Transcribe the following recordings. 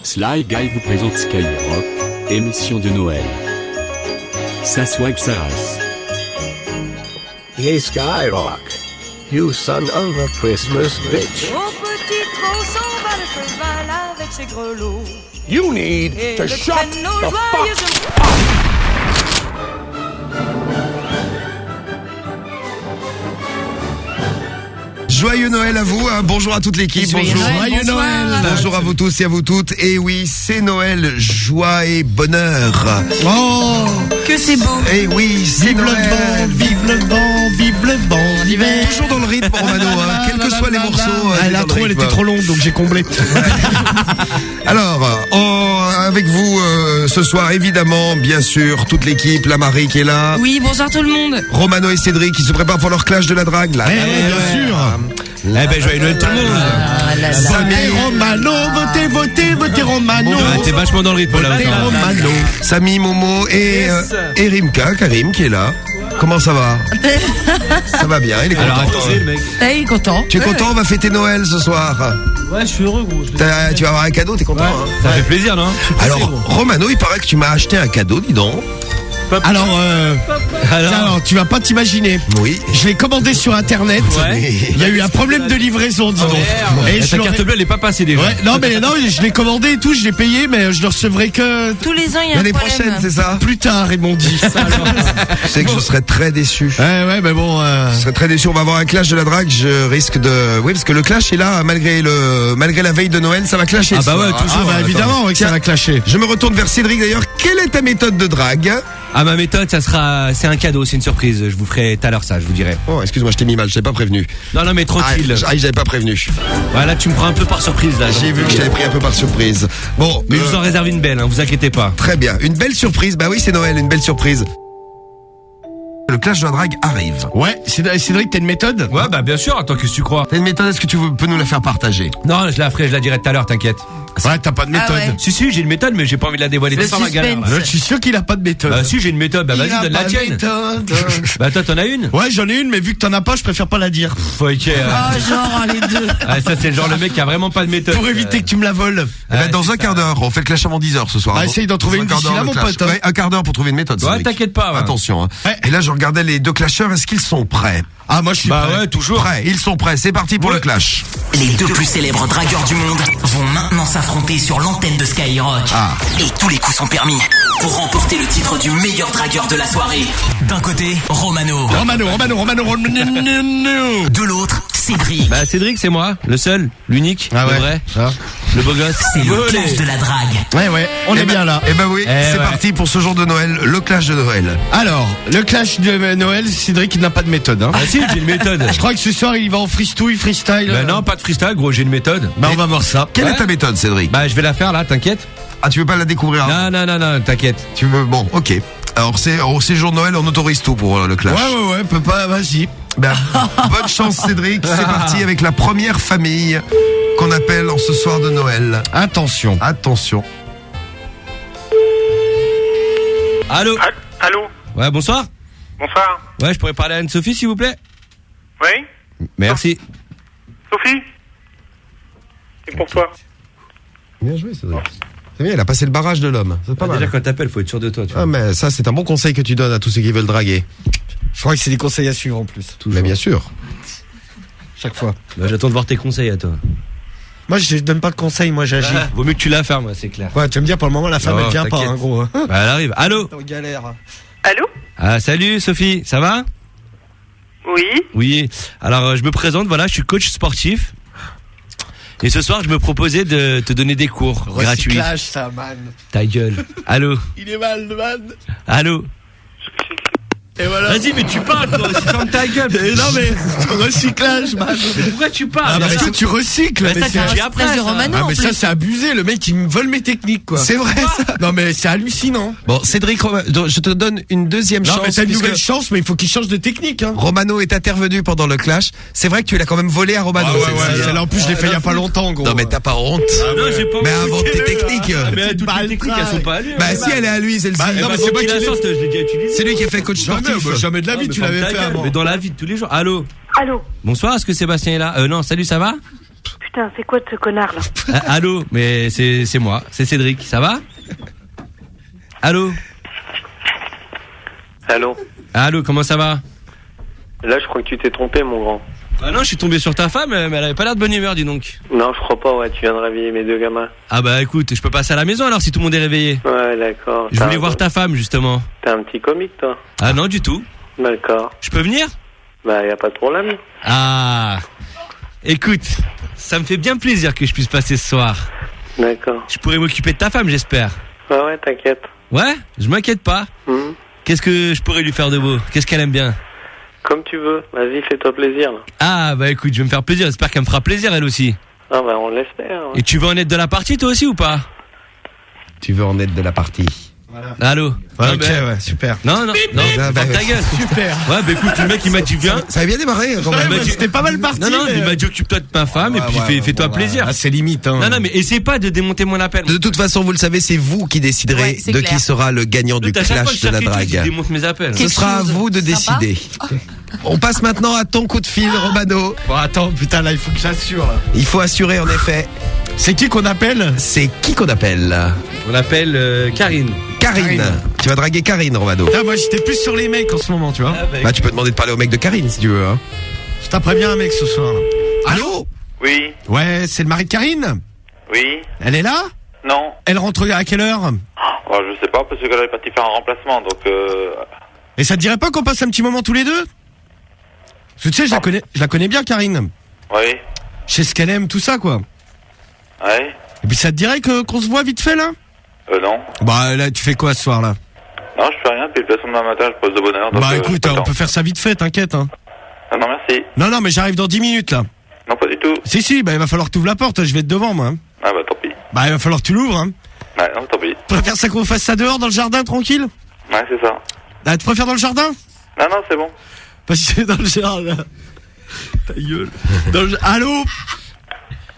Sly Guy vous présente Skyrock, émission de Noël. Ça swag sa race. Yeah, Skyrock, you son of a Christmas bitch. Au petit trot s'en va le cheval avec ses grelots. You need Et to le shut traîneau the joyeux fuck. Joyeux Noël à vous, hein. Bonjour à toute l'équipe, bonjour. Joyeux Noël. Bonjour à vous tous et à vous toutes. Et oui, c'est Noël, joie et bonheur. Oh, Que c'est beau. Et oui, c'est vive le Noël. vent, vive le vent, vive le vent d'hiver. Toujours dans le rythme, Romano, hein. Quels que soient les morceaux. Ah, l'intro, elle était trop longue, donc j'ai comblé. Alors, avec vous ce soir, évidemment, bien sûr, toute l'équipe, la Marie qui est là. Oui, bonsoir tout le monde. Romano et Cédric qui se préparent pour leur clash de la drague, là. Bien sûr. Eh ben, joyeux Noël tout le monde. Votez Romano, votez Romano. T'es vachement dans le rythme là. Votez Romano. Samy, Momo et Rimka, Karim qui est là. Comment ça va? Ça va bien, il est content. Alors attendez le mec. Il est content. Tu es content? On va fêter Noël ce soir. Ouais, je suis heureux gros. Tu vas avoir un cadeau, t'es content, hein? Ça fait plaisir, non? Alors, Romano, il paraît que tu m'as acheté un cadeau, dis donc. Alors, tu vas pas t'imaginer. Oui. Je l'ai commandé sur internet. Ouais. Il y a eu un problème de livraison, dis donc. Et ta carte bleue elle est pas passée déjà. Ouais, non, je l'ai commandé et tout, je l'ai payé, mais je le recevrai que Tous les ans, il y a un L'année problème. prochaine, c'est ça? plus tard, ils m'ont dit. Je sais que je serais très déçu. Ouais, mais bon. Je serais très déçu. On va avoir un clash de la drague. Je risque de. Oui, parce que le clash est là, malgré la veille de Noël, ça va clasher. Ah ce bah soir. ouais, toujours. Ah, bah évidemment, ouais, que ça va clasher. Je me retourne vers Cédric d'ailleurs. Quelle est ta méthode de drague? Ah ma méthode c'est un cadeau, c'est une surprise. Je vous ferai tout à l'heure ça, je vous dirai. Oh, excuse-moi, je t'ai mis mal, je t'ai pas prévenu. Non mais tranquille. J'avais pas prévenu. Voilà, tu me prends un peu par surprise là. J'ai vu que je t'avais pris un peu par surprise. Bon, Mais je vous en réserve une belle, hein, vous inquiétez pas. très bien. Une belle surprise. Bah oui, c'est Noël, une belle surprise. Le clash de la drague arrive. Ouais, Cédric, t'as une méthode? Ouais bah bien sûr, attends, qu'est-ce que tu crois? T'as une méthode, est-ce que tu peux nous la faire partager? Non, je la ferai, je la dirai tout à l'heure, t'inquiète. Ouais, t'as pas de méthode. ouais. Si, j'ai une méthode, mais j'ai pas envie de la dévoiler. Le T'es sans la galère, là. suspense. Je suis sûr qu'il a pas de méthode. Bah si, j'ai une méthode, bah vas-y, donne la tienne. Bah toi, t'en as une? Ouais, j'en ai une, mais vu que t'en as pas, je préfère pas la dire. Ok. Ah, genre, les deux. Ah, ça c'est le genre le mec qui a vraiment pas de méthode. Pour éviter que tu me la voles. Eh ben, dans c'est un quart d'heure, on fait le clash avant 10h ce soir. Bah, Dans- essaye d'en trouver dans un une quart d'ici d'heure, là, le mon clash. pote, hein. Ouais, un quart d'heure pour trouver une méthode. Ouais, Cédric. t'inquiète pas. Ouais. Attention, hein. Ouais. Et là, je regardais les deux clasheurs. Est-ce qu'ils sont prêts? Ah, moi, je suis Bah prêt. ouais, toujours. Prêts, ils sont prêts. C'est parti pour le clash. Les deux plus célèbres dragueurs du monde vont maintenant s'affronter sur l'antenne de Skyrock. Ah. Et tous les coups sont permis pour remporter le titre du meilleur dragueur de la soirée. D'un côté, Romano. Romano. De l'autre, Cédric. Bah Cédric, c'est moi, le seul, l'unique, Ah le ouais. vrai, Ah. le beau gosse. C'est le Volé. clash de la drague. Ouais, on est bien là. Eh ben oui, c'est ouais. parti pour ce jour de Noël, le clash de Noël. Alors, le clash de Noël, Cédric, il n'a pas de méthode, hein. Ah si, j'ai une méthode. Je crois que ce soir, il va en freestyle. Bah non, pas de freestyle, gros, j'ai une méthode. Bah, on va voir ça. Quelle Ouais. est ta méthode, Cédric? Bah je vais la faire là, t'inquiète. Ah, tu veux pas la découvrir avant? Non, t'inquiète. Tu veux? Bon, ok. Alors, c'est au séjour de Noël, on autorise tout pour le clash. Ouais, peut pas, vas-y. Ben, bonne chance, Cédric. C'est parti avec la première famille qu'on appelle en ce soir de Noël. Attention. Attention. Allô? Allô? Ouais, bonsoir. Bonsoir. Ouais, je pourrais parler à Anne-Sophie, s'il vous plaît? Oui? Merci. Sophie? C'est pour toi. Bien joué, Cédric. C'est bien, il a passé le barrage de l'homme. C'est pas Déjà, mal. quand t'appelles, faut être sûr de toi, tu vois. Ah, mais ça, c'est un bon conseil que tu donnes à tous ceux qui veulent draguer. Je crois que c'est des conseils à suivre en plus. Mais bien sûr. Chaque fois. Bah, j'attends de voir tes conseils à toi. Moi, je donne pas de conseils, moi, j'agis. Vaut mieux que tu la fermes, moi, c'est clair. Ouais, tu vas me dire, pour le moment, la femme, Non, elle vient pas, t'inquiète. hein, gros. Bah, elle arrive. Allô? En galère. Allô? Ah, salut, Sophie, ça va? Oui? Oui. Alors, je me présente, voilà, je suis coach sportif. Et ce soir, je me proposais de te donner des cours gratuits. Recyclage, ça, man. Ta gueule. Allô? Il est mal, le man. Allô? Et voilà. Vas-y, mais tu parles, toi aussi, ferme ta gueule. Non, mais, recyclage, man. Mais pourquoi tu parles? Ah, parce que tu recycles. Bah, mais ça, c'est- tu dis après, Place de ça. Romano, Ah, en mais ça, plus. c'est abusé. Le mec, il me vole mes techniques, quoi. C'est vrai, ça. Non, mais c'est hallucinant. Bon, Cédric, je te donne une deuxième Non, chance. mais t'as une puisque nouvelle chance, mais il faut qu'il change de technique, hein. Romano est intervenu pendant le clash. C'est vrai que tu l'as quand même volé à Romano. celle-ci. Celle-là, en plus, je l'ai fait il y a pas longtemps, gros. Non, mais t'as pas honte. Non, j'ai pas Mais envie. invente tes techniques. Mais toutes les techniques, elles sont pas à lui. Bah, si, elle est à lui, celle-ci. Bah, non, mais c'est moi qui l'ai je l'ai déjà utilisé. C'est lui qui a fait coach Jamais, sportif. bah, jamais de la vie, Non, tu mais l'avais ferme ta fait gueule, avant. Mais dans la vie de tous les jours. Allô? Allô? Bonsoir, est-ce que Sébastien est là? Non, salut, ça va? putain, c'est quoi de ce connard là? Allô, mais c'est moi, c'est Cédric, ça va? Allô? Allô? Allô, comment ça va? Là, je crois que tu t'es trompé, mon grand. Ah non, je suis tombé sur ta femme, mais elle avait pas l'air de bonne humeur, dis donc. Non, je crois pas, ouais, tu viens de réveiller mes deux gamins. Ah bah écoute, je peux passer à la maison alors si tout le monde est réveillé. Ouais, d'accord. Je voulais voir ta femme, justement. T'es un petit comique, toi? Ah non, du tout. D'accord. Je peux venir? Bah, y a pas de problème. Ah. Écoute, ça me fait bien plaisir que je puisse passer ce soir. D'accord. Je pourrais m'occuper de ta femme, j'espère. Ouais, t'inquiète. Ouais, je m'inquiète pas. Qu'est-ce que je pourrais lui faire de beau? Qu'est-ce qu'elle aime bien? Comme tu veux. Vas-y, fais-toi plaisir, là. Ah bah écoute, je vais me faire plaisir, j'espère qu'elle me fera plaisir elle aussi. Ah bah, on l'espère. Et tu veux en être de la partie toi aussi ou pas? Tu veux en être de la partie? Allô? Ouais, Non, ok, mais- ouais, super. Non, ferme ta gueule. Super. Ouais, bah écoute, le mec il m'a dit viens. Ça avait bien démarré quand même. Il m'a dit- C'était pas mal parti. Non, non, mais- il m'a dit occupe-toi de ma femme et puis fais-toi plaisir. Ah, c'est limite, hein. Non, non, mais essaie pas de démonter mon appel. De toute façon, vous le savez, c'est vous qui déciderez Ouais, c'est de clair. qui sera le gagnant du À chaque fois que clash je de la cherche quelque chose, tu drague. démontes mes appels. Ce sera à vous de sympa. décider. On passe maintenant à ton coup de fil, Romano. Bon, attends, putain, là, il faut que j'assure, là. Il faut assurer en effet. C'est qui qu'on appelle? C'est qui qu'on appelle? On appelle Karine. Karine. Tu vas draguer Karine, Romano. Putain, moi, j'étais plus sur les mecs en ce moment, tu vois. Bah, tu peux demander de parler au mec de Karine si tu veux. Hein. Je taperais bien un mec ce soir, là. Allô? Oui, Ouais, c'est le mari de Karine? oui, Elle est là? non. Elle rentre à quelle heure? Oh, je sais pas, parce qu'elle est partie faire un remplacement, donc Et ça te dirait pas qu'on passe un petit moment tous les deux? Parce que tu sais, je la connais bien, Karine. Oui, Je sais ce qu'elle aime, tout ça, quoi. ouais, Et puis ça te dirait qu'on se voit vite fait, là? non. Bah, là, tu fais quoi ce soir, là? Non, je fais rien, puis le poisson demain matin, je pose de bonne heure. donc, Bah, écoute, on peut faire ça vite fait, t'inquiète, hein. Ah, non, merci. Non, non, mais j'arrive dans 10 minutes, là. Non, pas du tout. Si, bah, il va falloir que tu ouvres la porte, je vais être devant, moi. Hein. Ah, bah, tant pis. Bah, il va falloir que tu l'ouvres, hein. Ouais, non, tant pis. Tu préfères ça qu'on fasse ça dehors, dans le jardin, tranquille? Ouais, c'est ça. Ah, tu préfères dans le jardin? Non, non, c'est bon. Parce que c'est dans le jardin. Ta gueule. Allô?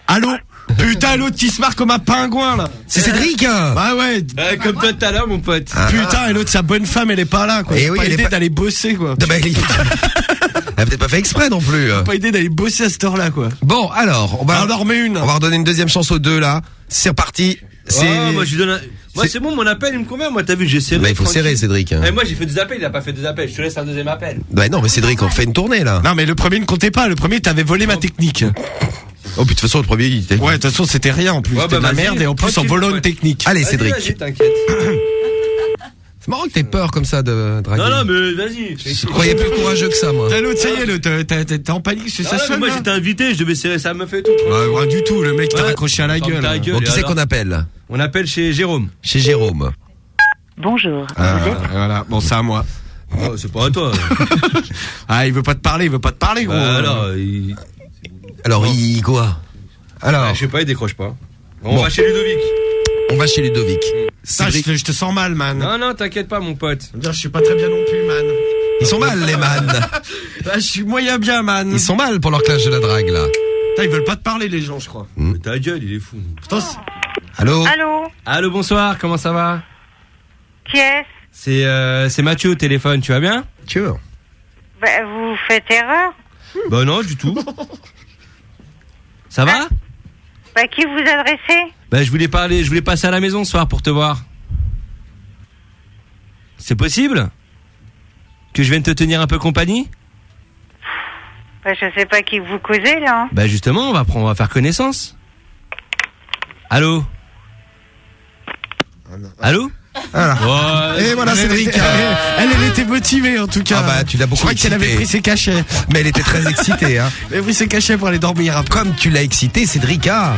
Allô? Putain, l'autre qui se marre comme un pingouin, là. C'est Cédric. Bah ouais. Comme toi tout à l'heure, mon pote. Putain, et l'autre, sa bonne femme, elle est pas là, quoi. Et J'ai oui, pas elle est idée pas- d'aller bosser, quoi. Ah bah, elle a peut-être pas fait exprès non plus. Pas idée d'aller bosser à cette heure-là, quoi. Bon, alors, on va en remet une. On va redonner une deuxième chance aux deux là. C'est reparti. C'est. Moi je lui donne Moi c'est bon, mon appel il me convient. Moi t'as vu, j'ai serré. Bah, il faut tranquille. serrer, Cédric. Et moi j'ai fait des appels, il a pas fait des appels. Je te laisse un deuxième appel. Bah non, mais Cédric, on fait une tournée là. Non, mais le premier ne comptait pas. Le premier, t'avais volé ma technique. Oh, puis de toute façon, le premier, il était. Ouais, de toute façon, c'était rien en plus. Ouais, C'était de bah, la vas-y, merde et en plus, en tranquille, volant ouais. une technique. Allez, Vas-y, Cédric. vas-y, t'inquiète. C'est marrant que t'aies peur comme ça de draguer. Non, non, mais vas-y. Je croyais plus courageux que ça, moi. T'as l'autre, ça y est, t'es en panique, c'est Ah, ça non, mais sonne. moi là j'étais invité, je devais serrer sa meuf et tout. Ouais, du tout, le mec t'a Ouais. raccroché à la Ferme gueule. ta gueule. Bon, qui et c'est alors qu'on appelle? On appelle chez Jérôme. Chez Jérôme. Bonjour. Voilà, bon, c'est à moi. Oh, c'est pas à toi. Ah, il veut pas te parler, gros. Bah, alors, Alors, il quoi? Alors, je sais pas, il décroche pas. On Bon. va chez Ludovic. on va chez Ludovic. Putain, je te sens mal, man. Non, non, t'inquiète pas, mon pote. Je suis pas très bien non plus, man. Ils sont mal, les man. Là, je suis moyen bien, man. Ils sont mal pour leur clash de la drague, là. Putain, ils veulent pas te parler, les gens, je crois. Mais ta gueule, il est fou. Putain, Allô? Allô? Allô, bonsoir, comment ça va? Qui est-ce? C'est Mathieu au téléphone, tu vas bien? Tu veux? Bah, vous faites erreur? Bah non, du tout. Ça va? Bah, qui vous adressez? Bah je voulais passer à la maison ce soir pour te voir. C'est possible? Que je vienne te tenir un peu compagnie? Bah, je sais pas qui vous causez, là. Bah justement, on va faire connaissance. Allô? Allô? Voilà. Ouais, Et voilà, Cédric. Elle était motivée, en tout cas. Ah bah, tu l'as beaucoup Je crois qu'elle avait excité. pris ses cachets. Mais elle était très excitée, hein. Elle avait pris ses cachets pour aller dormir après. Comme tu l'as excité, Cédric. Ah.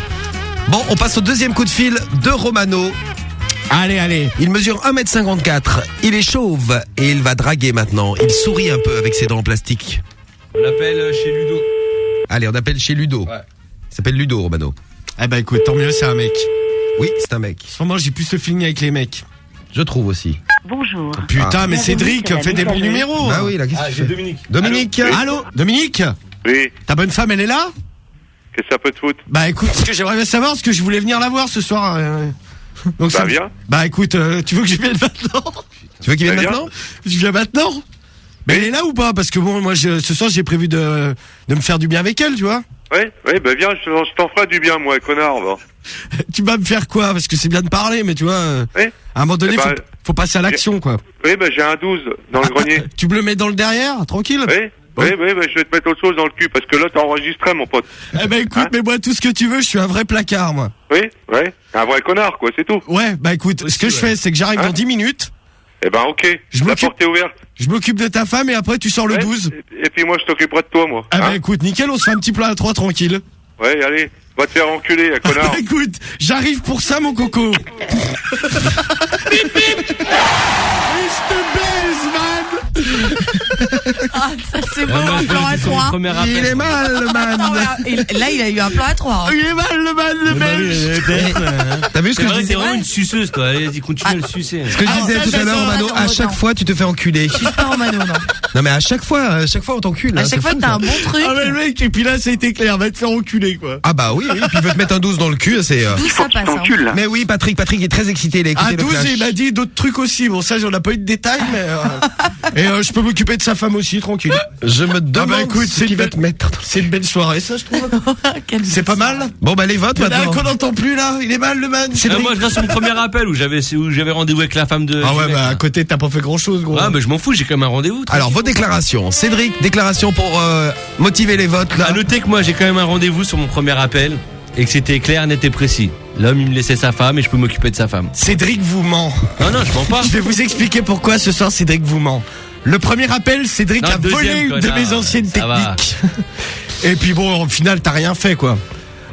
Bon, on passe au deuxième coup de fil de Romano. Allez. Il mesure 1m54. Il est chauve et il va draguer maintenant. Il sourit un peu avec ses dents en plastique. On l'appelle chez Ludo. Allez, on appelle chez Ludo. Ouais. Il s'appelle Ludo, Romano. Eh bah, écoute, tant mieux, c'est un mec. Oui, c'est un mec. En ce moment, j'ai plus le feeling avec les mecs. Je trouve aussi. Bonjour. Putain, mais Bienvenue Cédric, sur la fais des bons messagerie. numéros. Bah oui, là, qu'est-ce que tu j'ai fais? Dominique. Dominique. Allô, Dominique? Oui, Ta bonne femme, elle est là? qu'est-ce que ça peut te foutre? Bah écoute, ce que j'aimerais bien savoir, parce que je voulais venir la voir ce soir. Donc Bah, viens. Bah écoute, tu veux que je vienne maintenant? Tu veux qu'il vienne Bah, viens. maintenant? Je viens maintenant? Mais elle est là ou pas? Parce que bon, moi, ce soir, j'ai prévu de me faire du bien avec elle, tu vois. Oui, bah viens, je t'en ferai du bien, moi, connard, va. Tu vas me faire quoi? Parce que c'est bien de parler, mais tu vois, Oui. à un moment donné, Eh ben, faut passer à l'action, quoi. Oui, bah j'ai un 12 dans le grenier. Tu me le mets dans le derrière, tranquille? Oui, bah je vais te mettre autre chose dans le cul, parce que là, t'as enregistré, mon pote. Eh ben écoute, mets-moi tout ce que tu veux, je suis un vrai placard, moi. Oui, un vrai connard, quoi, c'est tout. Ouais, bah écoute, ce que je fais, c'est que j'arrive dans 10 minutes. Eh ben ok, la porte est ouverte. Je m'occupe de ta femme et après tu sors le 12. Et puis moi, je t'occuperai de toi, moi. Ah bah écoute, nickel, on se fait un petit plat à 3 tranquille. Ouais, allez, va te faire enculer, connard. Écoute, j'arrive pour ça, mon coco. Bip, bip. Et je te baise, man. Ah, ça c'est bon, un plan à 3. Il est mal, le man. Là, il a eu un plan à 3. Il est mal, le man, le belge. T'as vu ce que je disais? C'est vraiment une suceuse, toi. Allez, continue à le sucer. Ce que je disais tout à l'heure, Romano, à chaque fois, tu te fais enculer. Je suis pas Romano, non. Non, mais à chaque fois, on t'encule. À chaque fois que t'as un bon truc. Ah, mais le mec, et puis là, ça a été clair, va te faire enculer, quoi. Ah bah oui, puis il veut te mettre un 12 dans le cul, c'est... 12, ça passe. Hein. Mais oui, Patrick est très excité, il a écouté À le 12, flash. il m'a dit d'autres trucs aussi. Bon, ça, j'en ai pas eu de détails, mais. Et je peux m'occuper de sa femme aussi, tranquille. Je me demande écoute, ce qu'il va te mettre. C'est une belle soirée, ça, je trouve. C'est pas mal. Bon, bah les votes Il y en a un maintenant. qu'on n'entend plus, là. Il est mal, le man. Moi, je reste sur mon premier appel où j'avais rendez-vous avec la femme de. Ah ouais, du mec, bah, à là. côté, t'as pas fait grand chose, gros. Ah, mais je m'en fous, j'ai quand même un rendez-vous. Alors, vos déclarations. Cédric, déclaration pour motiver les votes, là. À noter que moi, j'ai quand même un rendez-vous sur mon premier appel et que c'était clair, net et précis. L'homme, il me laissait sa femme et je peux m'occuper de sa femme. Cédric vous ment. Non, je mens pas. Je vais vous expliquer pourquoi ce soir Cédric vous ment. Le premier appel, Cédric Non, a volé deuxième, une de connard. mes anciennes Ça va. techniques. Et puis bon, au final, t'as rien fait, quoi.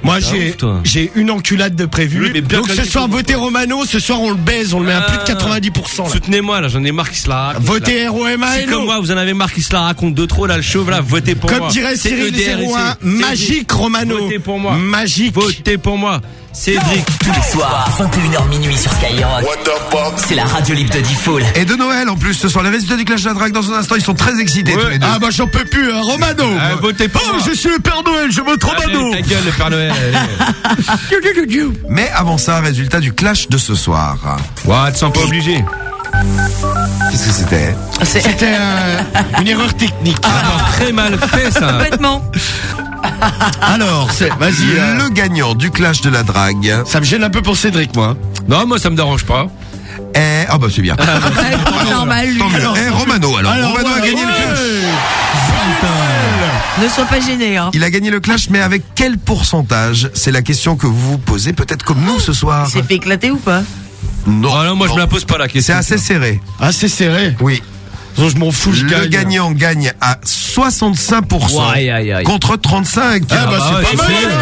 Moi, T'es un ouf, toi. j'ai une enculade de prévu. Oui, mais bien Donc ce qualifié, soir, mon votez pote. Romano. Ce soir, on le baise. On le met à plus de 90%. Là. Soutenez-moi, là, j'en ai marre qui se la raconte. Votez là. ROMA Si comme moi, vous en avez marre qui se la raconte de trop, là, le chauve, là, votez pour moi. Comme dirait C'est Cyril EDR 01, ici. magique Romano. Votez pour moi. Magique. Votez pour moi. Cédric. Tous les soirs, 21h minuit sur Skyrock. C'est la radio libre de Diffoul. Et de Noël, en plus, ce soir, les résultats du Clash de la Drague, dans un instant, ils sont très excités, tous les deux. Ah bah j'en peux plus, hein, Romano. Votez pour moi. Je suis le Père Noël, je vote Romano. Allez, ta gueule, le Père Noël. allez. Mais avant ça, résultat du Clash de ce soir. Ouais, tu sens pas obligé. Qu'est-ce que c'était? C'était une erreur technique. Très mal fait, ça. Complètement. Alors, vas-y. Le gagnant du Clash de la Drague. Ça me gêne un peu pour Cédric, moi. Non, moi, ça me dérange pas. Ah bah c'est bien. C'est normal, lui. Tant mieux. Romano, alors. Romano a gagné le Clash. Ne sois pas gêné, hein. Il a gagné le Clash, mais avec quel pourcentage? C'est la question que vous vous posez, peut-être comme nous ce soir. Il s'est fait éclater ou pas? Non. Oh non, moi, je me la pose pas, la question. C'est assez serré. Assez serré. Oui. Je m'en fous, je Le gagne. gagnant gagne à 65% Ouais, aïe, aïe. contre 35. Ah bah ouais, c'est pas c'est mal. serré.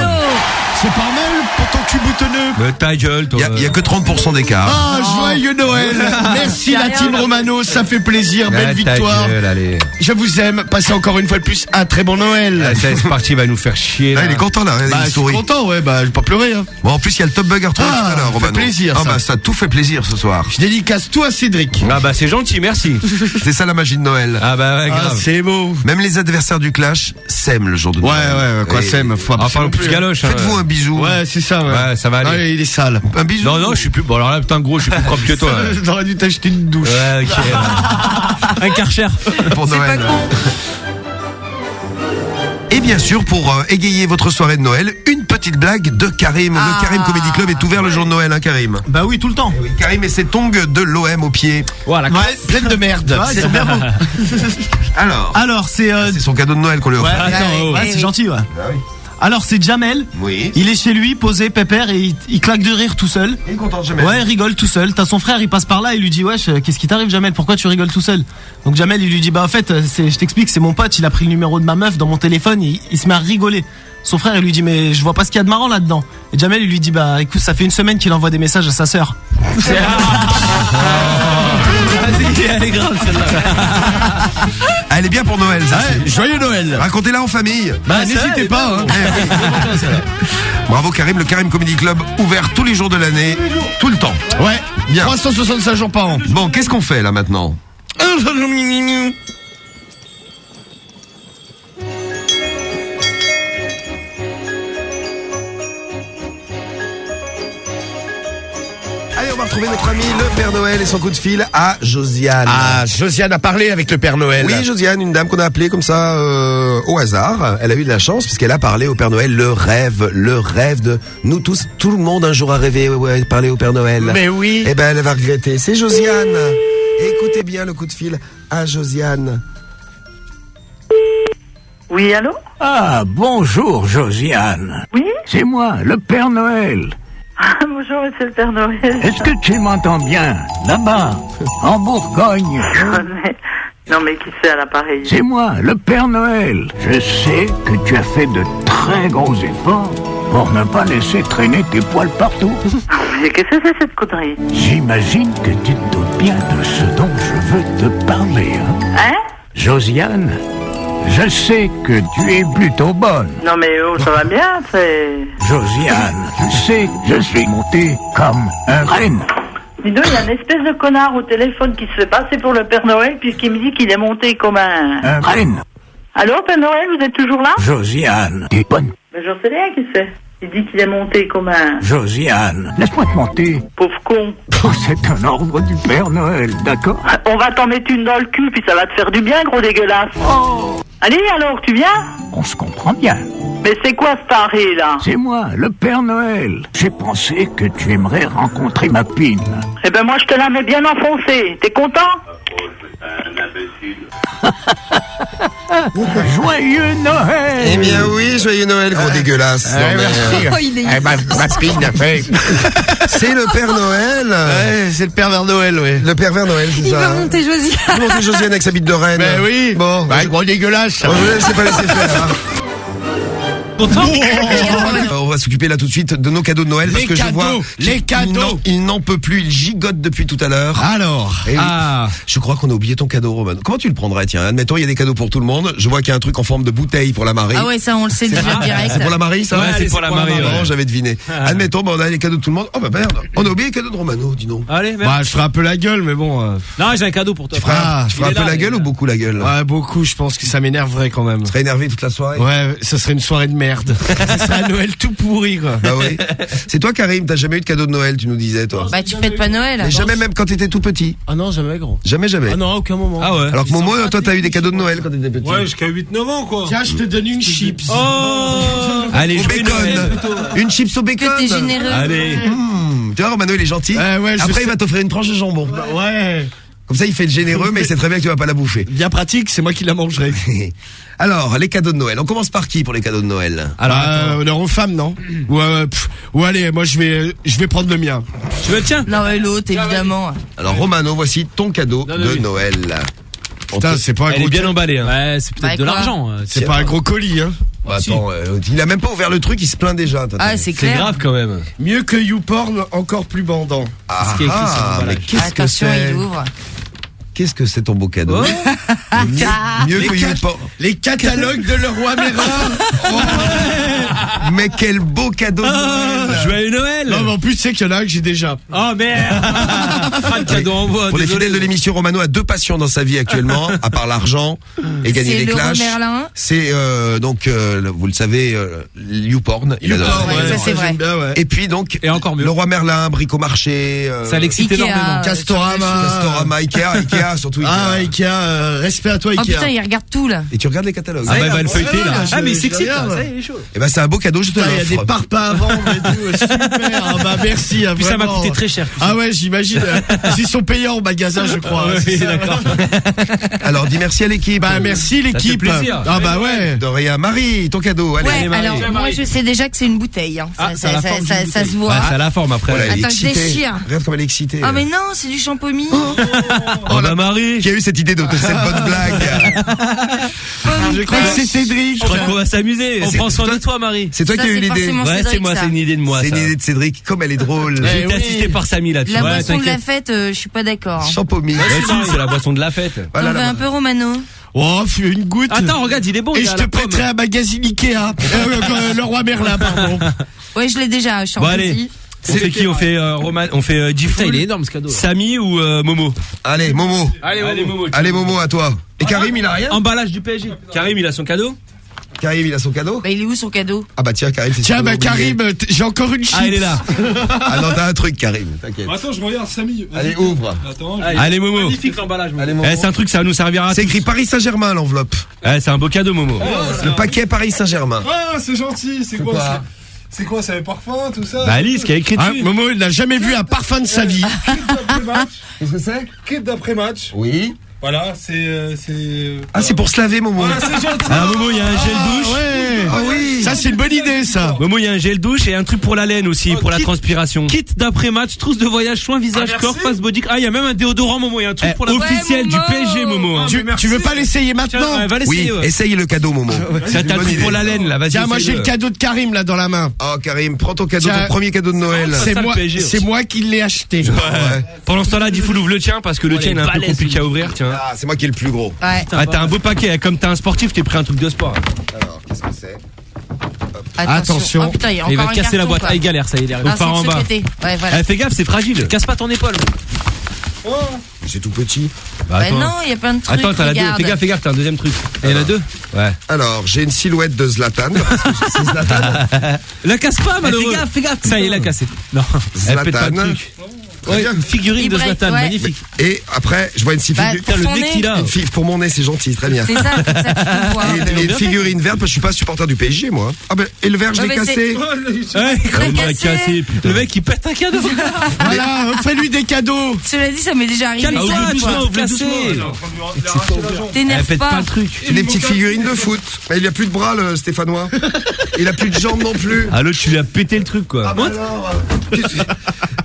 C'est pas mal pour ton cul boutonneux. Mais ta gueule, toi. Il y a que 30% d'écart. Ah, joyeux Noël. Merci Y a la rien. team Romano, ça fait plaisir, belle victoire. Allez. Je vous aime, passez encore une fois de plus un très bon Noël. C'est parti, il va nous faire chier. Ah, Là. il est content là, Bah, il je suis sourit. content, ouais, bah, je vais pas pleurer, hein. Bon, en plus, il y a le top bug à retrouver Ah, tout à l'heure, ça fait Romano. plaisir, Ah ça. bah ça tout fait plaisir ce soir. Je dédicace tout à Cédric. Ah bah c'est gentil, merci. C'est ça la magie de Noël. Ah bah ouais, Ah, grave. c'est beau. Même les adversaires du Clash s'aiment le jour de Ouais, Noël. ouais, quoi, Et s'aime, faut Enfin, le plus galoche. hein. Faites-vous un bisou. Ouais, c'est ça, ouais. Ouais, ça va aller. Ouais, il est sale. Un bisou. Non, non, je suis plus. Bon, alors là, putain, gros, je suis plus propre que toi. là. J'aurais dû t'acheter une douche. Ouais, ok. Un Karcher. pour C'est Noël. pas con. Et bien sûr, pour égayer votre soirée de Noël, une petite blague de Karim. Ah. Le Karim Comedy Club est ouvert le jour de Noël, hein, Karim. Bah oui, tout le temps. Oui, Karim et ses tongs de l'OM au pied. Voilà. Ouais, pleine de merde. Ils sont bien beaux. Alors, C'est c'est son cadeau de Noël qu'on lui a ouais, offert. attends, ouais, c'est gentil, ouais. Ah oui. Alors c'est Jamel. Oui. Il est chez lui, posé, pépère, et il claque de rire tout seul. Il est content jamais. Ouais, il rigole tout seul. T'as son frère, il passe par là, il lui dit wesh, qu'est-ce qui t'arrive Jamel? Pourquoi tu rigoles tout seul? Donc Jamel, il lui dit bah en fait, je t'explique, c'est mon pote, il a pris le numéro de ma meuf dans mon téléphone, il se met à rigoler. Son frère, il lui dit mais je vois pas ce qu'il y a de marrant là-dedans. Et Jamel, il lui dit bah écoute, ça fait une semaine qu'il envoie des messages à sa sœur. Elle est grave celle-là. Ah, elle est bien pour Noël, ça. Ouais, joyeux Noël. Racontez-la en famille. Bah, n'hésitez pas, hein. Bravo Karim, le Karim Comedy Club ouvert tous les jours de l'année, tout le temps. Ouais. Bien. 365 jours par an. Bon, qu'est-ce qu'on fait là maintenant? Allez, on va retrouver notre ami le Père Noël et son coup de fil à Josiane. Ah, Josiane a parlé avec le Père Noël. Oui, Josiane, une dame qu'on a appelée comme ça au hasard. Elle a eu de la chance puisqu'elle a parlé au Père Noël. Le rêve de nous tous. Tout le monde un jour a rêvé parler au Père Noël. Mais oui. Eh ben, elle va regretter. C'est Josiane. Écoutez bien le coup de fil à Josiane. Oui, allô? Ah, bonjour, Josiane. Oui? C'est moi, le Père Noël. Bonjour, monsieur le Père Noël. Est-ce que tu m'entends bien? Là-bas, en Bourgogne. Non, mais qui c'est à l'appareil? C'est moi, le Père Noël. Je sais que tu as fait de très gros efforts pour ne pas laisser traîner tes poils partout. Mais qu'est-ce que c'est cette connerie? J'imagine que tu te doutes bien de ce dont je veux te parler. Hein? Josiane, je sais que tu es plutôt bonne. Non, mais oh, ça va bien, c'est... Josiane, tu sais, je suis monté comme un renne. Dis donc, il y a une espèce de connard au téléphone qui se fait passer pour le Père Noël puisqu'il me dit qu'il est monté comme un renne. Allô, Père Noël, vous êtes toujours là? Josiane, t'es bonne. Mais j'en sais rien qui c'est. Il dit qu'il est monté comme un... Josiane, laisse-moi te monter. Pauvre con. Oh, c'est un ordre du Père Noël, d'accord? On va t'en mettre une dans le cul puis ça va te faire du bien, gros dégueulasse. Oh. Allez, alors, tu viens? On se comprend bien. Mais c'est quoi ce taré, là? C'est moi, le Père Noël. J'ai pensé que tu aimerais rencontrer ma pine. Eh ben moi, je te la mets bien enfoncée. T'es content? Un imbécile. Joyeux Noël! Eh bien oui, joyeux Noël, gros dégueulasse. Non, mais, merci. Oh, il est... Ma pine a fait. c'est le Père Noël. Ouais, c'est le Père Vers Noël, ouais. Le Père Vers Noël, c'est Il ça. va monter Josiane. Il va monter Josiane avec sa bite de reine. Ben oui. Bon. Bah, gros dégueulasse. On ne laissez pas laisser faire. Hein. On va s'occuper là tout de suite de nos cadeaux de Noël parce Les que cadeaux, je vois les cadeaux. il n'en peut plus, il gigote depuis tout à l'heure. Alors, Et oui, je crois qu'on a oublié ton cadeau, Roman. Comment tu le prendrais? Tiens, admettons, il y a des cadeaux pour tout le monde. Je vois qu'il y a un truc en forme de bouteille pour la Marie. Ah ouais, ça, on le sait déjà direct. C'est pour la Marie, ça? Ouais, c'est pour la Marie, ouais. Non, j'avais deviné. Admettons, on a les cadeaux de tout le monde. Oh bah merde, on a oublié les cadeaux de Romano, dis donc. Allez, merde. bah, je ferai un peu la gueule, mais bon. Non, j'ai un cadeau pour toi. Tu feras un peu la gueule ou beaucoup la gueule? Ouais, beaucoup, je pense que ça m'énerverait quand même. Tu serais énervé toute la soirée? Ouais, ça serait une soirée de merde. Ça serait un Noël tout pourri, quoi. Bah oui. C'est toi, Karim, t'as jamais eu de cadeau de Noël, tu nous disais, toi. Bah, tu fêtes pas Noël. Mais jamais, même quand t'étais tout petit. Ah non, jamais, gros. Jamais. Ah non, à aucun moment. Ah ouais. Alors que Momo, toi, t'as eu des cadeaux de Noël quand t'étais petit. Ouais, jusqu'à 8-9 ans, quoi. Tiens, je te donne une chips. Oh allez, Au je bacon. Une chips au bacon. Que t'es généreux. Allez. Tu vois, Romano, il est gentil. Ouais, Après, il va t'offrir une tranche de jambon. Bah, ouais. Comme ça, il fait le généreux, mais il sait très bien que tu vas pas la bouffer. Bien pratique, c'est moi qui la mangerai. Alors, les cadeaux de Noël. On commence par qui pour les cadeaux de Noël? Alors, honneur aux femmes, non? Ou allez, moi je vais prendre le mien. Tu veux le tien? Non, mais l'autre, évidemment. Alors, Romano, voici ton cadeau de Noël. Putain, c'est pas un Elle gros. est bien emballée. Hein. Ouais, c'est peut-être Bah, de quoi l'argent. C'est pas un gros colis, hein. Bah, attends, il a même pas ouvert le truc, il se plaint déjà. Ah, c'est C'est clair. grave quand même. Mieux que YouPorn, encore plus bandant. Ah, ce qui est écrit sur l'emballage. mais qu'est-ce que Attention, c'est? il ouvre. Qu'est-ce que c'est ton beau cadeau? Mieux que YouPorn. Les catalogues de Leroy Merlin. Mais quel beau cadeau de Noël! Joyeux Noël. Non, mais en plus, c'est qu'il y en a un que j'ai déjà. Oh merde. Pas de cadeau en bois. Pour les désolé. fidèles de l'émission, Romano a deux passions dans sa vie actuellement, à part l'argent et gagner C'est des Leroy clashs. Merlin. C'est donc, vous le savez, YouPorn. Il adore. Ouais, ça, c'est vrai. J'aime bien, ouais. Et puis donc, Et encore mieux. le roi Merlin, Bricomarché, Ça l'excite Ikea, énormément. Castorama. Castorama, Ikea, surtout Ikea. Ah, Ikea, respect à toi, Oh Ikea. putain, il regarde tout là. Et tu regardes les catalogues. Ah bah il va le feuilleter là. je- Ah, mais il je s'excite, regarde. là. Ça y est, il est chaud. Et ben c'est un beau cadeau, je te Putain, il y a des l'offre. parpaings à vendre et tout, super. Ah bah merci. Puis ça m'a vraiment. coûté très cher. Ah ouais, j'imagine. Ils sont payants au magasin, je crois. Oui, d'accord. Alors dis merci à l'équipe. Bah merci l'équipe. fait plaisir. Ah bah ouais. De rien. Marie, ton cadeau. Allez. Ouais, Marie. alors moi je sais déjà que c'est une bouteille. Hein. Ah, ça a la forme d'une ça bouteille. se voit. Ouais, ça a la forme après. Voilà, elle est Attends, je excitée. déchire. Regarde comme elle est excitée. Ah mais non, c'est du champomis. Oh bah Marie. Qui a eu cette idée de cette bonne blague? Je crois que c'est Cédric. Je crois qu'on va s'amuser. On On prend prend soin soin de de toi Marie. C'est toi Ça, qui as eu c'est l'idée. forcément Ouais, Cédric, c'est moi, ça. c'est une idée de moi C'est ça. une idée de Cédric. Comme elle est drôle. Eh J'ai été oui. assisté par Samy là-dessus. La Ouais, boisson de la t'inquiète. fête, je suis pas d'accord. Champomis. Ouais, si, c'est la boisson de la fête. Voilà, T'en veux là, un peu Romano? Oh, une goutte. Attends, regarde, il est bon. Et il je a te la pomme. prêterai un magazine Ikea. Le roi Merlin, pardon. Ouais, je l'ai déjà, je suis en Bon allez. petit. On fait qui? On fait Roman, on fait Putain, Diffoul, il est énorme ce cadeau. là. Samy ou Momo? Allez, Momo. Allez, Allez Momo. Momo. Allez, Momo, à toi. Et Karim, il a rien? Emballage du PSG. Karim, il a son cadeau? Karim, il a son cadeau? Bah, il est où son cadeau? Ah bah tiens, Karim, c'est Tiens, son bah cadeau oublié. Karim, j'ai encore une chips. Ah, elle est là. Ah non, t'as un truc, Karim, t'inquiète. Attends, je regarde Samy. Vas-y. Allez, ouvre. Attends. Allez, Momo. Magnifique l'emballage. Momo. Allez, Momo. C'est un truc, ça va nous servir à C'est tous. écrit Paris Saint-Germain, l'enveloppe. C'est un beau cadeau, Momo. Le paquet Paris Saint-Germain. Ah, c'est gentil. C'est quoi quoi ça? C'est quoi, c'est les parfums, tout ça? Bah, Alice qui a écrit Hein, dessus. Momo, il n'a jamais vu un parfum de sa vie. Kit d'après-match. Qu'est-ce que c'est? Kit d'après-match. Oui. Voilà, c'est. Ah, c'est pour se laver, Momo. Voilà, c'est gentil. Ah, Momo, il y a un gel douche. Ouais. Ah oui. Ça, c'est une bonne idée, ça. Momo, il y a un gel douche et un truc pour la laine aussi, pour la transpiration. Kit d'après-match, trousse de voyage, soin, visage, merci. corps, face, body. Ah, il y a même un déodorant, Momo. Il y a un truc pour la. Officiel du Momo. PSG, Momo. hein. Tu veux pas l'essayer maintenant? Tiens, va Oui, l'essayer. ouais. essaye le cadeau, Momo. C'est un une bonne truc idée. pour la laine, là. Vas-y. Tiens, moi j'ai essaye-le. le cadeau de Karim là dans la main. Oh, Karim, prends ton cadeau, Tiens. ton premier cadeau de Noël. C'est ça, le moi, PSG c'est aussi. moi qui l'ai acheté. Ouais. Pendant ce temps-là, Diffoul ouvre le tien parce que le tien il est un peu compliqué à ouvrir, tiens. Ah, c'est moi qui ai le plus gros. Ouais. Ah, t'as un beau paquet. Comme t'es un sportif, t'es pris un truc de sport. Alors, qu'est-ce que c'est? Attention. Oh putain, il y a Il encore va un casser la carton, boîte. quoi. Ah, il galère, ça y est, il arrive. Ah, Faut par c'est en de ce bas. côté. Ouais, voilà. Fais gaffe, c'est fragile. Casse pas ton épaule. C'est tout petit. Bah, Bah attends. non, il y a plein de trucs. Attends, t'as la deux. regarde. Fais gaffe, t'as un deuxième truc. Et il y en a deux. Ouais. Alors, j'ai une silhouette de Zlatan. Parce que c'est Zlatan. La casse pas, malheureux. Fais gaffe. Ça y est, il a cassé. Non. Elle pète pas le Zlatan. truc. Très bien. Une figurine Il de break, Zlatan, ouais. magnifique. Et après, je vois une Bah, figurine. pour Le son nez nez. qu'il a. Pour mon nez, c'est gentil, très bien. C'est ça, comme ça tu te vois. Et une figurine verte, parce que je suis pas supporter du PSG, moi. Ah ben, et le verre, je Ouais, l'ai mais cassé. Ouais, On l'a cassé. cassé, putain. le mec il pète un cadeau. Voilà, fais-lui des cadeaux. Cela dit, ça m'est déjà arrivé. Calme-toi, ça, doucement, quoi. ouvre-le doucement. Elle T'énerve pète pas pas. le truc. J'ai des petites figurines de foot. Mais il a plus de bras, le Stéphanois. Il a plus de jambes non plus. Ah, l'autre, tu lui as pété le truc, quoi. Ah bah alors,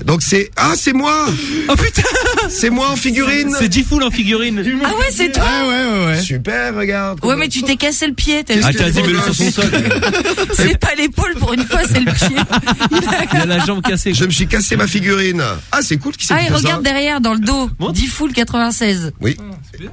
donc c'est... Ah, c'est moi. Oh putain. C'est moi en figurine. C'est Diffoul en figurine. Ah ouais, c'est toi. Ouais. Super, regarde. Ouais, mais tu t'es cassé le pied. T'as vu. Ah, t'as dit, mets-le sur son sol. C'est pas l'épaule pour une fois, c'est le pied. Il a la jambe cassée. Je me suis cassé ma figurine. Ah, c'est cool qui s'est Ah, fait il ça. regarde derrière dans le dos. Diffoul 96. Oui.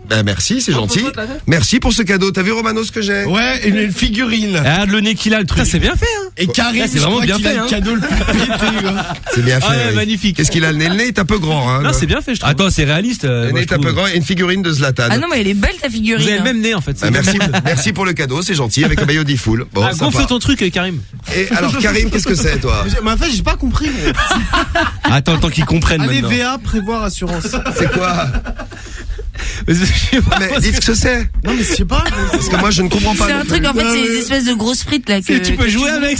Ben merci, c'est gentil. Merci pour ce cadeau. T'as vu Romano ce que j'ai? Ouais, une figurine. Regarde le nez qu'il a, le truc. Putain, c'est bien fait, hein. Et Karim, c'est je vraiment crois bien qu'il a fait, le hein. cadeau le plus pété, quoi. C'est bien fait. Ah ouais, oui. magnifique. Qu'est-ce qu'il a le nez? Le nez est un peu grand. Hein, Non, c'est bien fait, je trouve. Attends, c'est réaliste. Le moi, nez je est un peu trouve. grand et une figurine de Zlatan. Ah non, mais elle est belle ta figurine. Vous avez le même nez en fait. Ah, merci, merci pour le cadeau, c'est gentil, avec un maillot Diffoul. Bon, Ah, gonfle sympa. ton truc, Karim. Et alors, Karim, qu'est-ce que c'est, toi? Mais en fait, j'ai pas compris. gros. Attends, tant qu'ils comprennent Allez, maintenant. VA, prévoir assurance. C'est quoi? Je sais pas. Mais dites ce que c'est. Non, mais je sais pas. Parce que moi, je ne comprends pas. C'est non un truc, plus. en fait, c'est des espèces de grosses frites là. Tu peux jouer avec.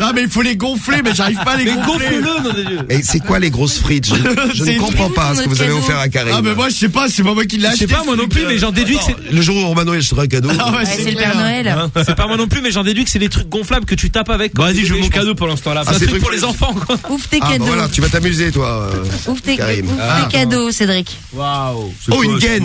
Non, mais il faut les gonfler, mais j'arrive pas à les Mais gonfler. gonfle-le, nom de Dieu. Et c'est quoi les grosses frites? Je C'est ne comprends une pas frite ce que pour vous avez notre offert à Karim. Ah, mais moi, je sais pas, c'est pas moi qui l'ai Je acheté. sais pas moi non plus, mais j'en déduis que c'est. Le jour où Romano achètera un cadeau. Ah ouais, Ouais, c'est le clair. Père Noël. C'est pas moi non plus, mais j'en déduis que c'est des trucs gonflables que tu tapes avec. Bon, vas-y, je veux veux mon cadeau pendant ce temps-là. Ah, C'est un c'est truc truc pour les enfants, quoi. Ouvre tes Ah, bah cadeaux. voilà, tu vas t'amuser, toi. Ouvre tes Karim. cadeaux, Cédric. Waouh. Oh, une gaine.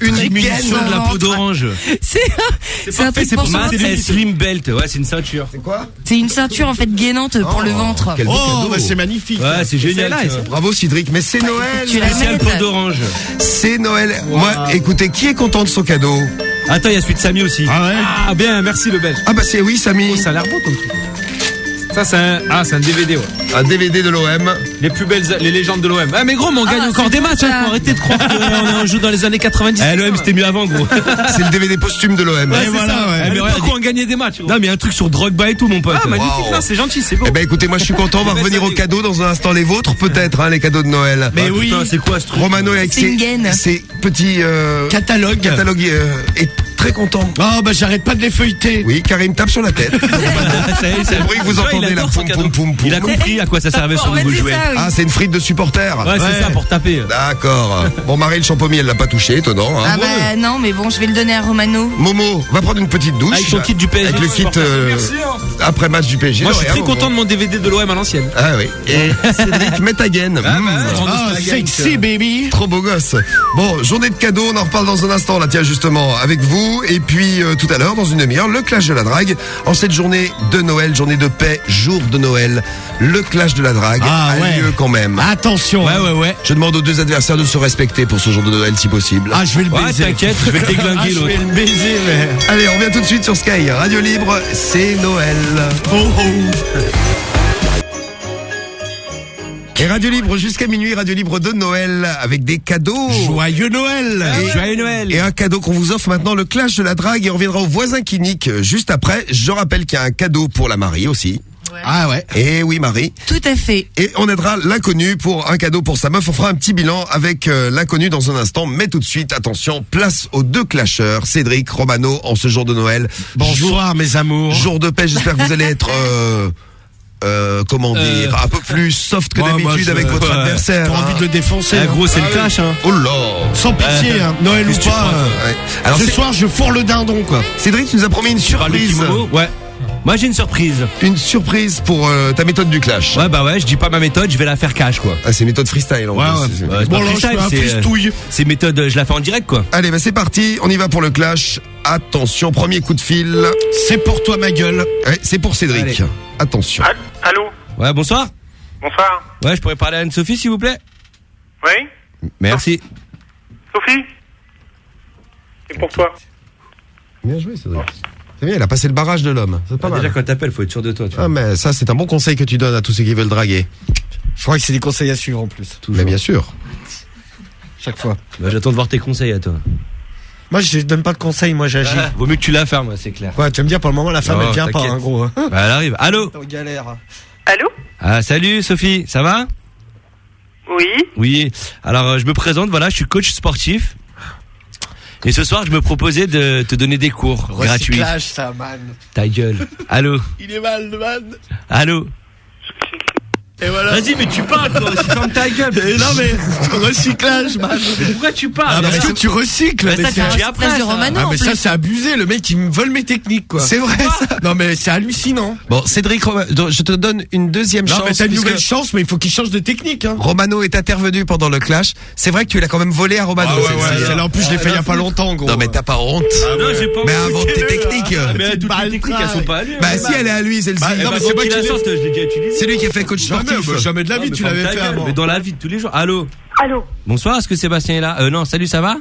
Une Diminution gaine. de la peau d'orange. C'est un truc C'est pour pour son ma ventre. Slim Belt. Ouais, c'est une ceinture. C'est quoi? C'est une ceinture en fait gainante pour le ventre. Quel beau Oh, cadeau. bah c'est magnifique. Ouais, c'est génial. là, ça. Bravo, Cédric. Mais c'est Noël. Tu la Spécial mets. peau d'orange. C'est Noël. Moi, écoutez, qui est content de son cadeau? Attends, il y a celui de Samy aussi. Ah ouais. Ah bien, merci le belge. Ah bah c'est oui, Samy. Oh, ça a l'air beau ton truc. Ça c'est un DVD, ouais. Un DVD de l'OM. Les plus belles, les légendes de l'OM. Ah mais gros, mais on gagne Ah, encore c'est des tout matchs, ça. hein. Faut arrêter de croire qu'on joue dans les années 90. Eh, l'OM, c'était mieux avant, gros. C'est le DVD posthume de l'OM. Ouais, c'est voilà, ça. ouais. À Mais l'époque regarde, où on gagnait des matchs. gros. Non, mais il y a un truc sur Drogba et tout, mon pote. Ah magnifique, Wow. non, c'est gentil, c'est beau. Eh ben écoutez, moi je suis content, on va revenir aux cadeaux dans un instant, les vôtres peut-être, hein, les cadeaux de Noël. Mais Bah oui. oui. C'est quoi ce truc? Romano avec C'est une gaine. ses petits Catalogue. catalogues est très content. Oh, bah j'arrête pas de les feuilleter. Oui, Karim tape sur la tête. Ça y est, C'est le bruit que vous Ouais, il entendez là. adore son Poum, cadeau. poum, poum, poum. Il a compris à quoi ça servait son En fait, nouveau c'est jouet. ça, oui. Ah, c'est une frite de supporter. Ouais, c'est ça, pour taper. D'accord. Bon, Marie le champomis, elle l'a pas touché, étonnant. Hein. Ah bah non, mais bon, je vais le donner à Romano. Momo, va prendre une petite douche. Avec ton kit du PSG. Avec le kit après match du PSG. Moi je suis Rien, très Momo. content de mon DVD de l'OM à l'ancienne. Ah oui. Et Cédric Metagen. Ah, sexy, baby. Trop beau gosse. Bon, journée de cadeaux, on en reparle dans un instant, là, tiens, justement, avec vous. Et puis, tout à l'heure, dans une demi-heure, le clash de la drague. En cette journée de Noël, journée de paix, jour de Noël, le clash de la drague Ah, a ouais. lieu quand même. Attention. Ouais. Je demande aux deux adversaires de se respecter pour ce jour de Noël, si possible. Ah, je vais le Ouais, baiser. t'inquiète, je vais te Ah, déglinguer je l'autre. vais le baiser, mais. Allez, on revient tout de suite sur Sky. Radio Libre, c'est Noël. Oh, oh. Et Radio Libre jusqu'à minuit, Radio Libre de Noël avec des cadeaux. Joyeux Noël. Joyeux Noël. Et un cadeau qu'on vous offre maintenant, le clash de la drague, et on reviendra au voisin qui nique juste après. Je rappelle qu'il y a un cadeau pour la Marie aussi. Ah ouais. Et oui, Marie. Tout à fait. Et on aidera l'inconnu pour un cadeau pour sa meuf. On fera un petit bilan avec l'inconnu dans un instant. Mais tout de suite, attention, place aux deux clasheurs, Cédric, Romano, en ce jour de Noël. Bonsoir mes amours. Jour de paix, j'espère que vous allez être... comment dire, un peu plus soft que d'habitude avec votre adversaire. T'as envie de le défoncer. Gros, c'est le clash, hein. Oh là. Sans pitié, hein. Noël ou pas. Ouais. Alors ce soir, je fourre le dindon, quoi. Cédric, tu nous as promis une surprise. Ouais. Moi, j'ai une surprise. Une surprise pour ta méthode du clash. Ouais, bah ouais, je dis pas ma méthode, je vais la faire cash, quoi. Ah, c'est méthode freestyle, en plus. Ouais, Bon, là, je fais un fristouille. C'est méthode, je la fais en direct, quoi. Allez, bah c'est parti, on y va pour le clash. Attention, premier coup de fil. C'est pour toi, ma gueule. Ouais, c'est pour Cédric. Allez. Allô. Attention. Ouais, bonsoir. Bonsoir. Ouais, je pourrais parler à Anne-Sophie, s'il vous plaît. Oui. Merci. Sophie. C'est pour toi. Bien joué, Cédric. C'est bien, il a passé le barrage de l'homme. C'est pas mal. Déjà, quand t'appelles, faut être sûr de toi, tu vois. Ah, mais ça, c'est un bon conseil que tu donnes à tous ceux qui veulent draguer. Je crois que c'est des conseils à suivre en plus. Mais bien sûr. Chaque fois. Bah, j'attends de voir tes conseils à toi. Moi, je donne pas de conseils, moi, j'agis. Vaut mieux que tu la fermes, moi, c'est clair. Ouais, tu vas me dire, pour le moment, la femme, Oh, elle vient pas, t'inquiète. hein, gros. Bah, elle arrive. Allô? T'es en galère. Allô? Ah, salut, Sophie. Ça va? Oui. Oui. Alors, je me présente, voilà, je suis coach sportif. Et ce soir, je me proposais de te donner des cours gratuits. Recyclage, ça, man. Ta gueule. Allô? Il est mal, le man. Allô? Et voilà. Vas-y, mais tu parles, toi aussi, ferme ta gueule. Non, mais, recyclage, man. Mais pourquoi tu parles? Ah, parce que tu recycles. Mais ça, mais tu dis après, Place de ça. Romano, Ah, en mais ça, plus. c'est abusé. Le mec, il me vole mes techniques, quoi. C'est vrai, ça. Non, mais c'est hallucinant. Bon, Cédric, je te donne une deuxième Non, chance. mais t'as une puisque nouvelle chance, mais il faut qu'il change de technique, hein. Romano est intervenu pendant le clash. C'est vrai que tu l'as quand même volé à Romano. Ah ouais, celle-ci, ouais, hein. celle-là, en plus, je l'ai fait il y a pas longtemps, gros. Non, mais t'as pas honte. Non, j'ai pas Mais envie. invente tes techniques. Mais toutes les techniques, elles sont pas à lui. Bah, si, elle est à lui, celle-ci. Bah, non, mais c'est moi qui la l'ai sorte, je l'ai déjà utilisée. C'est lui qui a fait coach Jamais, sportif. bah, jamais de la vie, Non, tu mais l'avais ferme fait ta gueule. avant. Mais dans la vie de tous les jours. Allô? Allô? Bonsoir, est-ce que Sébastien est là? Non, salut, ça va?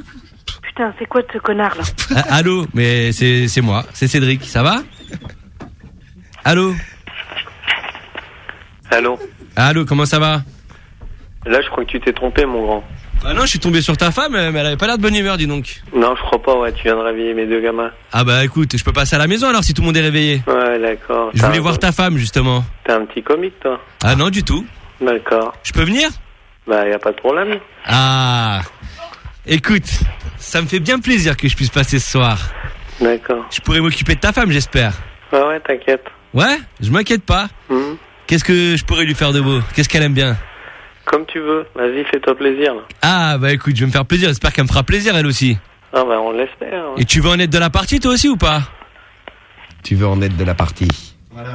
Putain, c'est quoi de ce connard là? Allô? Mais c'est moi, c'est Cédric, ça va? Allô? Allô? Allô, comment ça va? Là, je crois que tu t'es trompé, mon grand. Ah non, je suis tombé sur ta femme, mais elle avait pas l'air de bonne humeur, dis donc. Non, je crois pas, ouais, tu viens de réveiller mes deux gamins. Ah bah écoute, je peux passer à la maison alors si tout le monde est réveillé. Ouais, d'accord. Je voulais voir ta femme, justement. T'es un petit comique, toi? Ah non, du tout. D'accord. Je peux venir? Bah, y a pas de problème. Ah. Écoute, ça me fait bien plaisir que je puisse passer ce soir. D'accord. Je pourrais m'occuper de ta femme, j'espère. Ouais, t'inquiète. Ouais, je m'inquiète pas. Qu'est-ce que je pourrais lui faire de beau? Qu'est-ce qu'elle aime bien? Comme tu veux. Vas-y, fais-toi plaisir, là. Ah bah écoute, je vais me faire plaisir, j'espère qu'elle me fera plaisir elle aussi. Ah bah, on l'espère. Hein. Et tu veux en être de la partie toi aussi ou pas? Tu veux en être de la partie.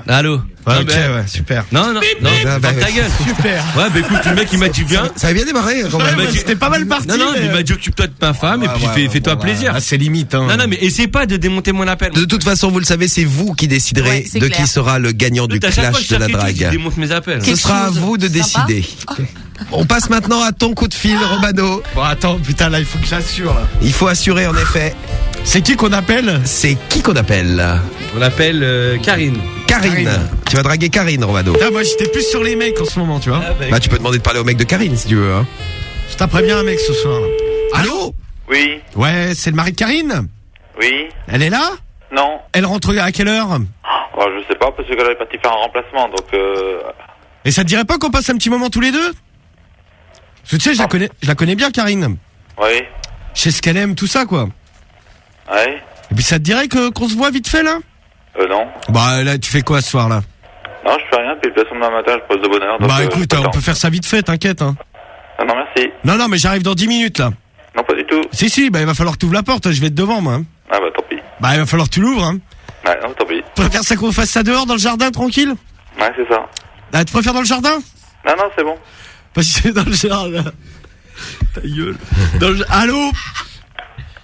Allô? Ouais, Non, ok, mais- ouais, super. Non, ferme ta gueule. Super. Ouais, bah écoute, le mec il m'a dit bien. Ça avait bien démarré, quand Ouais, même. mais c'était pas mal parti. Non, non, mais- il m'a dit occupe-toi de ma femme et puis fais-toi plaisir. Ah, c'est limite, hein. Non, non, mais essaie pas de démonter mon appel. De toute façon, vous le savez, c'est vous qui déciderez Ouais, c'est de clair. qui sera le gagnant du À chaque fois que clash je de la cherche quelque chose, tu drague. démontes mes appels. Ce sera à chose vous de sympa. décider. On passe maintenant à ton coup de fil, Romano. Bon, attends, putain, là, il faut que j'assure, là. Il faut assurer, en effet. C'est qui qu'on appelle? C'est qui qu'on appelle? On l'appelle Karine. Karine. Tu vas draguer Karine, Romano. Putain, moi, j'étais plus sur les mecs en ce moment, tu vois. Bah, tu peux demander de parler au mec de Karine, si tu veux. Hein. Je taperais bien un mec ce soir, là. Allô? Oui. Ouais, c'est le mari de Karine? Oui. Elle est là? Non. Elle rentre à quelle heure? Oh, je sais pas, parce qu'elle est partie faire un remplacement, donc Et ça te dirait pas qu'on passe un petit moment tous les deux? Parce que tu sais, je la connais bien, Karine. Oui. Je sais ce qu'elle aime, tout ça, quoi. Ouais. Et puis ça te dirait qu'on se voit vite fait, là? Non. Bah, là, tu fais quoi ce soir, là? Non, je fais rien, puis de toute façon, demain matin, je pose de bonne heure. donc, Bah, écoute, j'ai pas on le peut temps. faire ça vite fait, t'inquiète, hein. Ah, non, merci. Non, non, mais j'arrive dans 10 minutes, là. Non, pas du tout. Si, bah, il va falloir que tu ouvres la porte, je vais être devant, moi. Hein. Ah, bah, tant pis. Bah, il va falloir que tu l'ouvres, hein. Ouais, non, tant pis. Tu préfères ça qu'on fasse ça dehors, dans le jardin, tranquille? Ouais, c'est ça. Ah, tu préfères dans le jardin? Non, non, c'est bon. Parce que c'est dans le jardin. Ta gueule. Allô?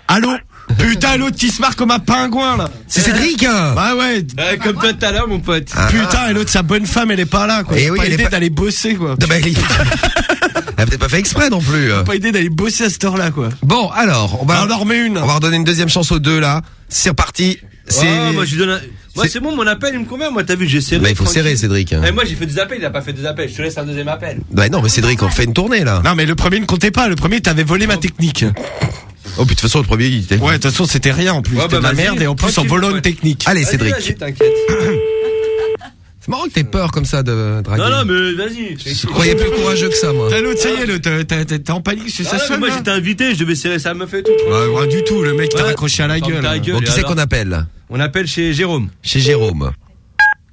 Allô? Putain, l'autre qui se marre comme un pingouin, là. C'est Cédric, hein. Bah ouais. Comme toi tout à l'heure, mon pote. Putain, et l'autre, sa bonne femme, elle est pas là, quoi. Et J'ai oui, pas elle est idée pas- d'aller bosser, quoi. Non, bah, elle a peut-être pas fait exprès non plus. Pas idée d'aller bosser à cette heure-là, quoi. Bon, alors, on va en remet une. On va redonner une deuxième chance aux deux, là. C'est reparti. Ah, moi je lui donne un... Moi c'est bon, mon appel il me convient. Moi t'as vu, j'ai serré. Bah, il faut serrer, Cédric. Et moi j'ai fait 2 appels, il a pas fait 2 appels. Je te laisse un 2e appel. Bah non, mais Cédric, on fait une tournée là. Non, mais le premier ne comptait pas. Le premier, t'avais volé ma technique. Oh, puis de toute façon, le premier, il était. Ouais, de toute façon, c'était rien en plus. Ouais, C'était de bah, la vas-y, merde et en plus, en tranquille, volant ouais. une technique. Allez, Vas-y, Cédric. vas-y, t'inquiète. C'est marrant que t'aies peur comme ça de draguer. Non, mais vas-y. Je croyais plus courageux que ça, moi. T'as l'autre, ça y est, t'es en panique, c'est ça Ah, non, mais sonne. moi là j'étais invité, je devais serrer sa meuf et tout. Ouais, du tout, le mec t'a Ouais. raccroché à la Ferme gueule. ta gueule. Bon, qui et c'est alors qu'on appelle? On appelle chez Jérôme. Chez Jérôme.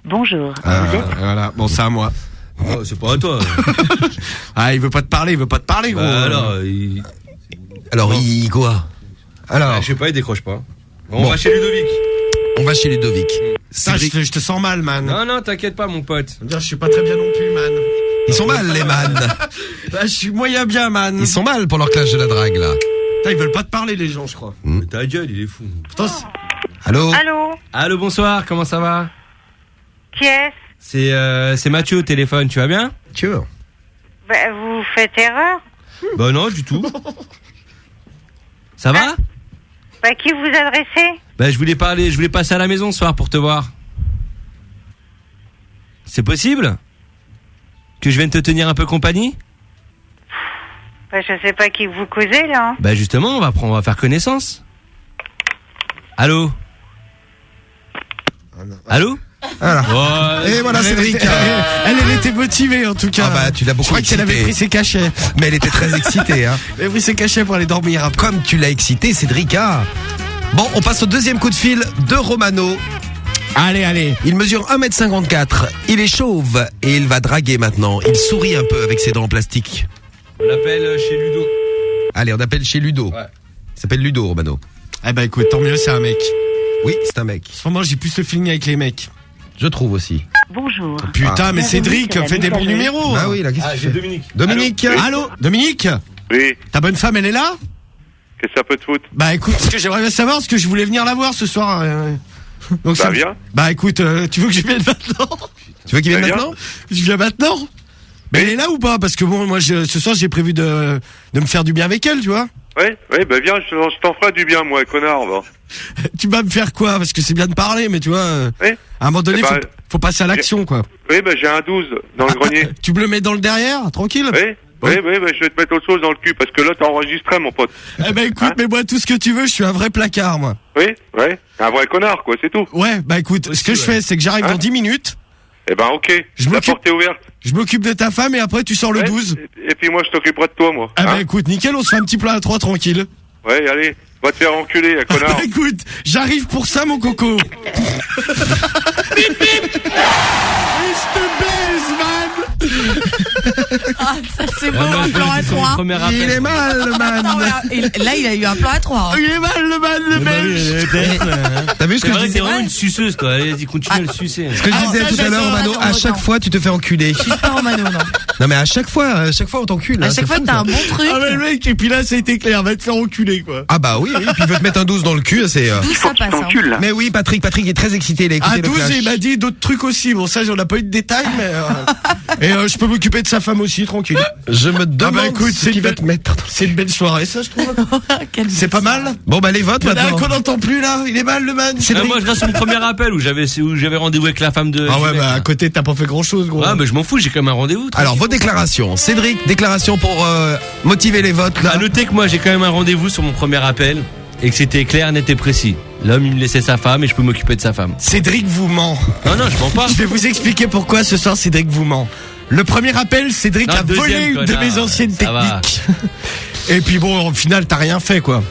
Bonjour. Voilà, bon, c'est à moi. Oh, c'est pas à toi. Ah, il veut pas te parler, gros. Bah, alors, il quoi? Alors, je sais pas, il décroche pas. On Bon. va chez Ludovic. on va chez Ludovic. Ça, je te sens mal, man. Non, t'inquiète pas, mon pote. Je suis pas très bien non plus, man. Ils sont mal, les man. Bah, je suis moyen bien, man. Ils sont mal pour leur clash de la drague, là. Putain, ils veulent pas te parler, les gens, je crois. Mais ta gueule, il est fou. Putain, Allô? Allô, bonsoir, comment ça va? Qui est-ce? C'est Mathieu au téléphone, tu vas bien? Mathieu. Vous faites erreur? Bah non, du tout. Ça va? Qui vous adressez? Bah je voulais passer à la maison ce soir pour te voir. C'est possible? Que je vienne te tenir un peu compagnie? Je sais pas qui vous causez, là. Bah justement, on va faire connaissance. Allô? Allô? Voilà. Et voilà, Cédric. Elle était motivée, en tout cas. Ah bah, tu l'as beaucoup Je crois qu'elle avait excité. pris ses cachets. Mais elle était très excitée, hein. Elle avait pris ses cachets pour aller dormir après. Comme tu l'as excité, Cédric. Ah. Bon, on passe au 2e coup de fil de Romano. Allez. Il mesure 1m54. Il est chauve et il va draguer maintenant. Il sourit un peu avec ses dents en plastique. On l'appelle chez Ludo. Allez, on appelle chez Ludo. Ouais. Il s'appelle Ludo, Romano. Eh ben écoute, tant mieux, c'est un mec. Oui, c'est un mec. En ce moment, j'ai plus le feeling avec les mecs. Je trouve aussi. Bonjour. Putain, mais Cédric fait des bons numéros. Ah oui, là, qu'est-ce que tu j'ai fais? Dominique. Dominique. Allô, Dominique? Oui, Ta bonne femme, elle est là? qu'est-ce que ça peut te foutre? Bah écoute, ce que j'aimerais bien savoir, parce que je voulais venir la voir ce soir. Donc Bah, viens. Bah écoute, tu veux que je vienne maintenant? Tu veux qu'il vienne Bah, viens. maintenant? Je viens maintenant? Mais elle est là ou pas? Parce que bon, moi ce soir j'ai prévu de me faire du bien avec elle, tu vois. Ouais, bah viens, je t'en ferai du bien, moi, connard, va. Tu vas me faire quoi? Parce que c'est bien de parler, mais tu vois, Ouais. à un moment donné, Eh bah, faut passer à l'action, quoi. Oui, bah j'ai un 12 dans le grenier. Tu me le mets dans le derrière, tranquille? Oui, bah je vais te mettre autre chose dans le cul, parce que là, t'as enregistré, mon pote. Eh ben écoute, mets-moi tout ce que tu veux, je suis un vrai placard, moi. Oui, ouais, un vrai connard, quoi, c'est tout. Ouais, bah écoute, ce que je fais, c'est que j'arrive dans 10 minutes, Eh ben, ok, Je la m'occupe- porte est ouverte. je m'occupe de ta femme et après tu sors le 12. Et puis moi, je t'occuperai de toi, moi. Ah bah Hein écoute, nickel, on se fait un petit plat à 3 tranquille. Ouais, allez, va te faire enculer, connard. Bah écoute, j'arrive pour ça, mon coco. Et je te baise, man. Ah, ça c'est beau, Ah, bah, un plan à c'est son 3. premier appel. Il est mal, le man. Là, il a eu un plan à 3. Il est mal, le man, le belge. T'as vu ce C'est que je vrai, disais? c'est vraiment une suceuse, toi. Allez, continue à le sucer. Ce que je disais Ah, tout à l'heure, Romano, à attends, chaque attends. fois, tu te fais enculer. Je suis pas Romano, non. Non, mais à chaque fois, on t'encule. À hein, chaque c'est fois fou, que t'as ça. un bon truc, Ah mais le mec, et puis là, ça a été clair, va te faire enculer, quoi. Ah bah oui, puis il veut te mettre un 12 dans le cul, c'est... d'où ça passe. Hein. là. Mais oui, Patrick est très excité, il a écouté À le 12, clash. il m'a dit d'autres trucs aussi. Bon, ça, j'en ai pas eu de détails, mais. Et je peux m'occuper de sa femme aussi, tranquille. Je me demande bah, écoute, ce c'est qu'il va une te mettre. C'est une belle soirée, ça, je trouve. Quel C'est pas mal. Bon bah les votes Il y en a un maintenant. qu'on n'entend plus, là. Il est mal, le man. Ah, moi, je reste sur mon premier appel où j'avais rendez-vous avec la femme de. Ah ouais, du mec, bah, à là. côté, t'as pas fait grand chose, gros. Ah, mais je m'en fous, j'ai quand même un rendez-vous. Alors vos déclarations. Cédric, déclaration pour motiver les votes là. À noter que moi, j'ai quand même un rendez-vous sur mon premier appel et que c'était clair, net et précis. L'homme, il me laissait sa femme et je peux m'occuper de sa femme. Cédric vous ment. Non, je mens pas. Je vais vous expliquer pourquoi ce soir Cédric vous ment. Le premier appel, Cédric Non, a volé deuxième, une de connard. mes anciennes Ça va. techniques. Et puis bon, au final, t'as rien fait, quoi.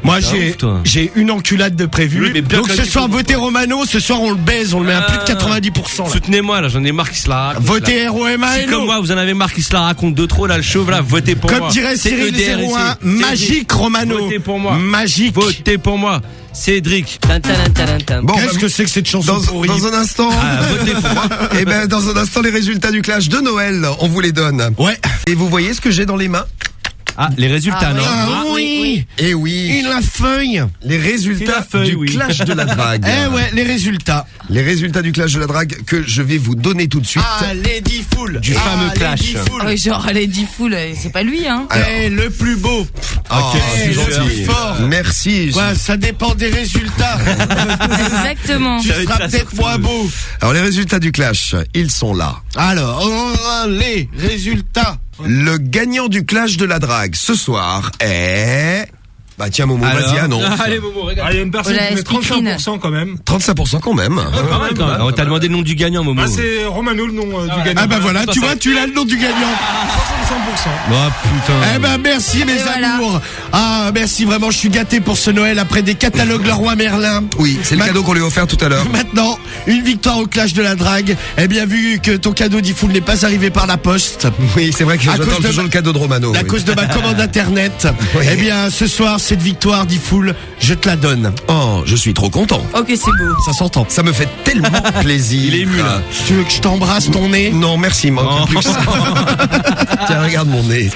Moi, T'es un ouf, toi. j'ai une enculade de prévu. Oui, mais bien Donc ce claqué soir, pour votez Romano. Ce soir, on le baise. On le met à plus de 90%. là. Soutenez-moi, là, j'en ai marre qui se la raconte. Votez là. ROMA Si et comme moi, vous en avez marre qui se la raconte de trop, là, le chauve, là, votez pour moi. Comme dirait C'est Cyril EDR 01, ici. magique Romano. Votez pour moi. Magique. Votez pour moi. Cédric. Bon, Qu'est-ce bah, que c'est que cette chanson pourrie dans un instant. Ah, votez pour moi. Et ben dans un instant les résultats du clash de Noël, on vous les donne. Ouais. Et vous voyez ce que j'ai dans les mains? Ah, les résultats, non? Ah oui. Et oui. Et la feuille. Les résultats C'est la feuille, du oui. clash de la drague. Eh ouais, les résultats. Les résultats du clash de la drague que je vais vous donner tout de suite. Ah, Lady Fool. Du fameux clash. Lady Fool. Ah oui, genre, Lady Fool, c'est pas lui, hein. Alors. Eh, le plus beau. Oh, c'est c'est gentil. fort. Merci. Ouais, ça dépend des résultats. Exactement. Tu seras peut-être moins beau. Alors les résultats du clash, ils sont là. Alors, les résultats. Le gagnant du clash de la drague ce soir est... Bah tiens Momo, Alors vas-y, annonce. Allez, Momo, regarde. Ah, il y a une personne Voilà, qui met speakerine. 35% quand même. 35% quand même. Pas mal, quand même. On t'a demandé le nom du gagnant, Momo. Ah, c'est Romano, le nom du gagnant. Ah bah voilà, tu vois, tu l'as le nom du gagnant. 65%. Oh putain. Eh ben merci mes Et voilà. amours. Ah merci vraiment, je suis gâté pour ce Noël après des catalogues Leroy Merlin. Oui, c'est le cadeau qu'on lui a offert tout à l'heure. Maintenant, une victoire au clash de la drague. Eh bien vu que ton cadeau d'Ifoul n'est pas arrivé par la poste. Oui, c'est vrai que À j'attends cause de toujours ma- le cadeau de Romano. À oui. cause de ma commande internet. Oui. Eh bien ce soir, cette victoire d'Ifoul, je te la donne. Oh, je suis trop content. Ok, c'est beau. Ça s'entend. Ça me fait tellement plaisir. Il est ému, là. Tu veux que je t'embrasse ton nez? Non, merci, manque plus que ça. Tiens, regarde mon nez.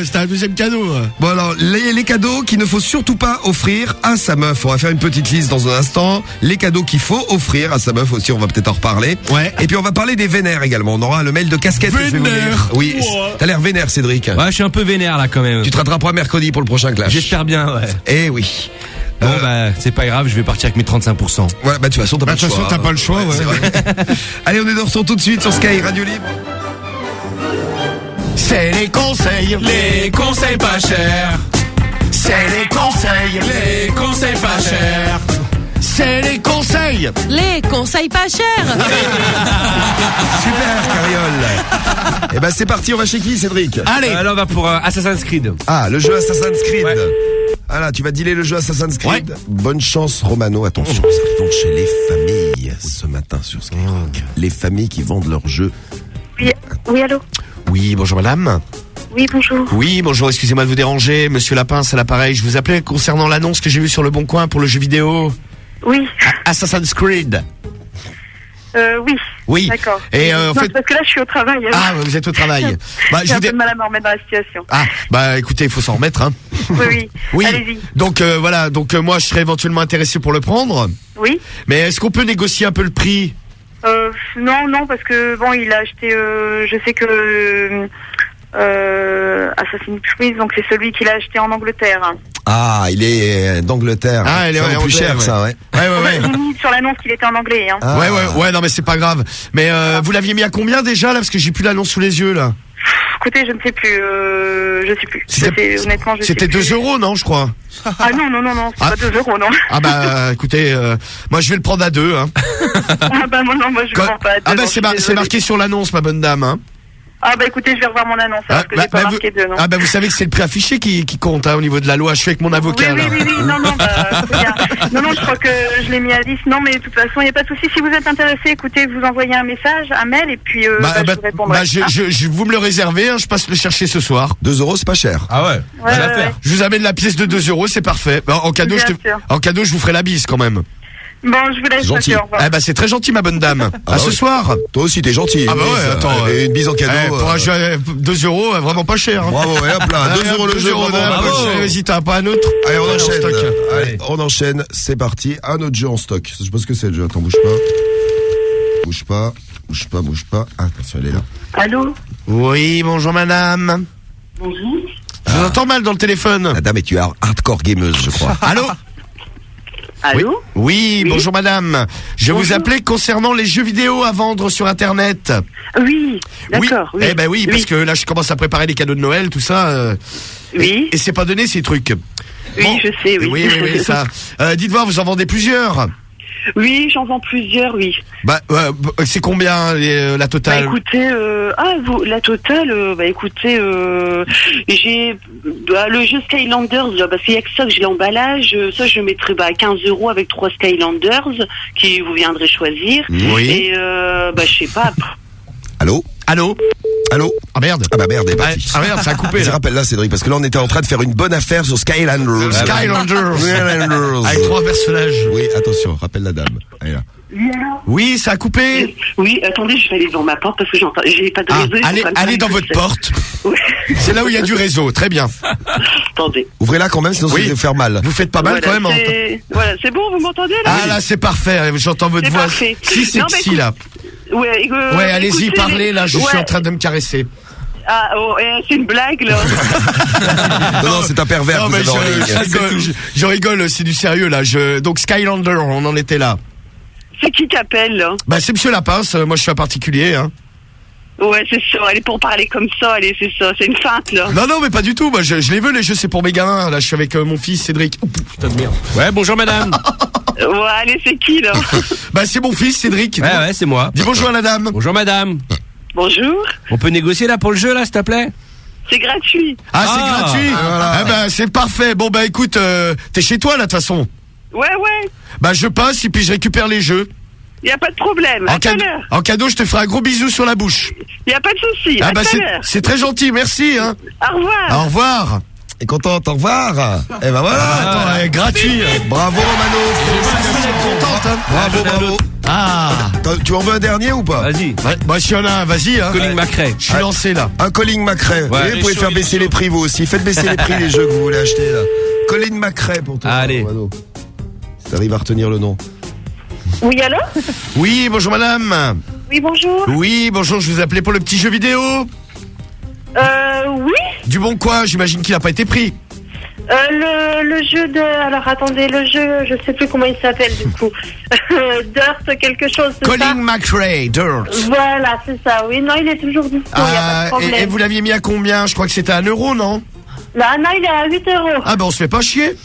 C'était un deuxième cadeau. Bon alors, les cadeaux qu'il ne faut surtout pas offrir à sa meuf. On va faire une petite liste dans un instant. Les cadeaux qu'il faut offrir à sa meuf aussi, on va peut-être en reparler. Ouais. Et puis on va parler des vénères également. On aura le mail de casquette que je vais vous Vénère. lire. Oui, t'as l'air vénère Cédric. Ouais, je suis un peu vénère, là, quand même. Tu te rattraperas mercredi pour le prochain clash. J'espère bien, ouais. Eh oui. Bon, bah, c'est pas grave, je vais partir avec mes 35%. Voilà, bah de toute façon, t'as pas de toute façon, t'as pas le choix, ouais. c'est vrai. Allez, on est de retour tout de suite sur Sky Radio Libre. C'est les conseils. Les conseils pas chers. C'est les conseils. Les conseils pas chers. C'est les conseils. Les conseils pas chers. Super, Cariole. Eh ben c'est parti, on va chez qui, Cédric? Allez. Là, on va pour Assassin's Creed. Ah, le jeu Assassin's Creed. Ouais. Ah là, tu vas dealer le jeu Assassin's Creed. Bonne chance, Romano. Attention, nous arrivons chez les familles ce matin sur Skyrock. Les familles qui vendent leurs jeux. Oui, allô? Oui, bonjour madame. Oui, bonjour. Oui, bonjour, excusez-moi de vous déranger. Monsieur Lapin, c'est l'appareil. Je vous appelais concernant l'annonce que j'ai vue sur Le Bon Coin pour le jeu vidéo Oui. Assassin's Creed. Oui. Oui. D'accord. Et Non, en fait... c'est parce que là, je suis au travail. alors. Ah, vous êtes au travail. Bah, J'ai je un vous peu dé- de mal à me remettre dans la situation. Ah, bah écoutez, il faut s'en remettre, hein. Oui, oui. Oui. Allez-y. Donc voilà, donc moi je serais éventuellement intéressé pour le prendre. Oui. Mais est-ce qu'on peut négocier un peu le prix? Non, parce que bon, il a acheté. Je sais que Assassin's Creed, donc c'est celui qu'il a acheté en Angleterre. Ah, il est d'Angleterre. Ah, il est Ça vaut en plus Angleterre, cher, ouais. ça, ouais. Ouais. J'ai mis sur l'annonce qu'il était en anglais. Hein. Ah. Ouais, non mais c'est pas grave. Mais vous l'aviez mis à combien déjà là? Parce que j'ai plus l'annonce sous les yeux là. Écoutez, je ne sais plus. Je sais plus. Honnêtement, je sais C'était plus. 2 €, non, je crois. Ah non, c'est pas 2 €, non. Ah bah écoutez, moi je vais le prendre à 2. Hein. Ah bah non, moi je ne prends pas à 2. Ah bah non, je suis c'est désolée. marqué sur l'annonce, ma bonne dame. Hein. Ah bah écoutez, je vais revoir mon annonce, parce que j'ai pas marqué 2, non. Ah bah vous savez que c'est le prix affiché qui compte hein, au niveau de la loi. Je suis avec mon avocat là. Oui, non, bah, c'est bien. Non, je crois que je l'ai mis à 10. Non, mais de toute façon, il n'y a pas de souci. Si vous êtes intéressé, écoutez, vous envoyez un message, un mail, et puis je vous répondrai. Vous me le réservez, hein, je passe le chercher ce soir. 2 €, c'est pas cher. Ah ouais, Ouais, ouais. Je vous amène la pièce de 2 €, c'est parfait. En cadeau, Bien sûr. en cadeau, je vous ferai la bise quand même. Bon, je vous laisse. Gentil. passer, au revoir. Eh bah c'est très gentil ma bonne dame. Ah À ce ouais. soir. Toi aussi, t'es gentil. Ah bah Oui, ouais, ça. attends. Et une bise en cadeau. Pour un jeu, 2 €, vraiment pas cher. Hein. Bravo, et hop là, 2 € le jeu, bravo. Vas-y, t'as pas un autre? Allez, on enchaîne. stock. Allez, on enchaîne. C'est parti. Un autre jeu en stock. Je sais pas ce que c'est le jeu. Attends, bouge pas. Bouge pas. Ah, attention, elle est là. Allô? Oui, bonjour madame. Bonjour. Je vous entends mal dans le téléphone. Madame, et tu es hardcore gameuse, je crois. Allô? Allô? Oui, bonjour madame. Je vous appelais concernant les jeux vidéo à vendre sur internet. Oui, d'accord. Oui. Eh ben oui, parce que là je commence à préparer les cadeaux de Noël, tout ça. Oui. Et c'est pas donné ces trucs. Oui, je sais, oui. Oui, ça. Dites voir, vous en vendez plusieurs? Oui, j'en vends plusieurs, oui. Bah, c'est combien la totale? Bah écoutez, la totale, j'ai le jeu Skylanders, là, bah c'est avec ça que j'ai l'emballage, ça je mettrai à 15 € avec 3 Skylanders qui vous viendrez choisir. Oui. Et je sais pas. Allô? Ah merde. Ah bah merde, elle est partie. Ah merde, ça a coupé. Je rappelle là, Cédric, parce que là on était en train de faire une bonne affaire sur Skylanders. Skylanders. Avec 3 personnages. Oui, attention, rappelle la dame. Elle est là. Oui, ça a coupé. Oui, attendez, je vais aller devant ma porte parce que j'ai pas de réseau. Allez dans votre porte. Oui. C'est là où il y a du réseau, très bien. Attendez. Ouvrez-la quand même, sinon ça va vous faire mal. Vous faites pas mal Voilà, quand même. Voilà, c'est bon, vous m'entendez là? Ah là, c'est parfait, j'entends votre C'est voix. parfait. Si c'est Non, mais psy là. Ouais, Ouais, allez-y, écoutez, parlez là, je suis en train de me caresser. Ah, c'est une blague là. Non, c'est un pervers. Non, vous mais avez en ligne. je rigole, c'est du sérieux là. Donc Skylander, on en était là. C'est qui appelle là? Bah c'est Monsieur Lapince, moi je suis un particulier. Hein. Ouais, c'est ça, elle est pour parler comme ça, allez, c'est ça, c'est une feinte là. Non, mais pas du tout, moi je les veux les jeux, c'est pour mes gamins. Là je suis avec mon fils Cédric. Oh, putain de merde. Ouais, bonjour madame. Ouais, allez, c'est qui là? Bah c'est mon fils Cédric. Ouais, c'est moi. Dis bonjour à la dame. Bonjour madame. Bonjour. On peut négocier là pour le jeu là, s'il te plaît? C'est gratuit. Ah, c'est gratuit. Voilà. Ah bah c'est parfait. Bon bah écoute, t'es chez toi là de toute façon. Ouais. Bah je passe et puis je récupère les jeux. Y a pas de problème, à tout à l'heure. En cadeau, je te ferai un gros bisou sur la bouche. Y a pas de souci, Ah à bah tout à l'heure. c'est très gentil, merci. Hein. Au revoir. Au revoir. Et contente, au revoir. Et ben voilà, attends, gratuit. Bravo Romano. Contente, hein. Bravo. Ah, tu en veux un dernier ou pas? Vas-y. Bah s'il y en a un, vas-y. Hein. Colin McRae. Je suis lancé là. Un Colin McRae. Ouais, vous pouvez faire baisser les prix vous aussi. Faites baisser les prix des jeux que vous voulez acheter là. Colin McRae pour toi. Allez. Romano. Si t'arrives à retenir le nom. Oui, allô? Oui, bonjour madame. Oui, bonjour. Oui, bonjour, je vous appelais pour le petit jeu vidéo. Oui. Du bon quoi, j'imagine qu'il n'a pas été pris. Le jeu de... Alors, attendez, le jeu, je sais plus comment il s'appelle, du coup. Dirt, quelque chose, c'est Colin ça? McRae, Dirt. Voilà, c'est ça, oui. Non, il est toujours dispo, il n'y a pas de problème. Et vous l'aviez mis à combien? Je crois que c'était à 1 euro, non? Là, non, il est à 8 euros. Ah ben on se fait pas chier.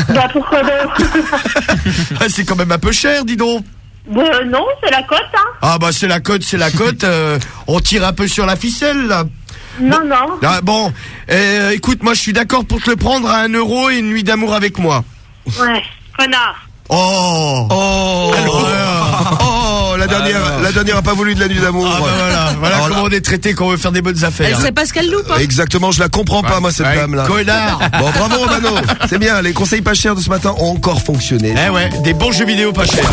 Bah, pourquoi donc? C'est quand même un peu cher, dis donc. Non, c'est la cote, hein. Ah bah c'est la cote. On tire un peu sur la ficelle, là. Non. Ah, bon, écoute, moi je suis d'accord pour te le prendre à 1 euro et une nuit d'amour avec moi. Ouais, connard. Oh, la dernière a pas voulu de la nuit d'amour. Ah bah voilà comment on est traité quand on veut faire des bonnes affaires. Elle sait pas ce qu'elle loupe. Hein. Exactement, je la comprends pas moi cette dame là. Connard. Bon, bravo Romano. C'est bien, les conseils pas chers de ce matin ont encore fonctionné. Eh ouais, des bons jeux vidéo pas chers.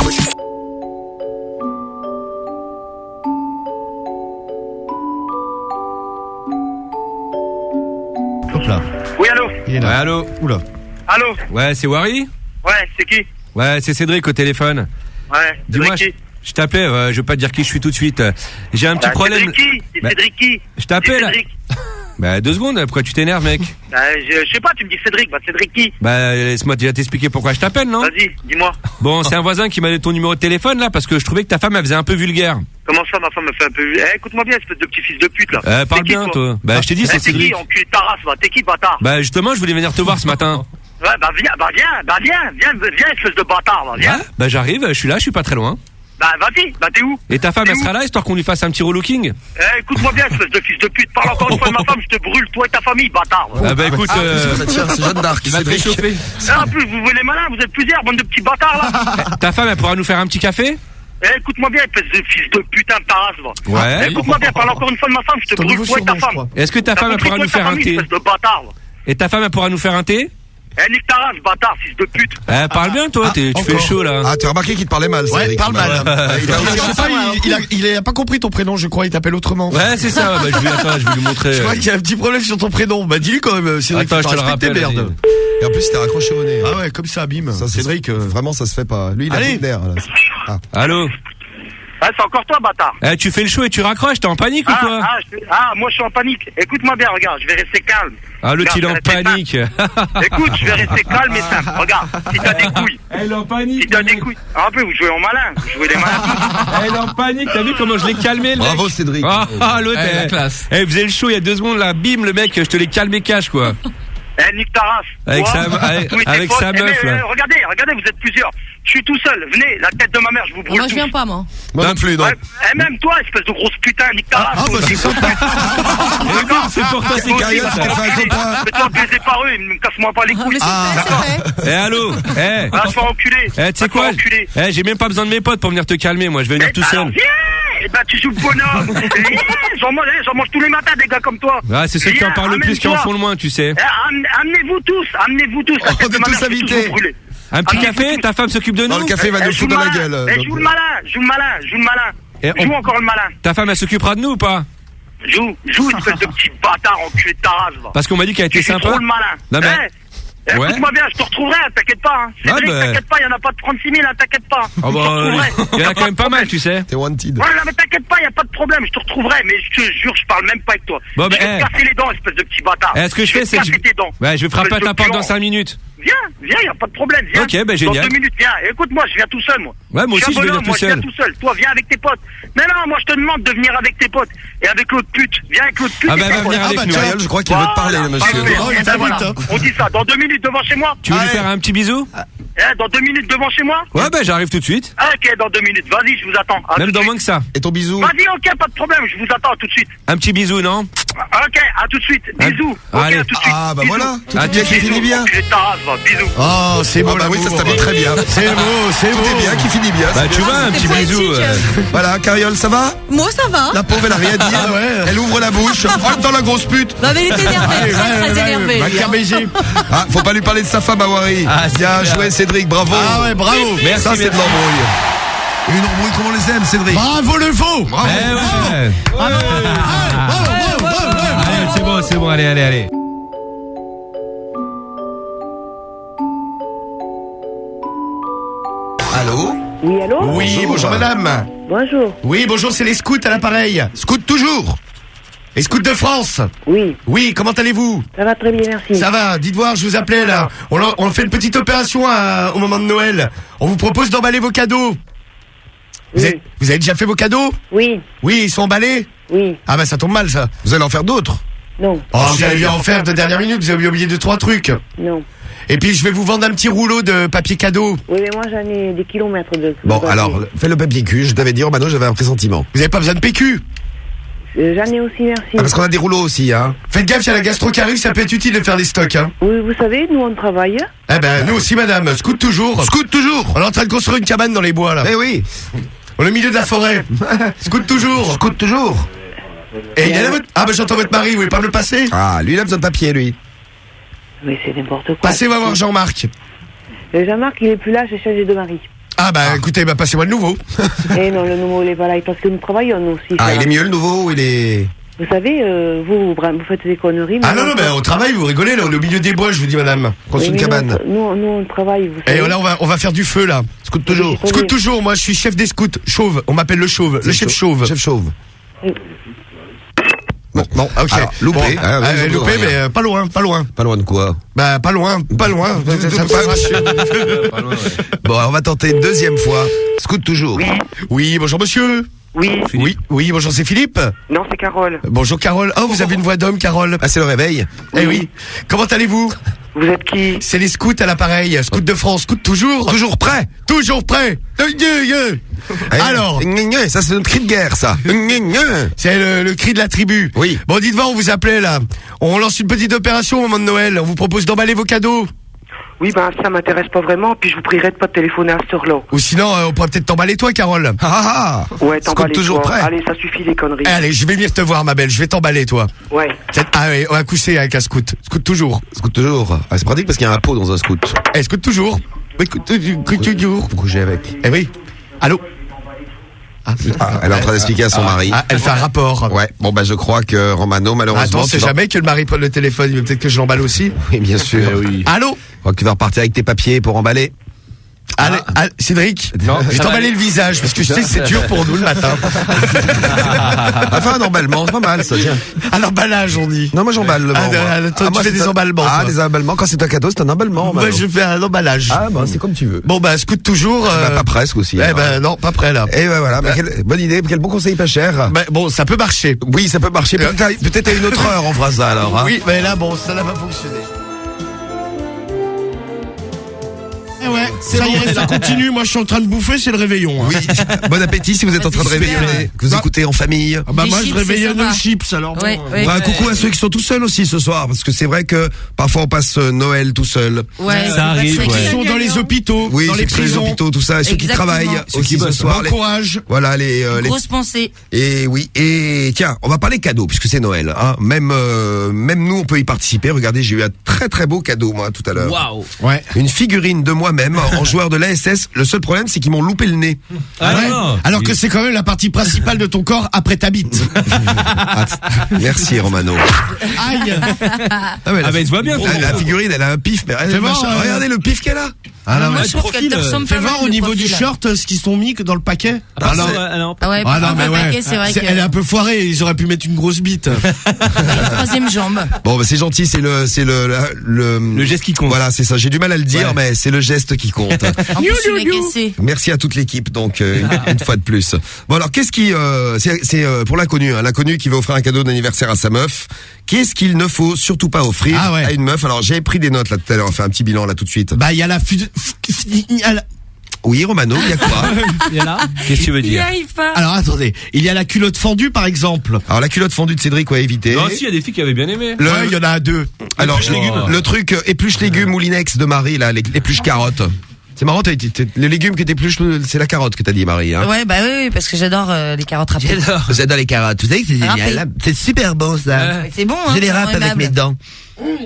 Hop là. Oui, allô? Il est là. Ouais, allô? Oula. Allô? Ouais, c'est Wary? Ouais, c'est qui? Ouais, c'est Cédric au téléphone. Ouais, Dis-moi, je t'appelais, je veux pas te dire qui je suis tout de suite. J'ai un petit problème. Cédric qui? C'est Cédric qui? Je t'appelle. Bah 2 secondes, pourquoi tu t'énerves mec? Je sais pas, tu me dis Cédric, bah Cédric qui? Bah laisse-moi déjà t'expliquer pourquoi je t'appelle, non? Vas-y, dis-moi. Bon, c'est un voisin qui m'a donné ton numéro de téléphone là parce que je trouvais que ta femme elle faisait un peu vulgaire. Comment ça, ma femme me fait un peu... écoute-moi bien, espèce de petit fils de pute, là. Parle bien, toi. Bah, je t'ai dit, c'est Cédric. T'es qui, enculé de ta race, va? T'es qui, bâtard? Bah, justement, je voulais venir te voir ce matin. Ouais, viens, espèce de bâtard, là, viens. Ouais, bah, j'arrive, je suis là, je suis pas très loin. Bah, vas-y, bah, t'es où? Et ta femme, elle sera là, histoire qu'on lui fasse un petit relooking? Écoute-moi bien, espèce de fils de pute. Parle encore une fois de ma femme, je te brûle, toi et ta famille, bâtard. Ah, bah, écoute, c'est Jeanne d'Arc, il va te réchauffer. En plus, vous voulez malin, vous êtes plusieurs, bande de petits bâtards, là. Ta femme, elle pourra nous faire un petit café? Écoute-moi bien, espèce de fils de putain de ta race, va. Ouais. Écoute-moi bien, parle encore une fois de ma femme, je te brûle, toi et ta femme. Est-ce que ta femme, elle pourra nous faire un thé? Espèce de bâtard, va. Et ta femme, elle pourra nous faire un thé? Nique ta race, bâtard, fils de pute. Parle bien, toi, tu fais chaud, là. Ah, tu as remarqué qu'il te parlait mal, ça. Ouais, parle mal. Il a pas compris ton prénom, je crois, il t'appelle autrement. Ouais, c'est ça, bah, je vais lui montrer. Je crois qu'il y a un petit problème sur ton prénom. Bah, dis-lui quand même, Cédric. Attends, je te le rappelle. Merde. Et en plus, c'était raccroché au nez. Ah ouais, comme ça, bim. Ça, Cédric, vraiment, ça se fait pas. Lui, il a plus de nerfs, là. Allô? Ah, c'est encore toi, bâtard. Tu fais le show et tu raccroches, t'es en panique ou quoi? Moi je suis en panique. Écoute-moi bien, regarde, je vais rester calme. Ah, l'autre il est en panique. Écoute, je vais rester calme et simple. Regarde, si t'as des couilles. Elle est en panique. Si t'as des couilles. Un peu, vous jouez en malin. Vous jouez les malins. Elle est en panique, t'as vu comment je l'ai calmé, le mec? Bravo, Cédric. Ah, l'autre, la classe. Vous faisait le show il y a 2 secondes là, bim, le mec, je te l'ai calmé cash quoi. Nique ta race. Avec sa meuf là. Regardez, vous êtes plusieurs. Je suis tout seul. Venez, la tête de ma mère, je vous brûle. Moi, je viens pas, moi. Moi non plus, non. Et même toi, espèce de grosse putain, nique ta race. bah c'est sympa. C'est pour toi, c'est carré. Fais-toi baiser par eux, ne me casse-moi pas les couilles. Allô. Ah, je suis enculé. Tu sais quoi? J'ai même pas besoin de mes potes pour venir te calmer, moi, je vais venir tout seul. Tu joues le bonhomme. J'en mange tous les matins des gars comme toi. Ah, c'est ceux qui en parlent le plus qui en font le moins, tu sais. Amenez-vous tous. On est tous invités. Un petit café, ta femme s'occupe de nous? Non, le café va nous foutre dans la gueule. Joue le malin. Joue encore le malin. Joue encore le malin. Ta femme, elle s'occupera de nous ou pas? Joue, espèce de petit bâtard enculé de ta race, va. Parce qu'on m'a dit qu'elle était Tu fais sympa. trop le malin. Non, mais- Ouais. Écoute-moi bien, je te retrouverai, t'inquiète pas. Hein. Ah, Cédric, bah. t'inquiète pas, il y en a pas de 36 000, hein, t'inquiète pas. Ah Je te bah, retrouverai. il y en a quand même pas mal, tu sais. T'es wanted. Voilà, mais t'inquiète pas, il y a pas de problème, je te retrouverai, mais je te jure, je parle même pas avec toi. Bon, je mais, vais te casser les dents, espèce de petit bâtard. Ce que je fais, vais c'est te que casser tes dents. Ouais, je vais frapper à Espèce ta de porte puant. dans 5 minutes. Viens, y a pas de problème, viens. Ok, bah, génial. Dans 2 minutes, viens. Écoute-moi, je viens tout seul, moi. Ouais, moi aussi, je vais venir tout Moi, je seul. viens tout seul. Toi, viens avec tes potes. Mais non, moi, je te demande de venir avec tes potes. Et avec l'autre pute. Viens avec l'autre pute. Ah, et bah, tes va potes. venir avec nous. Ariel, je crois qu'il veut te parler, le monsieur. Parfait. Oh, il Eh ben, t'invite, voilà. hein. On dit ça, dans 2 minutes devant chez moi. Tu veux lui faire un petit bisou? Dans 2 minutes devant chez moi. Ouais, bah, j'arrive tout de suite. Ok, dans 2 minutes. Vas-y, je vous attends. À Même tout de dans suite. moins que ça. Et ton bisou? Vas-y, ok, pas de problème. Je vous attends tout de suite. Un petit bisou, non? Ok, à tout de suite. Bisous. Ok, Allez. à tout de suite. Ah, bah Bisous. voilà. Tout Ah, est bien qui finit bien. Enculé de ta race, va. Bisous. Oh, c'est beau, Ah, bah oui, ça se termine très bien. C'est beau, c'est beau. Tout est bien qui finit bien. Bah, c'est tu bien. vois, un petit C'était bisou. poétique. Voilà, Cariole, ça va? Moi, ça va. La pauvre, elle a rien dit. Ah ouais. Elle ouvre la bouche. Rentre dans la grosse pute. Non, mais il était énervé, très énervé. Va lui, hein. cabéger. Ah, faut pas lui parler de sa femme, Awari. Ah, c'est Bien clair. joué, Cédric, bravo. Ah ouais, bravo. Merci, Ça, c'est de merci. l'embrouille. Une embrouille comme on les aime, Cédric. Bravo le faux. Bravo. Eh ouais. Allez, c'est bon, allez. Allô? Oui, allô? Oui, bonjour madame. Bonjour. Oui, bonjour, c'est les scouts à l'appareil. Scout toujours. Les scouts de France. Oui, Oui, comment allez-vous? ça va très bien, merci. Ça va, dites voir, je vous appelais là. On fait une petite opération au moment de Noël. On vous propose d'emballer vos cadeaux. Vous, Oui. vous avez déjà fait vos cadeaux? Oui, Oui, ils sont emballés? oui, Ah bah ça tombe mal ça. Vous allez en faire d'autres? non, Oh, vous allez bien en faire de dernière minute, vous avez oublié 2-3 trucs. non. Et puis je vais vous vendre un petit rouleau de papier cadeau. Oui, mais moi j'en ai des kilomètres de. Bon, de papier. alors, fais le papier cul. Je t'avais dit, oh, bah non, j'avais un pressentiment. Vous avez pas besoin de PQ. J'en ai aussi, merci. Ah, parce qu'on a des rouleaux aussi, hein. Faites gaffe, il y a la gastrocarie, ça peut être utile de faire des stocks. Hein. Oui, vous savez, nous on travaille. Eh ben, nous aussi madame, scout toujours. Scout toujours. On est en train de construire une cabane dans les bois là. Eh oui. On est au milieu de la forêt. Scout toujours. Scout toujours. Et il y a là votre... Ah bah j'entends votre mari, vous voulez pas me le passer? Ah, lui, il a besoin de papier, lui. Mais c'est n'importe quoi. Passez-moi voir Jean-Marc. Jean-Marc, il est plus là, j'ai changé de mari. Ah bah écoutez, bah passez-moi le nouveau. Eh non, le nouveau, il est pas là, parce que nous travaillons nous aussi. Ah, ça. il est mieux le nouveau ou il est... Vous savez, vous faites des conneries. Ah mais non, non, mais au travail, vous rigolez, là, on est au milieu des bois, je vous dis madame. Construire une mais cabane. Nous, on travaille, vous savez. Et là, on va faire du feu là. Scout toujours. Scout toujours, moi je suis chef des scouts. Chauve, on m'appelle le chauve. Le chef chauve. Chef chauve. Bon, ok. Alors, loupé. Bon, Hein, oui, loupé, rien. mais pas loin, pas loin. Pas loin de quoi? Bah, pas loin. Ça me rassure. Bon, alors, on va tenter une deuxième fois. Scout toujours. Oui, bonjour monsieur. Oui. Oui, bonjour, c'est Philippe. Non, c'est Carole. Bonjour Carole. Oh, vous avez une voix d'homme, Carole. Ah, c'est le réveil. Eh oui. Comment allez-vous? Vous êtes qui? C'est les scouts à l'appareil. Scouts de France, scouts toujours. Toujours prêt. Toujours prêt. Alors. Ça, c'est notre cri de guerre, ça. C'est le cri de la tribu. Oui. Bon, dites voir, on vous appelait là. On lance une petite opération au moment de Noël. On vous propose d'emballer vos cadeaux. Oui, ben ça m'intéresse pas vraiment, puis je vous prierai de pas téléphoner à cette heure-là. Ou sinon, on pourrait peut-être t'emballer toi, Carole. Ouais, Scout t'emballer toujours toi. prêt. Allez, ça suffit les conneries. Allez, je vais venir te voir, ma belle. Je vais t'emballer, toi. Ouais. Ah oui, on va coucher avec un scout. Scout toujours. Scout toujours. Ah, c'est pratique parce qu'il y a un pot dans un scout. Eh, scout toujours. Scout toujours. Vous couchez avec. Eh oui. Allô? Elle est en train d'expliquer à son mari. Ah, elle fait un rapport. Ouais. Bon, bah, je crois que Romano, malheureusement. Attends, c'est tu vas- jamais que le mari prenne le téléphone. Il veut peut-être que je l'emballe aussi. Oui, bien sûr. Allô? Je crois que tu vas repartir avec tes papiers pour emballer. Allez, Cédric, Non, je vais ça va t'emballer aller. le visage parce que je sais que c'est dur pour nous le matin. Enfin, un emballement, c'est pas mal, ça, tiens. Un emballage, on dit. Non, moi j'emballe le Ah, membre. toi, tu fais des emballements, Ah, toi. des emballements. Quand c'est un cadeau, c'est un emballement. Moi, Mano. je fais un emballage. Ah, bah, c'est comme tu veux. Bon, bah, scout toujours. Bah, pas presque aussi. Eh alors. ben, non, pas prêt, là. Et ben voilà, bah, bonne idée, quel bon conseil pas cher. Bah, bon, ça peut marcher. Oui, ça peut marcher. Peut-être à une autre heure, on fera ça alors. Hein. Oui, mais là, bon, ça n'a pas fonctionné. Eh ouais, ça y est, ça continue. Moi, je suis en train de bouffer, c'est le réveillon. Hein. Oui, bon appétit si vous êtes en train de réveillonner, que vous écoutez en famille. Ah bah, Des moi, je chips, réveillonne c'est le sympa. chips, alors bon. Ouais, euh, ouais. Bah, un coucou à ceux qui sont tout seuls aussi ce soir, parce que c'est vrai que parfois on passe Noël tout seul. Ouais, Ça arrive, Ceux qui ouais. sont dans les hôpitaux, Oui, dans ceux les qui sont dans les prisons. hôpitaux, tout ça, et ceux qui Exactement. travaillent Ceux aussi qui ce bossent. soir. Bon courage. Voilà les. Grosse pensée. Et oui, et tiens, on va parler cadeaux puisque c'est Noël. Hein. Même nous, on peut y participer. Regardez, j'ai eu un très très beau cadeau moi tout à l'heure. Waouh. Ouais. Une figurine de moi-même en joueur de l'ASS. Le seul problème, c'est qu'ils m'ont loupé le nez. Ah ouais. Alors que c'est quand même la partie principale de ton corps après ta bite. Merci Romano. Aïe. Mais il se voit bien. La figurine, elle a un pif. Mais regardez le pif qu'elle a. Ah non, Moi, je trouve qu'elle te ressemble pas fais mal, voir au le niveau du profil. short ce qu'ils sont mis dans le paquet. Ah ouais, mais ouais. paquet, c'est vrai que Elle est un peu foirée, ils auraient pu mettre une grosse bite. troisième jambe. Bon, bah, c'est gentil, c'est le geste qui compte. Voilà, c'est ça. J'ai du mal à le dire, mais c'est le geste qui compte. En plus, tu l'as cassé. Merci à toute l'équipe, donc une fois de plus. Bon alors, qu'est-ce qui, c'est pour l'inconnu, hein, l'inconnu qui veut offrir un cadeau d'anniversaire à sa meuf. Qu'est-ce qu'il ne faut surtout pas offrir à une meuf? Alors j'ai pris des notes là tout à l'heure, on fait un petit bilan là tout de suite. Bah il y a la Oui, Romano, il y a quoi? Il y a là. Qu'est-ce que tu veux dire? Il arrive pas. Alors attendez, il y a la culotte fendue par exemple. Alors la culotte fendue de Cédric, ouais, éviter. Non, si, il y a des filles qui avaient bien aimé. Ouais, il y en a 2. Alors le truc épluche légumes Moulinex de Marie là, l'épluche carotte. C'est marrant, les légumes que t'épluches, c'est la carotte que t'as dit, Marie. Hein. Ouais, bah oui, parce que j'adore les carottes râpées. J'adore les carottes. Vous savez que c'est génial. C'est super bon ça. C'est bon, hein. Je les râpe avec mes dents.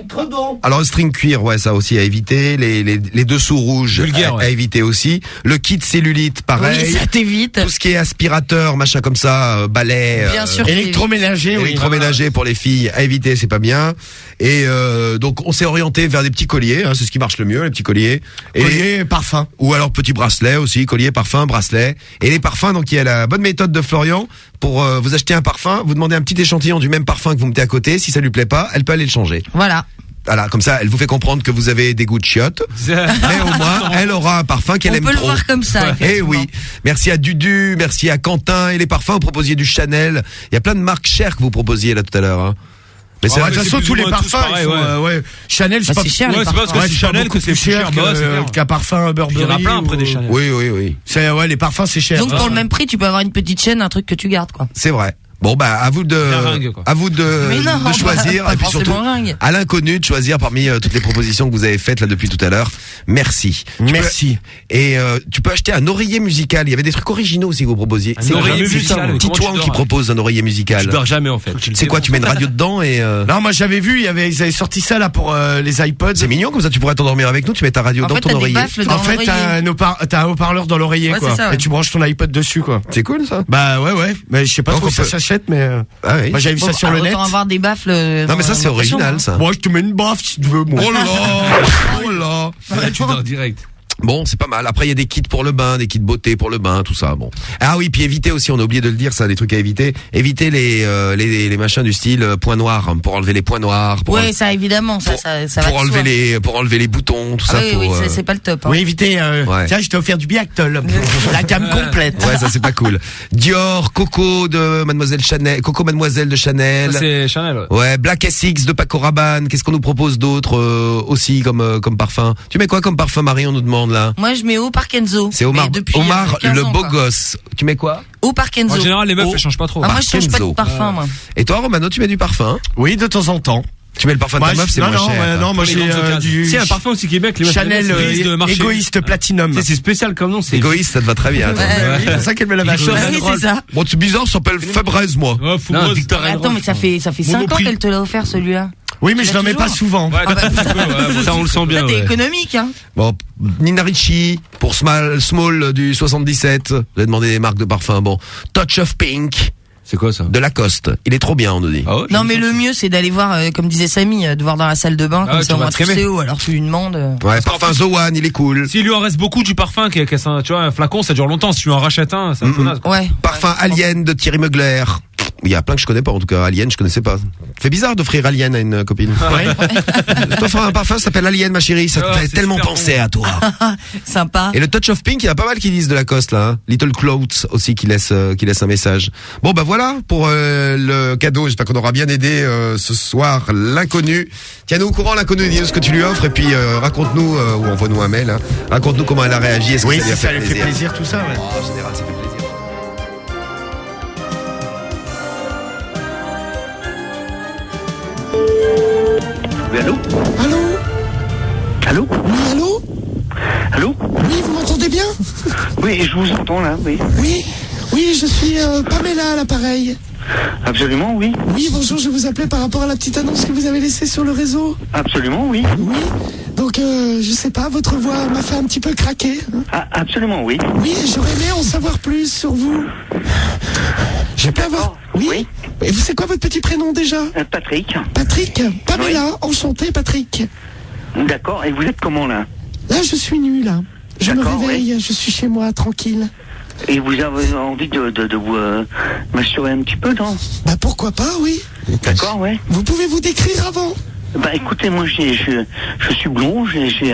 Très bon. Alors le string cuir, ouais, ça aussi à éviter. Les dessous rouges, vulgaire, à éviter aussi. Le kit cellulite, pareil. Oui, ça t'évite. Tout ce qui est aspirateur, machin comme ça, balai, Bien sûr, électroménager, oui. électroménager pour les filles, à éviter, c'est pas bien. Et donc on s'est orienté vers des petits colliers, hein, c'est ce qui marche le mieux, les petits colliers. Collier, parfum. Ou alors petit bracelet aussi, collier, parfum, bracelet. Et les parfums, donc il y a la bonne méthode de Florian pour vous acheter un parfum, vous demandez un petit échantillon du même parfum que vous mettez à côté. Si ça lui plaît pas, elle peut aller le changer. Voilà. Voilà, comme ça, elle vous fait comprendre que vous avez des goûts de chiottes. Mais au moins, elle aura un parfum qu'elle aime trop. On peut le voir comme ça. Eh oui. Merci à Dudu, merci à Quentin. Et les parfums, vous proposiez du Chanel. Il y a plein de marques chères que vous proposiez là tout à l'heure. Hein. Mais de toute façon, tous les parfums, pareil, ouais. Chanel, c'est Bah, pas cher. Ouais, c'est pas parce que c'est Chanel que c'est plus cher. qu'un parfum Burberry. Il y en a plein après des Chanel. Oui. C'est les parfums, c'est cher. Donc pour le même prix, tu peux avoir une petite chaîne, un truc que tu gardes, quoi. C'est vrai. Bon bah à vous de choisir et puis surtout à l'inconnu de choisir parmi toutes les propositions que vous avez faites là depuis tout à l'heure. Merci. Et tu peux acheter un oreiller musical. Il y avait des trucs originaux aussi que vous proposiez. Un oreiller musical. Titouan qui propose un oreiller musical. Je dors jamais en fait. C'est quoi, tu mets une radio dedans et Non, moi j'avais vu, ils avaient sorti ça là pour les iPods. C'est mignon, comme ça tu pourrais t'endormir avec nous, tu mets ta radio dans ton oreiller. En fait, t'as un haut-parleur dans l'oreiller, quoi. Et tu branches ton iPod dessus, quoi. C'est cool ça. Bah ouais. Mais je sais pas trop si ça s'achète, mais moi j'avais vu ça sur le net. Autant avoir des baffles. Non mais ça c'est original ça. Moi je te mets une baffe si tu veux. Oh là. Tu dors direct. Bon, c'est pas mal. Après, il y a des kits pour le bain, des kits beauté pour le bain, tout ça. Bon. Ah oui, puis éviter aussi, on a oublié de le dire, ça, des trucs à éviter. Éviter les machins du style point noir, hein, pour enlever les points noirs. Oui, ça évidemment, ça va. Pour enlever les boutons, tout ça. Oui, c'est pas le top. Hein. Oui, éviter. Tiens, je t'ai offert du Biactol, la gamme complète. Ouais, ça c'est pas cool. Dior, Coco de Mademoiselle Chanel, Coco Mademoiselle de Chanel. Ça, c'est Chanel. Ouais, Black Essex de Paco Rabanne. Qu'est-ce qu'on nous propose d'autre aussi comme parfum? Tu mets quoi comme parfum, Marie? On nous demande là. Moi, je mets Eau par Kenzo. C'est Omar le beau gosse. Tu mets quoi? Eau par Kenzo. En général, les meufs, elles changent pas trop. Moi, je change pas de parfum, moi. Et toi, Romano, tu mets du parfum? Oui, de temps en temps. Tu mets le parfum de ta meuf, c'est moins cher. Non, moi j'ai du. C'est un parfum aussi Québec, les meufs. Chanel égoïste platinum. C'est spécial comme nom. Égoïste, ça te va très bien. C'est ça qu'elle met la vache. Oui, c'est ça. Bon, c'est bizarre, ça s'appelle Fabraise, moi. Attends, mais ça fait 5 ans qu'elle te l'a offert, celui-là. Oui, mais je n'en mets pas souvent. Ça, on le sent bien. T'es économique, hein. Bon, Nina Ricci, pour Small du 77. Vous avez demandé des marques de parfum. Bon, Touch of Pink. C'est quoi ça? De Lacoste. Il est trop bien, on nous dit. Non, mais le mieux, c'est d'aller voir, comme disait Samy, de voir dans la salle de bain, comme ça, on va tous c'est haut, alors tu lui demandes. Ouais, parfum Zoan, il est cool. S'il lui en reste beaucoup du parfum, tu vois, un flacon, ça dure longtemps. Si tu en rachètes un, c'est un peu naze. Ouais. Parfum Alien de Thierry Mugler. Il y a plein que je connais pas, en tout cas. Alien, je connaissais pas. Fait bizarre d'offrir Alien à une copine. Ouais. T'offres un parfum, ça s'appelle Alien, ma chérie. Ça te fait tellement penser à toi. Sympa. Et le Touch of Pink, il y a pas mal qui disent de Lacoste, là. Hein. Little Clothes aussi qui laisse un message. Bon, bah voilà pour le cadeau. J'espère qu'on aura bien aidé ce soir l'inconnu. Tiens-nous au courant, l'inconnu, dis-nous ce que tu lui offres et puis raconte-nous ou envoie-nous un mail. Hein. Raconte-nous comment elle a réagi. Est-ce que ça lui fait plaisir tout ça. Ouais. En général, ça fait plaisir. Oui, allô? Allô? Allô? Oui, allô? Allô? Oui, vous m'entendez bien? Oui, je vous entends là, oui. Oui, je suis Pamela à l'appareil. Absolument, oui. Oui, bonjour, je vous appelais par rapport à la petite annonce que vous avez laissée sur le réseau. Absolument, oui. Oui. Donc, je sais pas, votre voix m'a fait un petit peu craquer. Ah, absolument, oui. Oui, j'aurais aimé en savoir plus sur vous. Je peux avoir... Oui. Et vous, c'est quoi votre petit prénom déjà? Patrick. Patrick. Pamela, enchanté, Patrick. D'accord, et vous êtes comment, là? Là, je suis nu, là. Je me réveille, je suis chez moi, tranquille. Et vous avez envie de vous masturber un petit peu, non? Bah, pourquoi pas, oui. D'accord, ouais. Vous pouvez vous décrire avant? Bah écoutez, moi je suis blond, je fais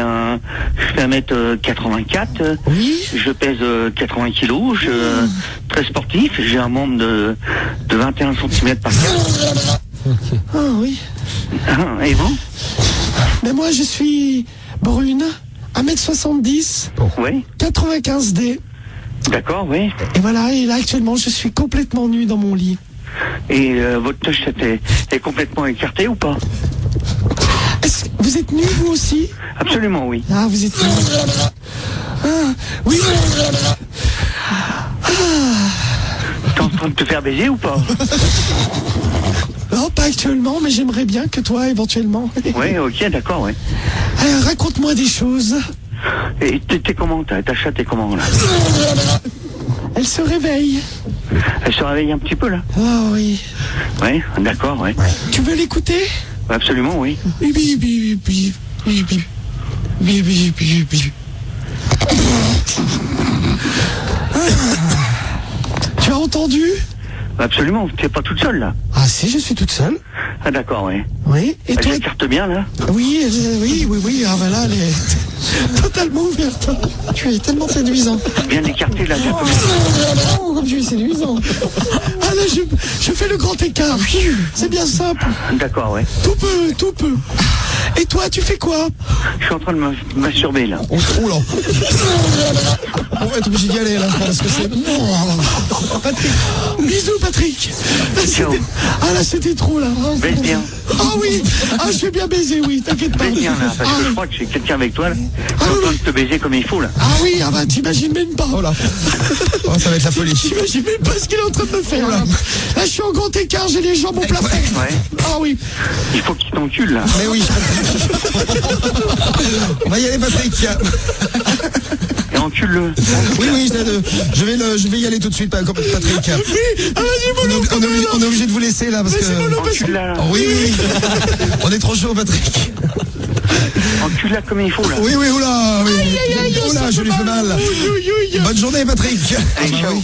1m84, oui. Je pèse 80 kilos, je suis très sportif, j'ai un membre de 21 cm par 4. Ah oui. Et vous? Mais moi je suis brune, 1m70, oui. 95D. D'accord, oui. Et voilà, et là actuellement je suis complètement nu dans mon lit. Et votre touche est complètement écartée ou pas? Est-ce que vous êtes nu vous aussi? Absolument, oui. Ah, vous êtes nu. Ah, oui. T'es en train de te faire baiser ou pas? Non, pas actuellement, mais j'aimerais bien que toi, éventuellement. Oui, ok, d'accord, oui. Raconte-moi des choses. Et t'es comment? Ta chatte est comment, là? Elle se réveille. Elle se réveille un petit peu, là? Ah oui. Oui, d'accord, oui. Tu veux l'écouter? Absolument, oui. Tu as entendu? Absolument, tu n'es pas toute seule, là. Ah si, je suis toute seule. Ah d'accord, oui. Oui, et toi? Elle s'écarte bien, là? Oui, oui, ah ben là, elle est totalement ouverte. Tu es tellement séduisant. Bien écartée, là. Oh, comme tu es séduisant. Ah là, je fais le grand écart. C'est bien simple. D'accord, ouais. Tout peu. Et toi, tu fais quoi? Je suis en train de me masturber, là. Oh là. On va être obligé d'y aller, là, parce que c'est... Patrick. Bisous, Patrick. Ah là, c'était trop, là. Baise bien. Ah oui. Ah, je vais bien baiser, oui, t'inquiète pas. Baise bien, là, parce que je crois que j'ai quelqu'un avec toi, là. Je suis en train de te baiser comme il faut, là. Ah oui, ah bah, t'imagines même pas. Oh là. Oh, ça va être la folie. T'imagines même pas ce qu'il est en train de me faire, là. Là, je suis en grand écart, j'ai les jambes au plafond. Ouais. Ah oui. Il faut qu'il t'encule, là. Mais oui. On va y aller, Patrick. Et encule-le. Oui, je vais y aller tout de suite, Patrick. Oui, ah, vas-y, on est obligé de vous laisser là parce que. Encule-la, là. Oui. On est trop chaud, Patrick. Encule-la comme il faut, là. Oui, oula, oui. Oula, je lui fais mal. Bonne journée, Patrick. Allez, ciao.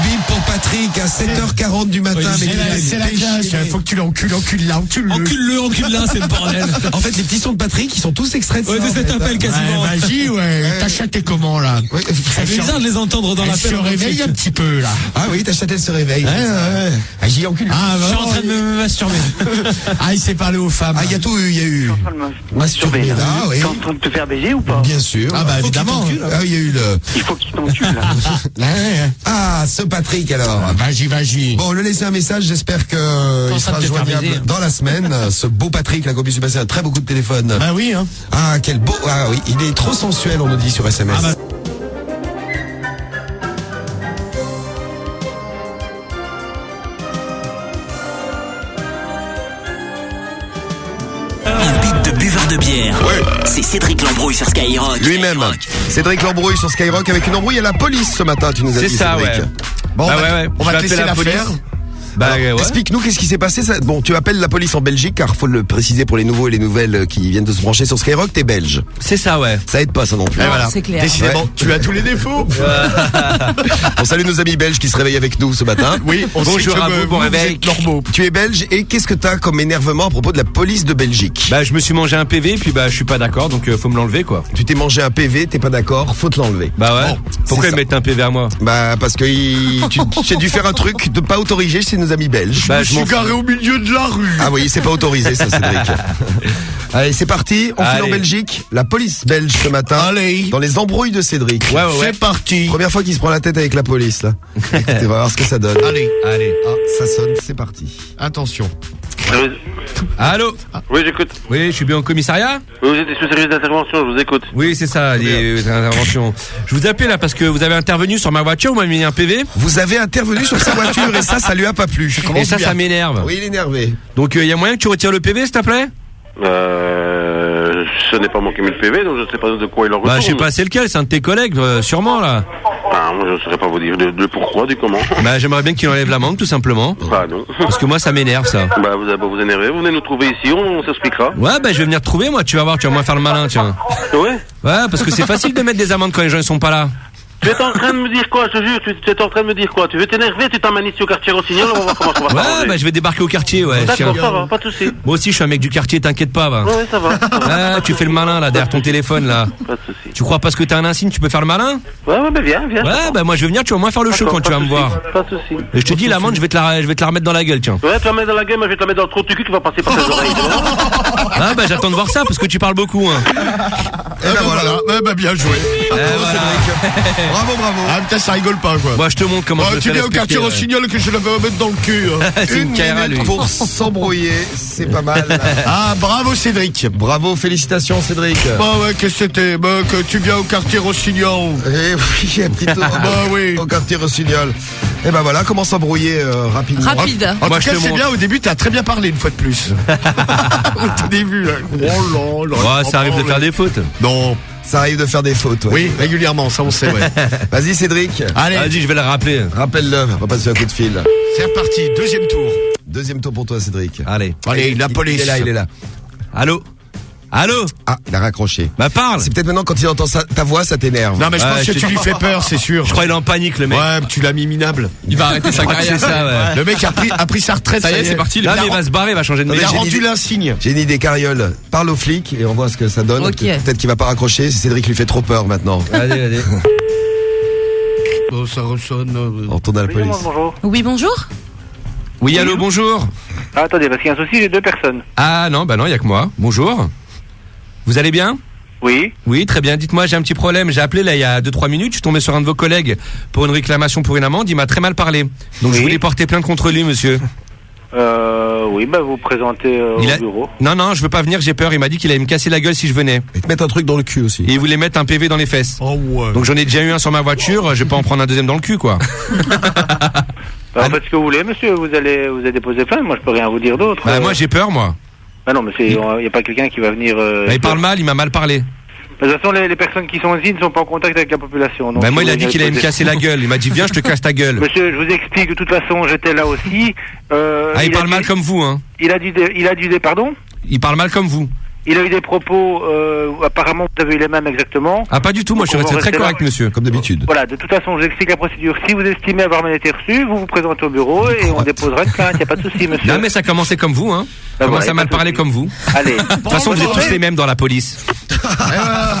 Bip pour Patrick à 7h40 du matin. C'est la classe. Il faut que tu l'encules, encule-le. Encule-le, c'est le bordel. En fait, les petits sons de Patrick, ils sont tous extraits de ça. Ouais, de cet appel quasiment. Vas-y, ta chatte est comment, là? Ça fait bizarre de les entendre dans l'appel. Elle se réveille un petit peu, là. Ah oui, ta chatte, elle se réveille. Ouais. Vas-y, encule. Je suis en train de me masturber. Ah, il s'est parlé aux femmes. Ah, il y a tout eu, il y a eu. Je suis en train de me masturber, là. Ah oui. Tu es en train de te faire baiser ou pas? Bien sûr. Ah bah évidemment. Ah, il y a eu le... Il faut qu'il t'encule, là. Ah, ce Patrick, alors. Vas-y. Bon, le laisser un message, j'espère que il sera joignable dans la semaine. Ce beau Patrick, là, qu'on puisse lui passer un très beau coup de téléphone. Bah oui, hein. Ah, quel beau, ah oui, il est trop sensuel, on nous dit sur SMS. Ah bah. Un beat de buveur de bière. Ouais. C'est Cédric Lambrouille sur Skyrock. Lui-même. Cédric Lambrouille sur Skyrock avec une embrouille à la police ce matin, tu nous as dit. C'est ça, Cédric. ouais. Bon, on va te laisser la police. faire. Bah, Alors, ouais. Explique-nous qu'est-ce qui s'est passé. Bon, tu appelles la police en Belgique, car faut le préciser pour les nouveaux et les nouvelles qui viennent de se brancher sur Skyrock, t'es belge. C'est ça, ouais. Ça aide pas, ça non plus. Non, c'est clair. Décidément, tu as tous les défauts. On salue nos amis belges qui se réveillent avec nous ce matin. Oui, bonjour à vous, bon réveil. Normaux. Tu es belge et qu'est-ce que t'as comme énervement à propos de la police de Belgique? Bah, je me suis mangé un PV, puis bah, je suis pas d'accord, donc faut me l'enlever, quoi. Tu t'es mangé un PV, t'es pas d'accord, faut te l'enlever. Bah ouais. Bon, pourquoi ils ça. mettent un PV à moi? Bah parce que tu as dû faire un truc de pas autorisé chez nos amis belges. Bah, Je suis garé au milieu de la rue. Ah oui, c'est pas autorisé ça, Cédric. Allez, c'est parti, on file en Belgique. La police belge ce matin. Allez. Dans les embrouilles de Cédric. Ouais. C'est parti. Première fois qu'il se prend la tête avec la police là. Écoutez, on va voir ce que ça donne. Allez. Ah, ça sonne, c'est parti. Attention. Allô? Oui, j'écoute. Oui, je suis bien au commissariat? Oui, vous êtes sur le service d'intervention, je vous écoute. Oui, c'est ça, les interventions. Je vous appelle là parce que vous avez intervenu sur ma voiture, vous m'avez mis un PV. Vous avez intervenu sur sa voiture et ça lui a pas plu. Et ça m'énerve. Oui, il est énervé. Donc, il y a moyen que tu retires le PV, s'il te plaît? Ce n'est pas moi qui ai mis le PV, donc je ne sais pas de quoi il en retourne. Bah, je sais pas, c'est lequel, c'est un de tes collègues, sûrement, là. Ah, moi, je ne saurais pas vous dire de pourquoi, du comment. Bah, j'aimerais bien qu'il enlève l'amende, tout simplement. Bah, non. Parce que moi, ça m'énerve, ça. Bah, vous allez pas vous énerver, vous venez nous trouver ici, on s'expliquera. Ouais, bah, je vais venir te trouver, moi, tu vas voir, tu vas moins faire le malin, tiens. Ouais? Ouais, parce que c'est facile de mettre des amendes quand les gens, ils sont pas là. Tu es en train de me dire quoi, je te jure, tu es en train de me dire quoi? Tu veux t'énerver, tu t'emmènes ici au quartier Rossignol, on va voir comment on va Ouais, bah je vais débarquer au quartier, ouais. D'accord, ça va, pas de soucis. Moi aussi, je suis un mec du quartier, t'inquiète pas, va. Ouais, ça va. Ah, tu fais le malin, là, derrière ton téléphone, là. Pas de soucis. Tu crois parce que t'as un insigne, tu peux faire le malin? Ouais, bah viens. Ouais, bah moi je vais venir, tu vas moins faire le show quand tu vas me voir. Pas de soucis. Et je te dis, l'amende, je vais te la remettre dans la gueule, tiens. Ouais, tu vas mettre dans la gueule, moi je vais te la mettre dans le trou du cul qui va passer par tes oreilles. Ah, bah j'attends de voir ça, parce que tu parles beaucoup, hein. Et ben voilà, bah bien joué. Bravo. Ah putain, ça rigole pas quoi. Moi je te montre comment je tu viens au quartier Rossignol que je le vais mettre dans le cul. C'est une carrière, lui. Pour s'embrouiller, c'est pas mal. Ah bravo Cédric. Bravo, félicitations Cédric. Bah ouais, que c'était que tu viens au quartier Rossignol. Eh oui, un petit tour au quartier Rossignol. Et ben voilà, comment s'embrouiller rapidement. Rapide. En tout cas, c'est bien, au début, t'as très bien parlé une fois de plus. Au tout début, là. Oh là là. Ouais, ça arrive de faire des fautes. Non. Ça arrive de faire des fautes. Ouais. Oui, régulièrement, ça on sait, ouais. Vas-y Cédric. Allez, vas-y, je vais le rappeler. Rappelle-le, on va passer un coup de fil. C'est reparti, deuxième tour. Deuxième tour pour toi Cédric. Allez, la police. Il est là. Allô? Ah, il a raccroché. Bah parle. C'est peut-être maintenant quand il entend ta voix, ça t'énerve. Non mais je pense que tu lui fais peur, c'est sûr. Je crois qu'il est en panique le mec. Ouais, tu l'as mis minable. Il va arrêter sa carrière. Ça, ouais. Le mec a pris sa retraite. Ça y est, c'est parti. Là, mais il va se barrer, il va changer de Il métier. a rendu l'insigne. J'ai une idée, Cariole. Parle aux flics et on voit ce que ça donne. Okay. Peut-être qu'il va pas raccrocher si Cédric lui fait trop peur maintenant. Allez. Oh, ça ressonne. On retourne à la police. Bonjour. Oui, bonjour. Oui, allô, bonjour. Ah, attendez, parce qu'il y a un souci, j'ai deux personnes. Ah non, bah non, il y a que moi. Bonjour. Vous allez bien? Oui. Oui, très bien. Dites-moi, j'ai un petit problème. J'ai appelé là il y a 2-3 minutes. Je suis tombé sur un de vos collègues pour une réclamation pour une amende. Il m'a très mal parlé. Donc je voulais porter plainte contre lui, monsieur. Oui, bah vous présentez au bureau. Non, je veux pas venir, j'ai peur. Il m'a dit qu'il allait me casser la gueule si je venais. Et te mettre un truc dans le cul aussi. Et il voulait mettre un PV dans les fesses. Oh ouais. Donc j'en ai déjà eu un sur ma voiture. Je vais pas en prendre un deuxième dans le cul, quoi. Faites ce que vous voulez, monsieur. Vous allez déposer plainte. Moi, je peux rien vous dire d'autre. Bah, moi, j'ai peur, moi. Bah non, mais il y a pas quelqu'un qui va venir. Bah, il parle mal, il m'a mal parlé. De toute façon, les personnes qui sont ici ne sont pas en contact avec la population. Donc bah moi, il a dit qu'il allait me casser la gueule. Il m'a dit, viens, je te casse ta gueule. Monsieur, je vous explique. De toute façon, j'étais là aussi. Il parle mal comme vous, hein. Il a dû des pardon. Il parle mal comme vous. Il a eu des propos, apparemment, vous avez eu les mêmes exactement. Ah, pas du tout, moi je suis resté très correct, monsieur, comme d'habitude. Voilà, de toute façon, j'explique la procédure. Si vous estimez avoir mal été reçu, vous vous présentez au bureau et on déposera une plainte, il n'y a pas de souci, monsieur. Non, mais ça commençait comme vous, hein. Bah Commence voilà, à mal parler comme vous. Allez. De toute façon, vous êtes tous les mêmes dans la police. Voilà.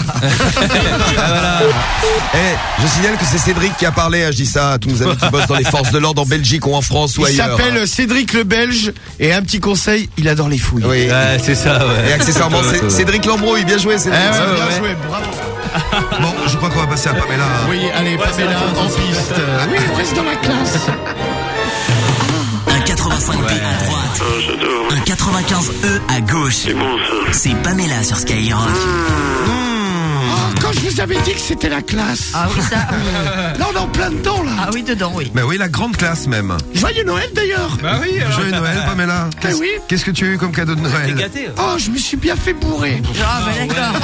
Je signale que c'est Cédric qui a parlé, je dis ça à tous nos amis qui bossent dans les forces de l'ordre en Belgique ou en France ou ailleurs. Il s'appelle Cédric le Belge et un petit conseil, il adore les fouilles. Oui, c'est ça, ouais. Et accessoirement, c'est Cédric Lambrouille, bien joué Cédric. Bien joué, bravo. Bon, je crois qu'on va passer à Pamela. Oui, allez, Pamela en piste. Oui, reste dans la classe. Un 85B à droite, un 95E à gauche. C'est Pamela sur Skyrock. Quand je vous avais dit que c'était la classe. Ah oui, ça. Là, on est en plein dedans, là. Ah oui, dedans, oui. Bah oui, la grande classe même. Joyeux Noël, d'ailleurs. Bah oui. Joyeux Noël, Pamela. Oui. Qu'est-ce que tu as eu comme cadeau de Noël? Oh, je me suis bien fait bourrer. Ah, bah d'accord.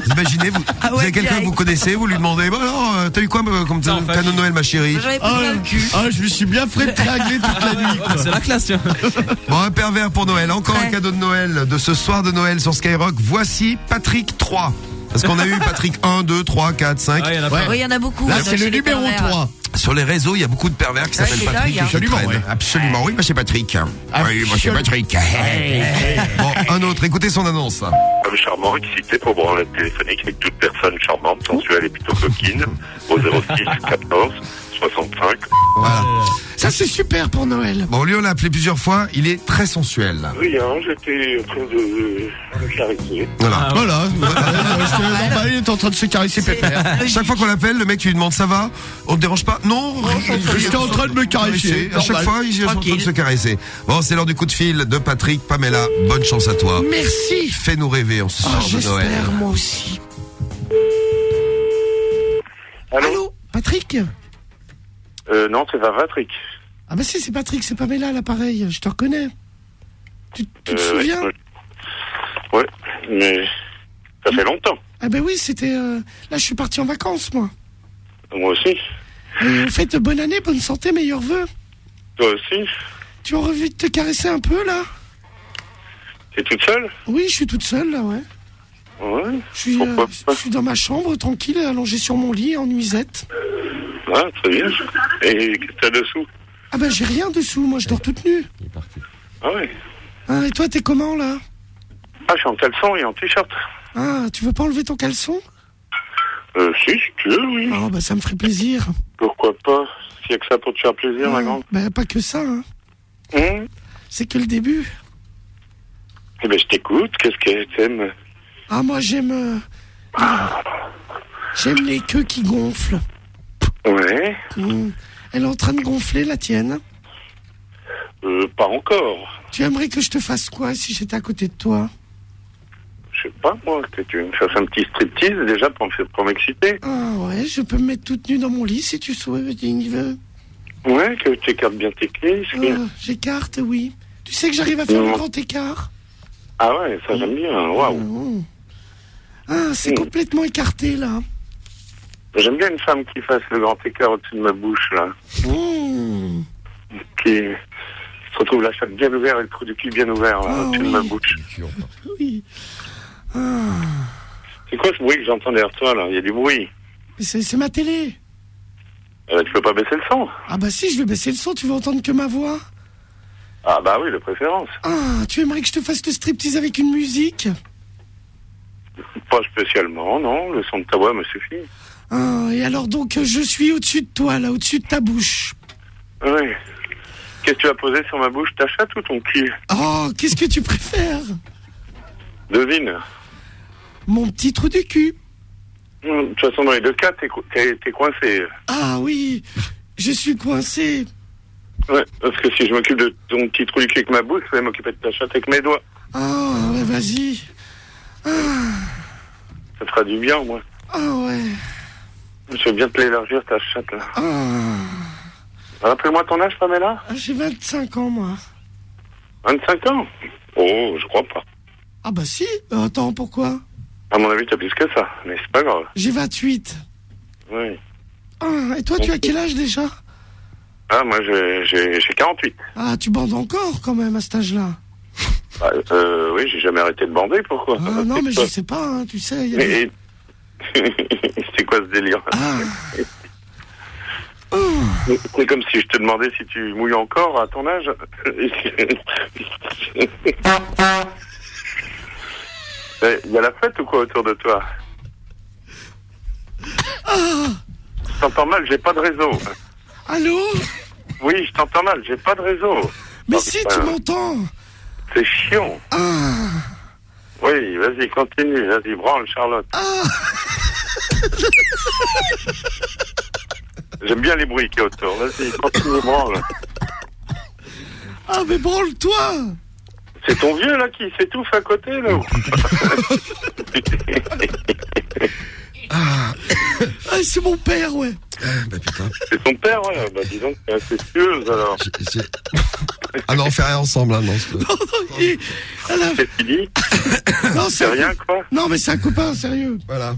Vous imaginez, vous avez quelqu'un que vous connaissez, vous lui demandez, bon alors, t'as eu quoi comme cadeau de Noël, ma chérie? J'avais pas le cul. Je me suis bien fait tragler toute la nuit. C'est la classe, tiens. Bon, un pervers pour Noël. Encore un cadeau de Noël de ce soir de Noël sur Skyrock. Voici Patrick 3. Parce qu'on a eu Patrick 1, 2, 3, 4, 5. Oui, il y en a beaucoup. Là, c'est le numéro 3. Sur les réseaux, il y a beaucoup de pervers qui s'appellent Patrick. dingue, Absolument, ouais. Absolument. Oui, monsieur Patrick. Oui, monsieur Patrick. Bon, un autre. Écoutez son annonce. Homme charmant, excité pour branlette téléphonique avec toute personne charmante, sensuelle et plutôt coquine, au 06 14 65. Voilà. Ça, c'est super pour Noël. Bon, lui, on l'a appelé plusieurs fois. Il est très sensuel. Oui, hein, j'étais en train de caresser. Voilà. Voilà. Il est en train de se caresser pépère. Chaque fois qu'on l'appelle, le mec, tu lui demandes ça va? On te dérange pas? Non, j'étais en train de me caresser. À chaque fois, il est en train de se caresser. Bon, c'est l'heure du coup de fil de Patrick. Pamela, bonne chance à toi. Merci. Fais-nous rêver en ce soir de Noël. J'espère, moi aussi. Allô, Patrick? Non, c'est pas Patrick. Ah bah si, c'est Patrick, c'est Pamela, l'appareil. Je te reconnais. Tu te souviens? Ouais, mais ça fait longtemps. Ah bah oui, c'était... Là, je suis parti en vacances, moi. Moi aussi. Et faites bonne année, bonne santé, meilleurs vœux. Toi aussi. Tu as envie de te caresser un peu, là? T'es toute seule? Oui, je suis toute seule, là, ouais. Ouais. Je suis dans ma chambre, tranquille, allongée sur mon lit, en nuisette. Ah, très bien. Et qu'est-ce que t'as dessous? Ah bah j'ai rien dessous, moi je dors toute nue. Ah ouais. Ah, et toi, t'es comment, là? Ah, je suis en caleçon et en t-shirt. Ah, tu veux pas enlever ton caleçon? Si tu veux, oui. Ah, bah ça me ferait plaisir. Pourquoi pas? S'il y a que ça pour te faire plaisir, ma grande. Bah pas que ça, hein. C'est que le début. Eh ben, je t'écoute. Qu'est-ce que t'aimes? Ah, moi j'aime... J'aime les queues qui gonflent. Ouais. Elle est en train de gonfler, la tienne? Pas encore. Tu aimerais que je te fasse quoi si j'étais à côté de toi? Je sais pas, moi, que tu me fasses un petit striptease déjà pour m'exciter. Ah ouais, je peux me mettre toute nue dans mon lit si tu souhaites. Ouais, que tu écartes bien tes cuisses. J'écarte, oui. Tu sais que j'arrive à faire le grand écart? Ah ouais, ça j'aime bien, waouh. Ah, c'est complètement écarté, là. J'aime bien une femme qui fasse le grand écart au-dessus de ma bouche, là. Qui se retrouve la chatte bien ouverte et le trou du cul bien ouvert, là, au-dessus de ma bouche. Oui. C'est quoi ce bruit que j'entends derrière toi, là? Il y a du bruit. C'est ma télé. Tu peux pas baisser le son? Ah bah si, je vais baisser le son, tu veux entendre que ma voix? Ah bah oui, de préférence. Ah, tu aimerais que je te fasse le striptease avec une musique? Pas spécialement, non. Le son de ta voix me suffit. Ah, et alors donc, je suis au-dessus de toi, là, au-dessus de ta bouche. Oui. Qu'est-ce que tu as posé sur ma bouche, ta chatte ou ton cul? Oh, qu'est-ce que tu préfères? Devine. Mon petit trou du cul. De toute façon, dans les deux cas, t'es coincé. Ah oui, je suis coincé. Ouais, parce que si je m'occupe de ton petit trou du cul avec ma bouche, je vais m'occuper de ta chatte avec mes doigts. Ah ouais, vas-y. Ça te fera du bien, moi. Ah ouais. Je vais bien te l'élargir, ta chatte, là. Rappelle-moi ton âge, Pamela? J'ai 25 ans, moi. 25 ans? Oh, je crois pas. Ah bah si. Attends, pourquoi? À mon avis, t'as plus que ça, mais c'est pas grave. J'ai 28. Oui. Ah, et toi, tu as quel âge déjà? Ah, moi, j'ai 48. Ah, tu bandes encore, quand même, à cet âge-là. Bah, oui, j'ai jamais arrêté de bander, pourquoi? Ah, non, mais je sais pas, hein, tu sais. Mais... c'est quoi ce délire? C'est comme si je te demandais si tu mouilles encore à ton âge. Il y a la fête ou quoi autour de toi? Je t'entends mal, j'ai pas de réseau. Allô? Oui, je t'entends mal, j'ai pas de réseau. Mais si, tu m'entends. C'est chiant. Oui, vas-y, continue, vas-y, branle, Charlotte. J'aime bien les bruits qui est autour, vas-y, continue, branle. Ah, mais branle-toi. C'est ton vieux, là, qui s'étouffe à côté, là? Ah, c'est mon père, ouais. Bah putain. C'est ton père, ouais. Bah dis donc, c'est incestueuse, alors. Ah non, on fait rien ensemble, hein, non. Qu'est-ce qu'il dit? Non, c'est rien, quoi. Non, mais c'est un copain, sérieux. Voilà.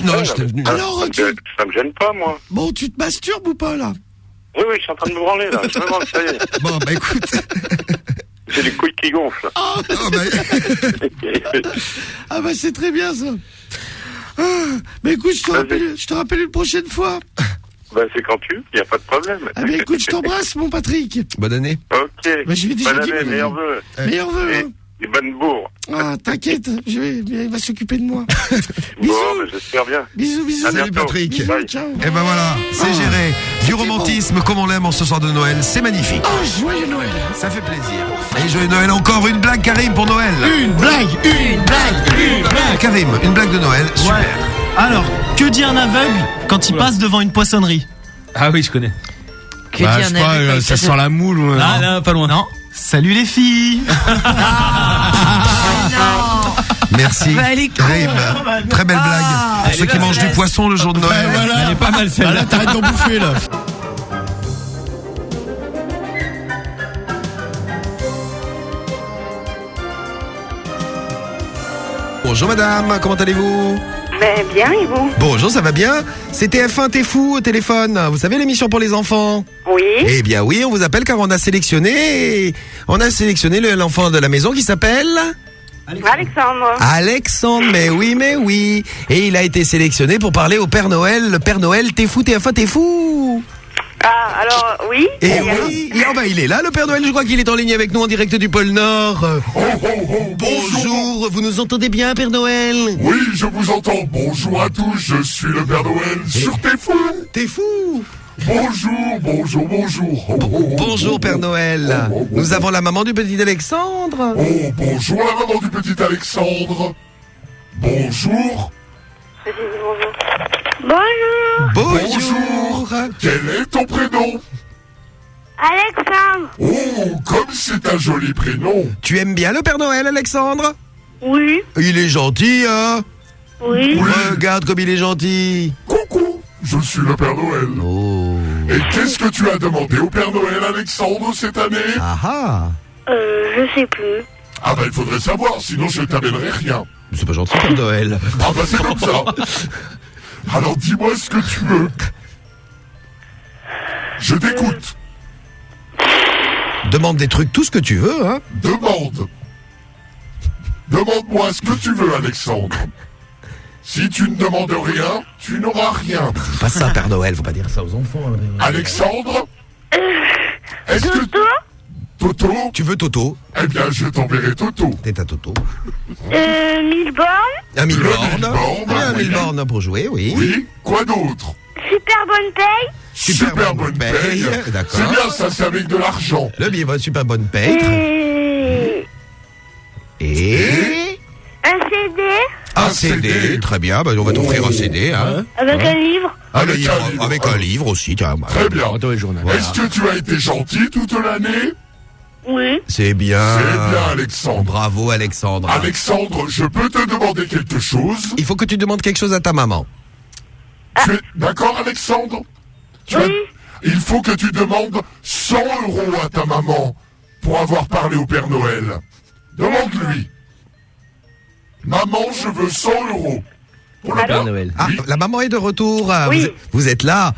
Non, j'étais venu. Alors, ça me gêne pas, moi. Bon, tu te masturbes ou pas, là? Oui, je suis en train de me branler, là. Je me branle, ça y est. Bon, bah écoute. J'ai des couilles qui gonflent. Ah bah c'est très bien, ça. Bah écoute, je te rappelle une prochaine fois. Bah c'est quand tu, y a pas de problème. Ah bah écoute, je t'embrasse, mon Patrick. Bonne année. Ok. Bah, je vais déjà bonne dire, année, meilleurs vœux. Meilleurs vœux. Et bonne bourre. Ah, t'inquiète, il va s'occuper de moi. Bisous. Bon, bah, j'espère bien. Bisous. Salut Patrick. Bisous, ciao. Et ben voilà, c'est géré. Du romantisme comme on l'aime en ce soir de Noël, c'est magnifique. Oh, joyeux Noël. Ça fait plaisir. Et joyeux Noël, encore une blague Karim pour Noël. Une blague. Karim, une blague de Noël, super. Ouais. Alors, que dit un aveugle quand il passe devant une poissonnerie? Ah oui, je connais. Que dit un aveugle? Ça sent la moule ou Ah là, pas loin. Non. Salut les filles. Merci. Bah, elle est con. Karim, très belle blague. Pour ceux qui mangent du poisson le jour de Noël. Voilà. Elle est pas mal celle-là. Là, t'arrêtes d'en bouffer, là. Bonjour madame, comment allez-vous? Ben, bien, et vous? Bonjour, ça va bien? C'est TF1 T'es fou au téléphone. Vous savez l'émission pour les enfants? Oui. Eh bien oui, on vous appelle car on a sélectionné l'enfant de la maison qui s'appelle Alexandre. Alexandre. Mais oui. Et il a été sélectionné pour parler au Père Noël. Le Père Noël, t'es fou, TF1 T'es fou. Ah, alors, oui. Et oui, il est là, le Père Noël. Je crois qu'il est en ligne avec nous en direct du pôle Nord. Bonjour, vous nous entendez bien, Père Noël? Oui, je vous entends. Bonjour à tous, je suis le Père Noël sur T'es fou. T'es fou. Bonjour. Bonjour, Père Noël. Nous avons la maman du petit Alexandre. Oh, bonjour la maman du petit Alexandre. Bonjour. Bonjour. Quel est ton prénom? Alexandre. Oh, comme c'est un joli prénom. Tu aimes bien le Père Noël, Alexandre? Oui. Il est gentil, hein? Oui. Regarde comme il est gentil. Coucou, je suis le Père Noël. Oh. Et qu'est-ce que tu as demandé au Père Noël, Alexandre, cette année? Ah. Je sais plus. Ah bah il faudrait savoir, sinon je t'amènerai rien. C'est pas gentil, Père Noël. Ah bah c'est comme ça. Alors dis-moi ce que tu veux. Je t'écoute. Demande des trucs, tout ce que tu veux, hein? Demande-moi ce que tu veux, Alexandre. Si tu ne demandes rien, tu n'auras rien. C'est pas ça, Père Noël, faut pas dire ça aux enfants. Alexandre? Est-ce que... Toto? Tu veux Toto? Eh bien, je t'enverrai Toto. T'es un Toto. 1000 bornes. Un 1000 bornes. Un Oui. 1000 bornes pour jouer, oui. Oui, quoi d'autre? Super bonne paye. Super bonne paye. D'accord. C'est bien, ça, c'est avec de l'argent. Le billet, super bonne paye. Et Un CD. un CD, très bien. Bah, on va t'offrir un CD, hein. Avec un livre. Avec un livre aussi, tiens. Très bien. Voilà. Est-ce que tu as été gentil toute l'année? Oui. C'est bien. C'est bien, Alexandre. Bravo, Alexandre. Alexandre, je peux te demander quelque chose? Il faut que tu demandes quelque chose à ta maman. Tu es d'accord, Alexandre? Il faut que tu demandes 100 € à ta maman pour avoir parlé au Père Noël. Demande-lui. Maman, je veux 100 €. Pour le Père Noël. Ah, la maman est de retour. Oui. Vous êtes là.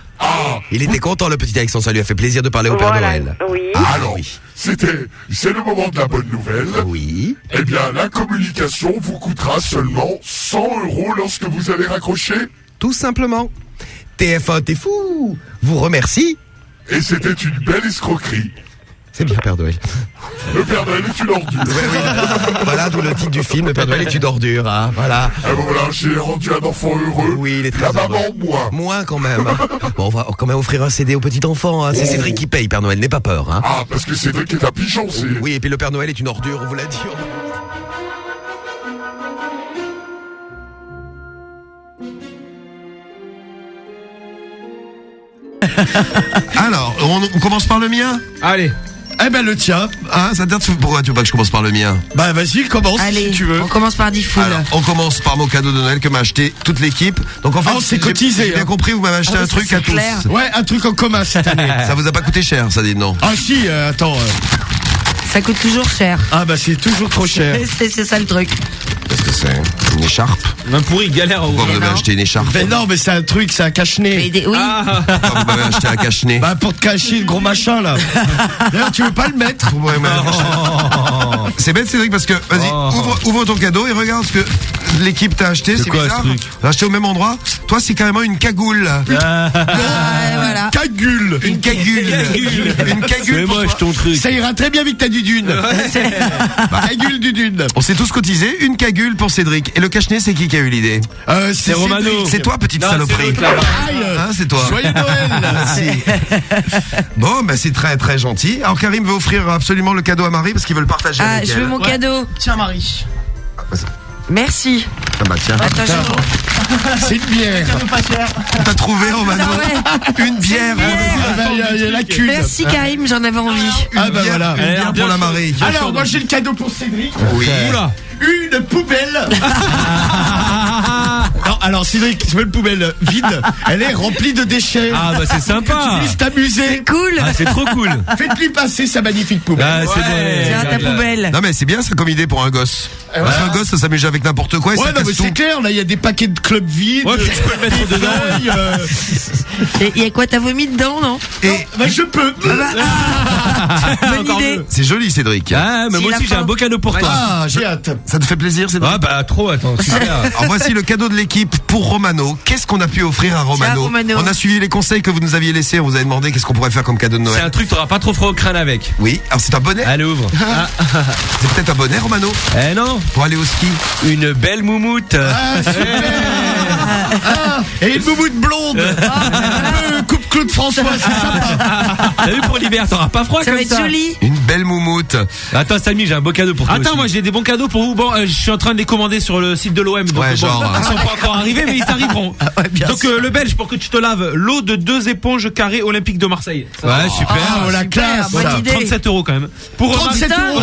Il était content, le petit Alexandre. Ça lui a fait plaisir de parler au Père Noël. Oui. Alors, c'est le moment de la bonne nouvelle. Oui. Eh bien, la communication vous coûtera seulement 100 € lorsque vous allez raccrocher. Tout simplement. TF1, t'es fou. Vous remercie. Et c'était une belle escroquerie. C'est bien, Père Noël. Le Père Noël est une ordure. Voilà, d'où le titre du film, le Père Noël est une ordure, hein. Voilà. Et bon, voilà, j'ai rendu un enfant heureux. Oui, il est très La heureux. maman, moins. Moins quand même. Bon, on va quand même offrir un CD au petit enfant, hein. C'est Cédric qui paye, Père Noël, n'aie pas peur, hein. Ah, parce que Cédric est un pigeon, c'est... Oui, et puis le Père Noël est une ordure, on vous l'a dit. Alors, on commence par le mien? Allez. Eh ben le tien. Ah, ça t'intéresse? Pourquoi tu veux pas que je commence par le mien? Bah vas-y, commence Allez, si tu veux. on commence par 10 foules. Alors, on commence par mon cadeau de Noël que m'a acheté toute l'équipe. Donc en fait, on s'est cotisé. J'ai bien compris, vous m'avez acheté un truc à tous. Ouais, un truc en commun cette année. Ça vous a pas coûté cher, ça, dit non? Ah si, attends. Ça coûte toujours cher. Ah bah c'est toujours trop cher. C'est ça le truc. Qu'est-ce que c'est? Une écharpe? Même pourri, galère. Pourquoi vous m'avez acheté une écharpe? Mais non, mais c'est un truc, c'est un cache-nez. Oui. Pourquoi vous m'avez acheté un cache-nez? Bah pour te cacher le gros machin là. D'ailleurs, tu veux pas le mettre? C'est bête, Cédric, parce que vas-y, ouvre ton cadeau et regarde ce que de l'équipe t'a acheté, c'est quoi, bizarre. ce truc T'as acheté au même endroit. Toi, c'est carrément une cagoule. Voilà. Cagule. Une cagoule. Une cagoule. C'est pour moche toi. ton truc. Ça ira très bien avec ta dudune. Cagule dudune. On s'est tous cotisés, une cagule pour Cédric. Et le cache-nez, c'est qui a eu l'idée? C'est Romano. C'est toi, petite Non, saloperie. c'est l'autre, là-bas. Hein, c'est toi. Joyeux Noël. Bon, bah c'est très très gentil. Alors Karim veut offrir absolument le cadeau à Marie parce qu'il veut le partager Ah, avec je elle. veux mon cadeau. Tiens, Marie. Merci. Ah bah tiens. Attends, C'est une bière. Cadeau pas cher. T'as trouvé Romano une bière. Il y a la cul. Merci Karim, j'en avais envie. Ah bah voilà. Une bière pour la Marie. Alors, moi j'ai le cadeau pour Cédric. Oui. Oula. Une poubelle. Non, alors Cédric, tu veux une poubelle vide? Elle est remplie de déchets. Ah bah c'est sympa. Tu puisses t'amuser. C'est cool. Ah, c'est trop cool. Faites-lui passer sa magnifique poubelle. Ah, c'est bon. Tiens, ta poubelle. Non mais c'est bien ça comme idée pour un gosse. Parce qu'un gosse ça s'amuse avec n'importe quoi et Ouais, ça non, mais casse c'est tout. clair, là, il y a des paquets de clubs vides. Ouais, puis tu peux le mettre des dedans. feuilles, Et y a quoi, t'as vomi dedans, non? Et bah, je peux. Bonne idée. c'est joli Cédric. Ah, mais C'est moi la aussi j'ai fin. un beau cadeau pour toi. Ah, j'ai hâte. Ça te fait plaisir Cédric? Ah bah trop, attends. Alors voici le cadeau de l'équipe pour Romano. Qu'est-ce qu'on a pu offrir à Romano? Romano. On a suivi les conseils que vous nous aviez laissés. On vous avait demandé qu'est-ce qu'on pourrait faire comme cadeau de C'est Noël. un truc, t'auras pas trop froid au crâne avec. Oui, alors c'est un bonnet. Allez, ouvre. C'est peut-être un bonnet Romano Eh non, pour aller au ski. une belle moumoute. Ah, super. Ah, et une moumoute blonde. Coupe Claude François, c'est sympa. T'as vu pour l'hiver, t'auras pas froid Ça comme va être ça. joli. Une belle moumoute. Attends Samy, j'ai un beau cadeau pour toi. Attends, aussi. moi j'ai des bons cadeaux pour vous. Bon, je suis en train de les commander sur le site de l'OM. Donc, Ouais, bon, genre. ils sont pas encore arrivés, mais ils arriveront. Donc le Belge, pour que tu te laves, l'eau de 2 éponges carrées olympiques de Marseille. Ça va. Ouais, super. Ah, la classe. Bonne idée. 37 € quand même. Pour 37 Putain. euros.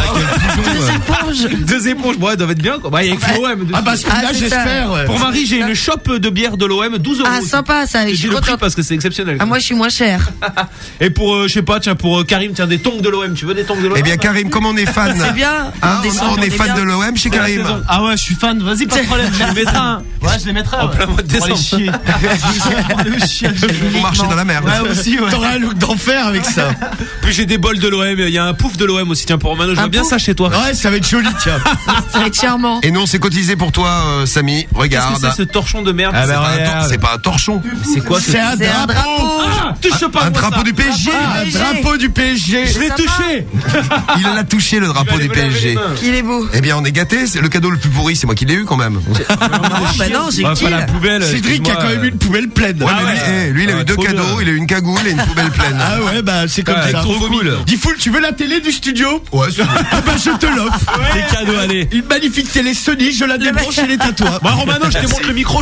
Deux éponges. 2 éponges, bon, elles doivent être bien quoi. Bah, il y a écrit l'OM dessus. Ah bah, ce Ah, là c'est j'espère. ouais. Pour Marie, j'ai une chope de bière de l'OM, 12 €. Ah, sympa ça. Je J'ai suis le prix contente. parce que c'est exceptionnel. Ah, moi, je suis moins cher. Et pour, je sais pas, tiens, pour Karim, tiens, des tongs de l'OM. Tu veux des tongs de l'OM? Eh bien Karim, comme on est fan, C'est bien. hein, En décembre, on est fan bien. de l'OM chez C'est la Karim. saison. Ah ouais, je suis fan. Vas-y, pas de problème. Je les mettrai. Ouais, je les mettrai. En plein mois de Pour aller décembre. chier. Pour aller chier. Pour marcher dans la merde. Ouais, aussi, ouais. T'auras un look d'enfer avec ça. Puis j'ai des bols de l'OM. Il y a un pouf de l'OM aussi. Tiens, pour Romano, je vois bien pouf ça chez toi. Ouais, ça va être joli, tiens. Ça va être charmant. Et nous on s'est cotisé pour toi Samy. Qu'est-ce que Regarde. c'est ce torchon de merde? Ah, bah, C'est pas un regarde. tor- c'est pas un torchon. C'est quoi ce C'est un C'est un drapeau. drapeau. Ah, touche pas Un moi, drapeau ça. du PSG. Ah, un drapeau du PSG. Je l'ai sympa. touché. Il l'a touché le drapeau du PSG. Il est beau. Eh bien on est gâtés. C'est le cadeau le plus pourri, c'est moi qui l'ai eu quand même. Non, bah non, c'est Bah, pas la utile. poubelle. Cédric a excuse-moi, quand même une poubelle pleine. Ouais, mais lui il a eu 2 trop cadeaux. bien. Il a eu une cagoule et une poubelle pleine. Ah ouais, bah c'est comme Ouais, ça. trop cool. Dis Foul, tu veux la télé du studio? Ouais, c'est- Ah bah je te l'offre. Des cadeaux, allez. Une magnifique télé Sony, je la débranche, elle est à toi. Bah, Romano, je te montre le micro.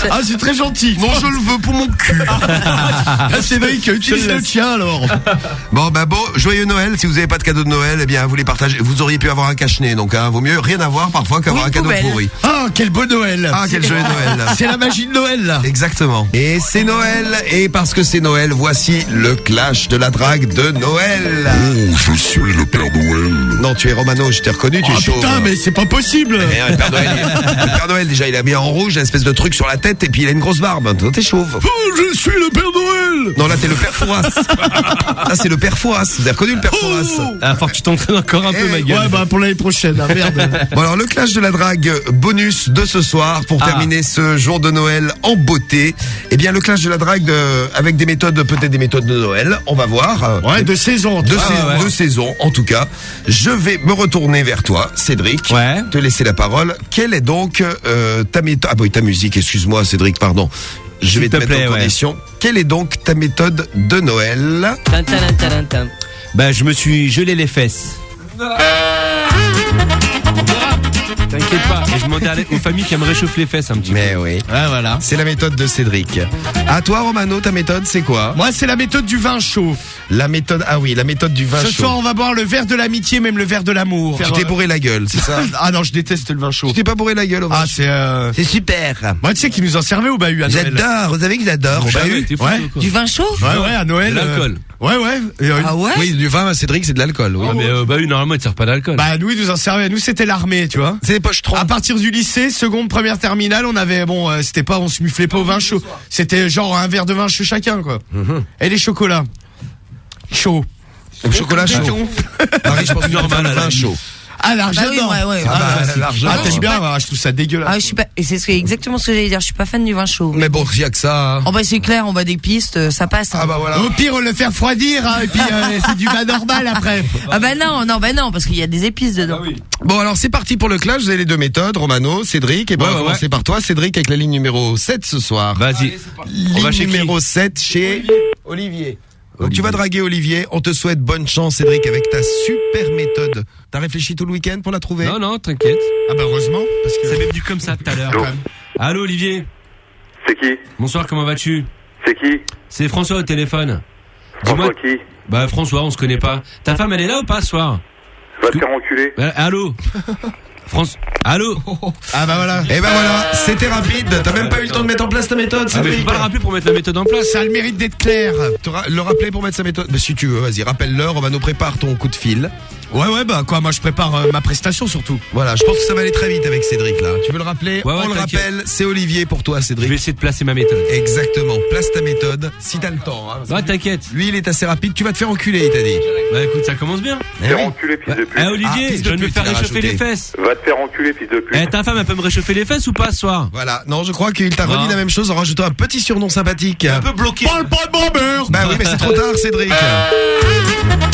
Ah, c'est très gentil. Non, je le veux pour mon cul. Ah, Cédric, utilise le tien alors. Bon, joyeux Noël. Si vous n'avez pas de cadeau de Noël, eh bien, vous les partagez. Vous auriez pu avoir un cache-nez, donc, hein, vaut mieux rien avoir parfois qu'avoir Oui, un cadeau poubelle. pourri. Ah, quel beau Noël. Ah, quel joyeux Noël. C'est la magie de Noël là. Exactement. Et c'est Noël. Et parce que c'est Noël, voici le clash de la drague de Noël. Oh, je suis le Père Noël. Non, tu es Romano, je t'ai reconnu, tu es Ah chaud. putain, mais c'est pas possible. Le Père Noël, déjà, il a mis en rouge, une espèce de truc sur la tête, et puis il a une grosse barbe. Toi, t'es chauve. Oh, je suis le Père Noël. Non, là, t'es le Père Fouras. Ça, c'est le Père Fouras. Vous avez reconnu le Père Fouras? Ah, faut que tu t'entraînes encore un peu, ma gueule. Ouais, bah pour l'année prochaine, hein, merde. Bon, alors, le clash de la drague bonus de ce soir, pour terminer ce jour de Noël en beauté. Eh bien, le clash de la drague avec des méthodes, peut-être des méthodes de Noël. On va voir. Ouais, de saison. De saison, en tout cas. Je vais me retourner vers toi, Cédric. Ouais. Te laisser la parole. Quelle est donc ta méthode? Ah, bah, ta musique, excuse-moi, Cédric, pardon. Je vais te mettre en condition. Quelle est donc ta méthode de Noël? Bah, je me suis gelé les fesses. T'inquiète pas, et je demandais aux familles qui me réchauffent les fesses un petit peu. Mais oui. Ouais, voilà. C'est la méthode de Cédric. À toi, Romano, ta méthode, c'est quoi? Moi, c'est la méthode du vin chaud. La méthode, ah oui, la méthode du vin Ce chaud. soir, on va boire le verre de l'amitié, même le verre de l'amour. Tu t'es bourré la gueule, c'est ça? Ah non, je déteste le vin chaud. Tu t'es pas bourré la gueule au vin Ah, chaud? c'est C'est super. Moi, tu sais qu'ils nous en servaient au bahut à Noël. J'adore, vous savez que j'adore. Au bahut. T'es fou, Ouais. quoi. Du vin chaud? Ouais, à Noël. De l'alcool. Ouais. Ah ouais? Oui, du vin, Cédric, c'est de l'alcool, oui. Ah, mais bah oui, normalement, ils ne servent pas d'alcool. Bah, nous, ils nous en servaient. Nous, c'était l'armée, tu vois. C'est des pochetons. À partir du lycée, seconde, première terminale, on avait, c'était pas, on se mufflait pas au vin chaud. C'était genre un verre de vin chaud chacun, quoi. Et les chocolats. Chaud. Au chocolat chaud. Marie, je pense que normal, à la vin vie. chaud. Ah, l'argent. Bah oui, ouais. l'argent. Ah, t'aimes bien, je trouve ça dégueulasse. Ah, je suis pas, et c'est exactement ce que j'allais dire, je suis pas fan du vin chaud. Mais bon, y a que ça. Hein. Oh bah c'est clair, on va des pistes, ça passe. Ah bah voilà. Au pire, on le fait refroidir, hein, et puis c'est du vin normal après. Ah bah non, parce qu'il y a des épices dedans. Ah oui. Bon alors c'est parti pour le clash, vous avez les deux méthodes, Romano, Cédric, et bon on va commencer par toi, Cédric, avec la ligne numéro 7 ce soir. Vas-y. Ligne numéro 7 chez Olivier. Donc tu vas draguer Olivier, on te souhaite bonne chance Cédric avec ta super méthode. T'as réfléchi tout le week-end pour la trouver? Non, t'inquiète. Ah bah heureusement, parce que ça m'est venu comme ça tout à l'heure. Allô Olivier. C'est qui? Bonsoir, comment vas-tu? C'est qui? C'est François au téléphone. François qui? Bah François, on se connaît pas. Ta femme elle est là ou pas ce soir? Va te faire enculer. Allô Allô. Ah bah voilà. Et bah voilà, c'était rapide. T'as même pas eu le temps de mettre en place ta méthode. Ah mais je peux pas le rappeler pour mettre la méthode en place. Ça a le mérite d'être clair. Le rappeler pour mettre sa méthode. Bah si tu veux, vas-y, rappelle-le. On va nous préparer ton coup de fil. Ouais, bah quoi, moi je prépare ma prestation surtout. Voilà, je pense que ça va aller très vite avec Cédric là. Tu veux le rappeler? Ouais, on le rappelle, c'est Olivier pour toi Cédric. Je vais essayer de placer ma méthode. Exactement, place ta méthode si t'as le temps. Hein, ouais, t'inquiète. Lui il est assez rapide, tu vas te faire enculer, il t'a dit. Bah écoute, ça commence bien. Faire enculer, fils de pute. Olivier, je viens de me faire réchauffer les fesses. Va te faire enculer, fils de pute. Ta femme elle peut me réchauffer les fesses ou pas ce soir? Voilà, non je crois qu'il t'a redit la même chose en rajoutant un petit surnom sympathique. Un peu bloqué. Parle pas de ma mère. Bah oui mais c'est trop tard Cédric.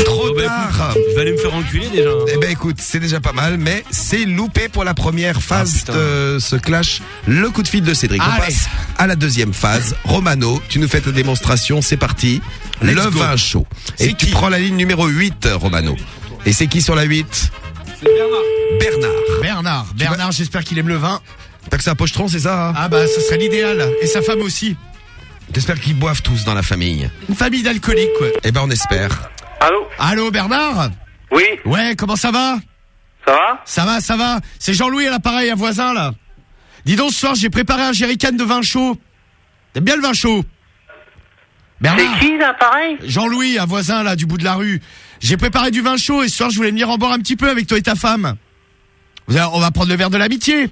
Trop tard. Je vais aller me faire enculer déjà. Eh ben écoute, c'est déjà pas mal, mais c'est loupé pour la première phase de ce clash. Le coup de fil de Cédric. On passe à la deuxième phase. Romano, tu nous fais ta démonstration, c'est parti. Le vin chaud. Et tu prends la ligne numéro 8, Romano. Et c'est qui sur la 8? C'est Bernard, j'espère qu'il aime le vin. T'as que c'est un pochetron, c'est ça? Hein? Ah bah ça serait l'idéal. Et sa femme aussi. T'espères qu'ils boivent tous dans la famille? Une famille d'alcooliques quoi. Eh ben on espère. Allô Bernard? Oui. Ouais, comment ça va? Ça va. C'est Jean-Louis à l'appareil, un voisin là. Dis donc ce soir j'ai préparé un jerrycan de vin chaud. T'aimes bien le vin chaud? Bernard? C'est qui l'appareil? Jean-Louis, un voisin là du bout de la rue. J'ai préparé du vin chaud et ce soir je voulais venir en boire un petit peu avec toi et ta femme. On va prendre le verre de l'amitié.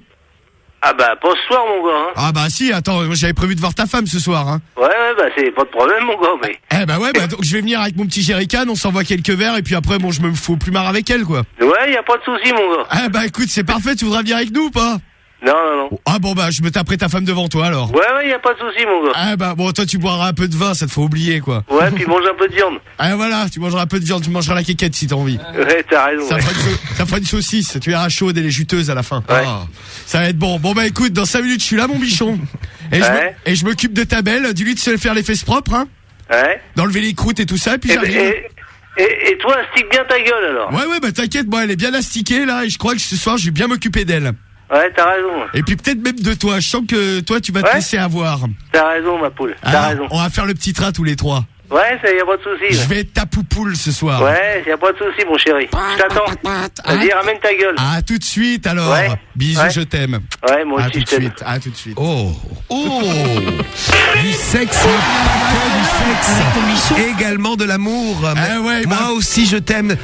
Ah bah pas ce soir mon gars. Hein. Ah bah si, attends, moi j'avais prévu de voir ta femme ce soir. Hein. Ouais, bah c'est pas de problème mon gars, mais... Eh bah ouais, donc je vais venir avec mon petit jerrycan, on s'envoie quelques verres et puis après bon je me fous plus marre avec elle quoi. Ouais, y a pas de souci mon gars. Eh bah écoute, c'est parfait, tu voudras venir avec nous ou pas? Non. Ah bon bah je me taperai ta femme devant toi alors. Ouais, y a pas de souci mon gars. Ah bah bon, toi tu boiras un peu de vin, ça te fait oublier quoi. Ouais, puis mange un peu de viande. Ah voilà, tu mangeras un peu de viande, tu mangeras la quéquette si t'as envie. Ouais, t'as raison. Ça fera une saucisse, tu verras chaude et les juteuses à la fin. Ouais. Oh, ça va être bon. Bon bah écoute, dans 5 minutes je suis là mon bichon. Et je m'occupe de ta belle, dis-lui de se faire les fesses propres hein. Ouais. D'enlever les croûtes et tout ça, et puis j'arrive. Et toi, astique bien ta gueule alors. Ouais, bah t'inquiète, moi elle est bien astiquée là, et je crois que ce soir je vais bien m'occuper d'elle. Ouais, t'as raison. Et puis peut-être même de toi, je sens que toi tu vas te laisser avoir. T'as raison ma poule, raison. On va faire le petit train tous les trois. Ouais, ça y a pas de souci. Je vais être ta poupoule ce soir. Ouais, y a pas de souci mon chéri. Je t'attends. Vas-y, ramène ta gueule. À tout de suite alors. Ouais. Bisous, je t'aime. Ouais, moi aussi je t'aime. À tout de suite. Oh. Du sexe, également de l'amour. Moi aussi je t'aime.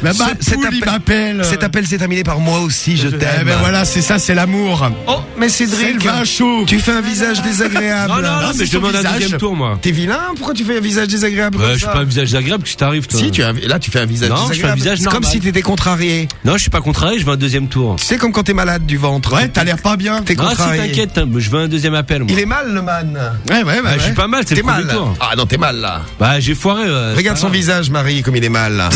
Cet appel s'est terminé par moi aussi je t'aime. Eh ben voilà, c'est ça, c'est l'amour. Oh, mais Cédric, c'est le vin chaud. Tu fais un visage désagréable. Non, mais je demande un deuxième tour moi. T'es vilain? Pourquoi tu fais un visage désagréable? Je suis pas un visage désagréable, qu'est-ce qui t'arrive toi? Si, là tu fais un visage désagréable. Je fais un visage c'est normal. comme si t'étais contrarié. Non, je suis pas contrarié, je veux un deuxième tour. C'est comme quand t'es malade du ventre. Ouais, t'as l'air pas bien. T'es contrarié. Non, si t'inquiète, je veux un deuxième appel moi. Il est mal le man. Ouais. Je suis pas mal, c'est le premier tour. Ah non, t'es mal là. Bah j'ai foiré. Regarde son visage, Marie, comme il est mal là.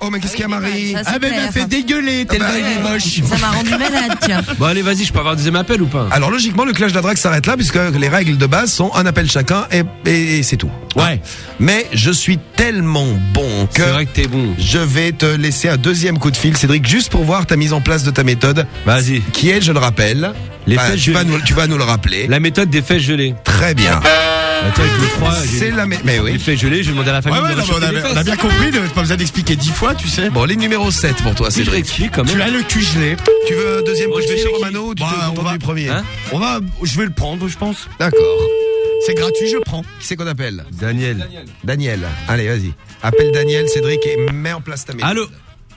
Oh mais qu'est-ce qu'il y a, Marie? Ah ben elle fait dégueuler tellement il est moche. Ça m'a rendu malade, tiens. Bon allez, vas-y, je peux avoir un deuxième appel ou pas? Alors logiquement, le clash de la drague s'arrête là puisque les règles de base sont un appel chacun et c'est tout. Ouais. Mais je suis tellement bon que c'est vrai que t'es bon. Je vais te laisser un deuxième coup de fil, Cédric, juste pour voir ta mise en place de ta méthode. Vas-y. Qui est, je le rappelle. Les fesses tu vas nous le rappeler. La méthode des fesses gelées. Très bien. Attends, avec le froid, c'est la mais oui. Les fesses gelées, je vais demander à la famille de réchauffer les fesses. On a bien compris, pas besoin d'expliquer 10 fois, tu sais. Bon, ligne numéro 7 pour toi, Cédric. Explique quand même. Tu as le cul gelé. Tu veux un deuxième coup de fil, Romano, ou tu te contentes du premier? Je vais le prendre, je pense. D'accord. C'est gratuit, je prends. Qui c'est qu'on appelle? Daniel. Allez, vas-y. Appelle Daniel, Cédric, et mets en place ta méthode.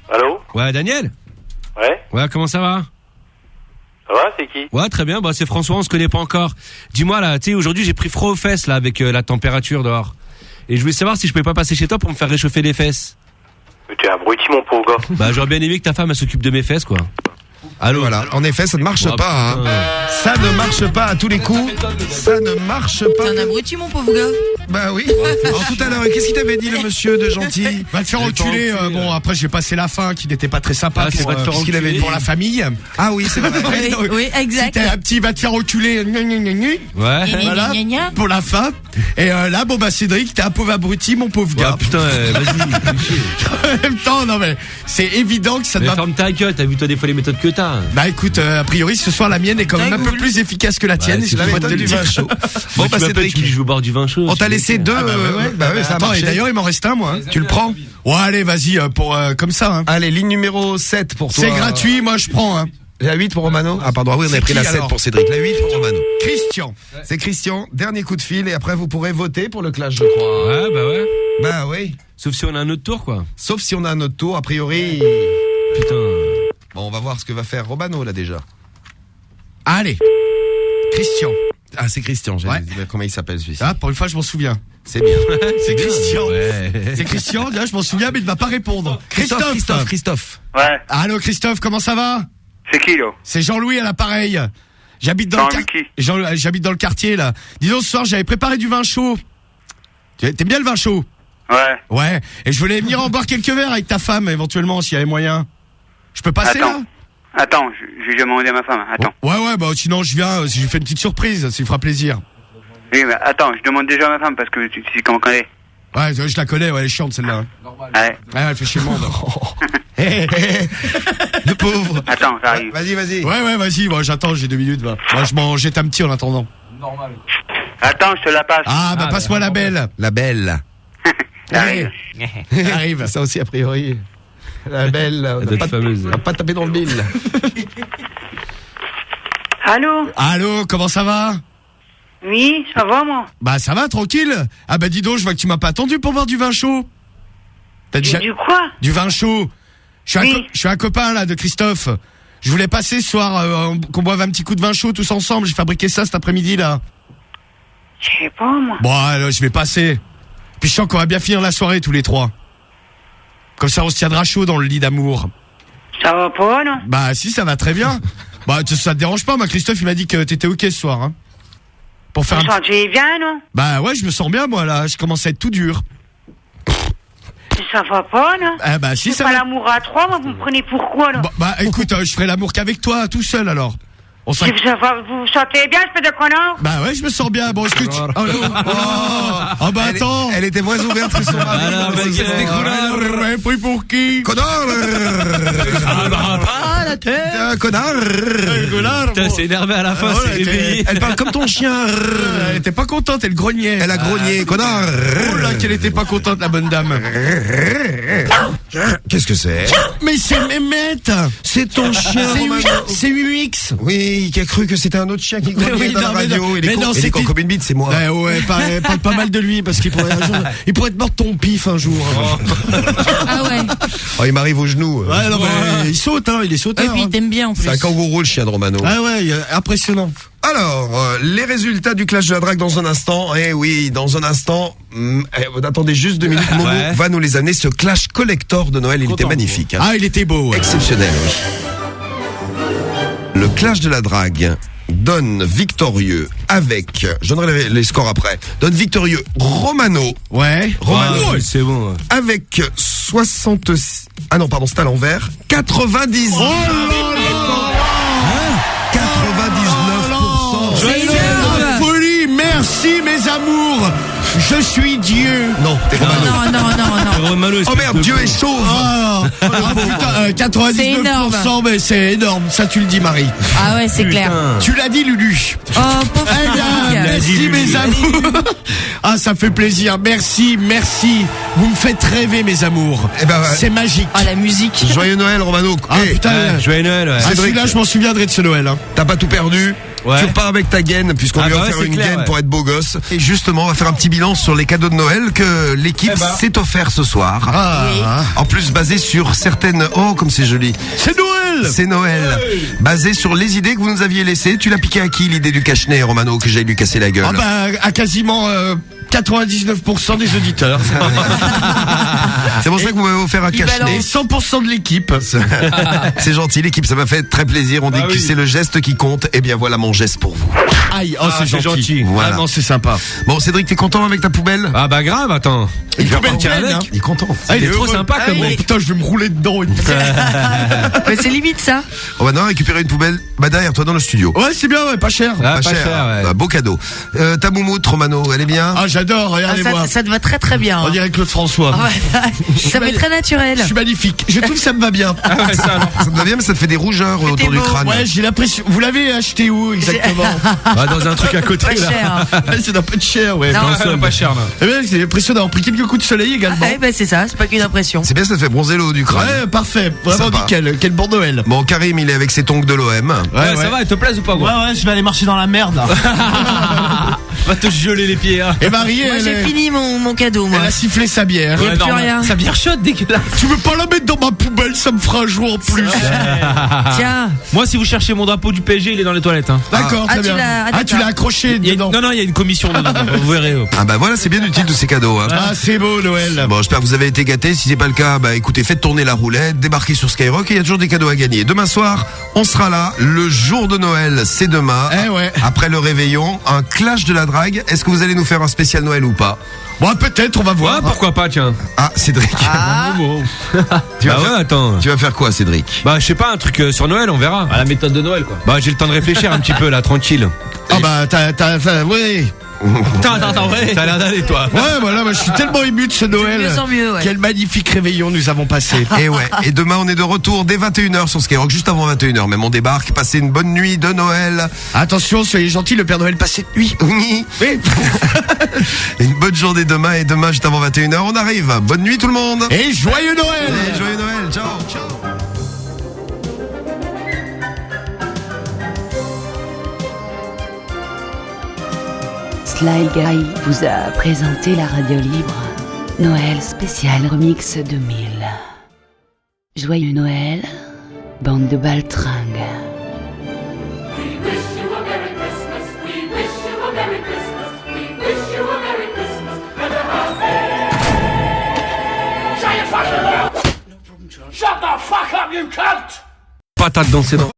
Allô? Ouais, Daniel? Ouais, comment ça va? Ça va, c'est qui? Ouais, très bien, c'est François, on se connaît pas encore. Dis-moi là, tu sais, aujourd'hui j'ai pris froid aux fesses là avec la température dehors. Et je voulais savoir si je pouvais pas passer chez toi pour me faire réchauffer les fesses. Mais t'es abruti, mon pauvre gars. Bah, j'aurais bien aimé que ta femme elle s'occupe de mes fesses, quoi. Allô, voilà. En effet, ça ne marche pas. Hein. Ça ne marche pas à tous les coups. Ça ne marche pas. T'es un abruti, mon pauvre gars. Bah oui. Alors, tout à l'heure, qu'est-ce qu'il t'avait dit, le monsieur de gentil? Va te faire enculer. Bon, après, j'ai passé la fin qui n'était pas très sympa pour, qu'il avait pour la famille. Ah oui, c'est vrai. Oui, exact. C'était un petit va te faire enculer. Ouais. Voilà. Pour la fin. Et là, bon, bah, Cédric, t'es un pauvre abruti, mon pauvre gars. Ah putain, vas-y. En même temps, non, mais c'est évident que ça Mais ferme ta gueule, t'as vu toi des fois les méthodes que t'as. Bah écoute, a priori ce soir la mienne est quand même un peu plus efficace que la tienne. C'est la méthode du vin chaud. Bon, bah Cédric, je veux boire du vin chaud. On t'a laissé deux. Bah ouais, ça marche. Et d'ailleurs, il m'en reste un, moi. Tu le prends? Ouais, allez, vas-y, pour comme ça. Hein. Allez, ligne numéro 7 pour toi. C'est gratuit, moi je prends. Hein. La 8 pour Romano? Ah pardon, oui, on a pris la 7 pour Cédric. La 8 pour Romano. Christian. C'est Christian, dernier coup de fil et après vous pourrez voter pour le clash, je crois. Ouais, bah ouais. Bah oui. Sauf si on a un autre tour, quoi. Sauf si on a un autre tour, a priori. Putain. Bon, on va voir ce que va faire Romano là déjà. Allez. Christian. Ah, c'est Christian, j'ai Ouais. comment il s'appelle celui-ci? Ah, pour une fois, je m'en souviens. C'est bien. C'est Christian. Ouais. C'est Christian, là, je m'en souviens, mais il ne va pas répondre. Christophe. Ouais. Allô, Christophe, comment ça va? C'est qui, là? C'est Jean-Louis à l'appareil. J'habite dans j'habite dans le quartier, là. Dis donc, ce soir, j'avais préparé du vin chaud. T'aimes bien le vin chaud? Ouais. Ouais. Et je voulais venir en boire quelques verres avec ta femme, éventuellement, s'il y avait moyen. Je peux passer, là? Attends, je vais demander à ma femme. Attends. Ouais, bah, sinon, je viens, si je lui fais une petite surprise, ça lui fera plaisir. Oui, mais attends, je demande déjà à ma femme parce que tu sais comment elle est. Ouais, je la connais, ouais, elle est chiante, celle-là. Ouais. Ouais, elle fait chier le monde. Le pauvre. Attends, j'arrive. Vas-y. Ouais, vas-y, bon, j'attends, j'ai 2 minutes, va. Moi, je m'en jette un petit en attendant. Normal. Attends, je te la passe. Ah, bah, passe-moi la belle. La belle. J'arrive. Arrive. Ça aussi, a priori. La belle. On va pas taper dans le mille. Allô? Allô, comment ça va? Oui, ça va, moi. Bah, ça va, tranquille. Ah, bah, dis donc, je vois que tu m'as pas attendu pour boire du vin chaud. T'as déjà... Du quoi? Du vin chaud. Je suis un copain, là, de Christophe. Je voulais passer ce soir, qu'on boive un petit coup de vin chaud tous ensemble. J'ai fabriqué ça cet après-midi, là. Je sais pas, moi. Bon, alors, je vais passer. Puis je sens qu'on va bien finir la soirée, tous les trois. Comme ça, on se tiendra chaud dans le lit d'amour. Ça va pas, non? Bah, si, ça va très bien. Bah, ça te dérange pas, moi, Christophe, il m'a dit que t'étais ok ce soir, hein. Pour faire tu es bien, non? Bah, ouais, je me sens bien, moi, là. Je commence à être tout dur. Ça va pas, non? Ah, bah, si, c'est ça pas va. l'amour à trois, moi, vous me prenez pourquoi, là? Bah, écoute, je ferai l'amour qu'avec toi, tout seul, alors. Vous sentez bien, espèce de connard? Bah ouais, je me sens bien. Bon, est-ce que tu... Oh, bah attends. Elle était moins ouverte que son mari. Alors, Ouais, pris pour qui? Connard. Ah, la tête. Un connard. Putain, c'est énervé à la fin, c'est réveillé. Elle parle comme ton chien. Elle était pas contente, elle grognait. Elle a grogné, connard. Oh là, qu'elle était pas contente, la bonne dame. Qu'est-ce que c'est? Mais c'est Mehmet. C'est ton chien. C'est UX. Oui, qui a cru que c'était un autre chien qui grognait dans la radio. Il est con comme une bite, c'est moi. Ouais, parle pas mal de lui parce qu'il pourrait être mort de ton pif un jour. Ah ouais. Oh, il m'arrive au genou. Ouais, non, mais il saute, hein, il est sauteur. Et puis il t'aime bien en plus. C'est un kangourou, le chien de Romano. Ah ouais, impressionnant. Alors, les résultats du clash de la drague dans un instant. Eh oui, dans un instant. Attendez juste 2 minutes. Momo va nous les amener. Ce clash collector de Noël, il était magnifique. Hein. Ah, il était beau. Ouais. Exceptionnel. Le clash de la drague donne victorieux avec, je donnerai les scores après, donne victorieux Romano. Ouais. Romano. Ouais, c'est bon. Ouais. Avec 66. Ah non, pardon, c'est à l'envers. 99. Oh là là, 99%. c'est la folie. Merci, mes amours. Je suis Dieu. Non, t'es Romano. Non. Oh merde, Dieu est chauve. Putain, 99%, mais c'est énorme. Ça, tu le dis, Marie. Ah ouais, c'est clair. Tu l'as dit, Lulu. Oh, pauvre merci, mes amours. Ah, ça fait plaisir. Merci. Vous me faites rêver, mes amours. Eh ben, c'est magique. Ah, la musique. Joyeux Noël, Romano. Ah, putain. Joyeux Noël, ouais. Ah, celui-là, je m'en souviendrai de ce Noël. Hein. T'as pas tout perdu. Ouais. Tu repars avec ta gaine, puisqu'on lui a offert une gaine pour être beau gosse. Et justement, on va faire un petit bilan sur les cadeaux de Noël que l'équipe s'est offert ce soir. Ah. En plus, basé sur certaines... Oh, comme c'est joli. C'est Noël. C'est Noël. Basé sur les idées que vous nous aviez laissées. Tu l'as piqué à qui, l'idée du cache-nez, Romano, que j'aille lui casser la gueule? Ah bah, à quasiment 99% des auditeurs. C'est pour ça que vous m'avez offert un cachet. Et 100% de l'équipe. C'est gentil, l'équipe, ça m'a fait très plaisir. On dit que c'est le geste qui compte. Eh bien, voilà mon geste pour vous. Aïe, c'est gentil. Voilà. Vraiment, c'est sympa. Bon, Cédric, t'es content avec ta poubelle? Ah bah grave, attends. Il est pleine, hein. Il est content. Il est trop sympa comme bon. Putain, je vais me rouler dedans. Mais c'est limite ça. On va maintenant récupérer une poubelle derrière toi dans le studio. Ouais, c'est bien, ouais, pas cher. Pas cher, ouais. Bah, beau cadeau. Ta moumoute, Romano, elle est bien? Ah, j'adore, regardez-moi. Ça te va très très bien. On dirait Claude François. Ça m'est très naturel. Je suis magnifique. Je trouve que ça me va bien. Ça te va bien, mais ça te fait des rougeurs autour du crâne. Ouais, j'ai l'impression. Vous l'avez acheté où exactement? Dans un truc à côté. Pas cher. C'est un peu cher, ouais. Non, pas cher là. Eh bien, j'ai l'impression d'avoir pris quelques coups de soleil également. Ah, bah c'est ça, c'est pas qu'une impression. C'est bien, ça te fait bronzer le haut du crâne. Ouais, parfait. Vraiment Sympa. nickel. Quel bon Noël. Bon, Karim, il est avec ses tongs de l'OM. Ouais, ça va, elle te plaise ou pas, gros? Ouais, je vais aller marcher dans la merde, là. Va te geler les pieds, hein. Et Marie, moi j'ai fini mon cadeau, moi. Elle a sifflé sa bière. Il y a plus rien. Sa bière chaude, dégueulasse. Tu veux pas la mettre dans ma poubelle, ça me fera un jour en plus. Tiens. Moi, si vous cherchez mon drapeau du PSG, il est dans les toilettes. Hein. D'accord, très bien. Tu l'as accroché dedans. Non, il y a une commission dedans. Vous verrez. Ah bah voilà, c'est bien utile tous ces cadeaux. Hein. Ah, c'est beau Noël. Bon, j'espère que vous avez été gâtés. Si c'est pas le cas, bah écoutez, faites tourner la roulette, débarquez sur Skyrock et il y a toujours des cadeaux à gagner. Demain soir, on sera là. Le jour de Noël, c'est demain. Ouais. Après le réveillon, un clash de la drague. Est-ce que vous allez nous faire un spécial Noël ou pas? Bon, peut-être, on va voir. Ouais, pourquoi pas, tiens. Ah, Cédric. Tu vas faire quoi, Cédric? Bah, je sais pas, un truc sur Noël, on verra. La méthode de Noël, quoi. Bah, j'ai le temps de réfléchir un petit peu, là, tranquille. Ah bah, ouais. Attends, ouais. T'as l'air d'aller, toi. Ouais, voilà, je suis tellement ému de ce Noël. De mieux en mieux, ouais. Quel magnifique réveillon nous avons passé. Et ouais. Et demain, on est de retour dès 21h sur Skyrock, juste avant 21h. Même on débarque. Passez une bonne nuit de Noël. Attention, soyez gentils, le Père Noël passe cette nuit. Oui. Une bonne journée demain et demain, juste avant 21h, on arrive. Bonne nuit tout le monde. Et joyeux Noël. Et joyeux Noël. Ciao. Sly Guy vous a présenté la radio libre Noël spécial remix 2000. Joyeux Noël, bande de baltringues. Shut the fuck up, you cunt! Patate dans ses dents.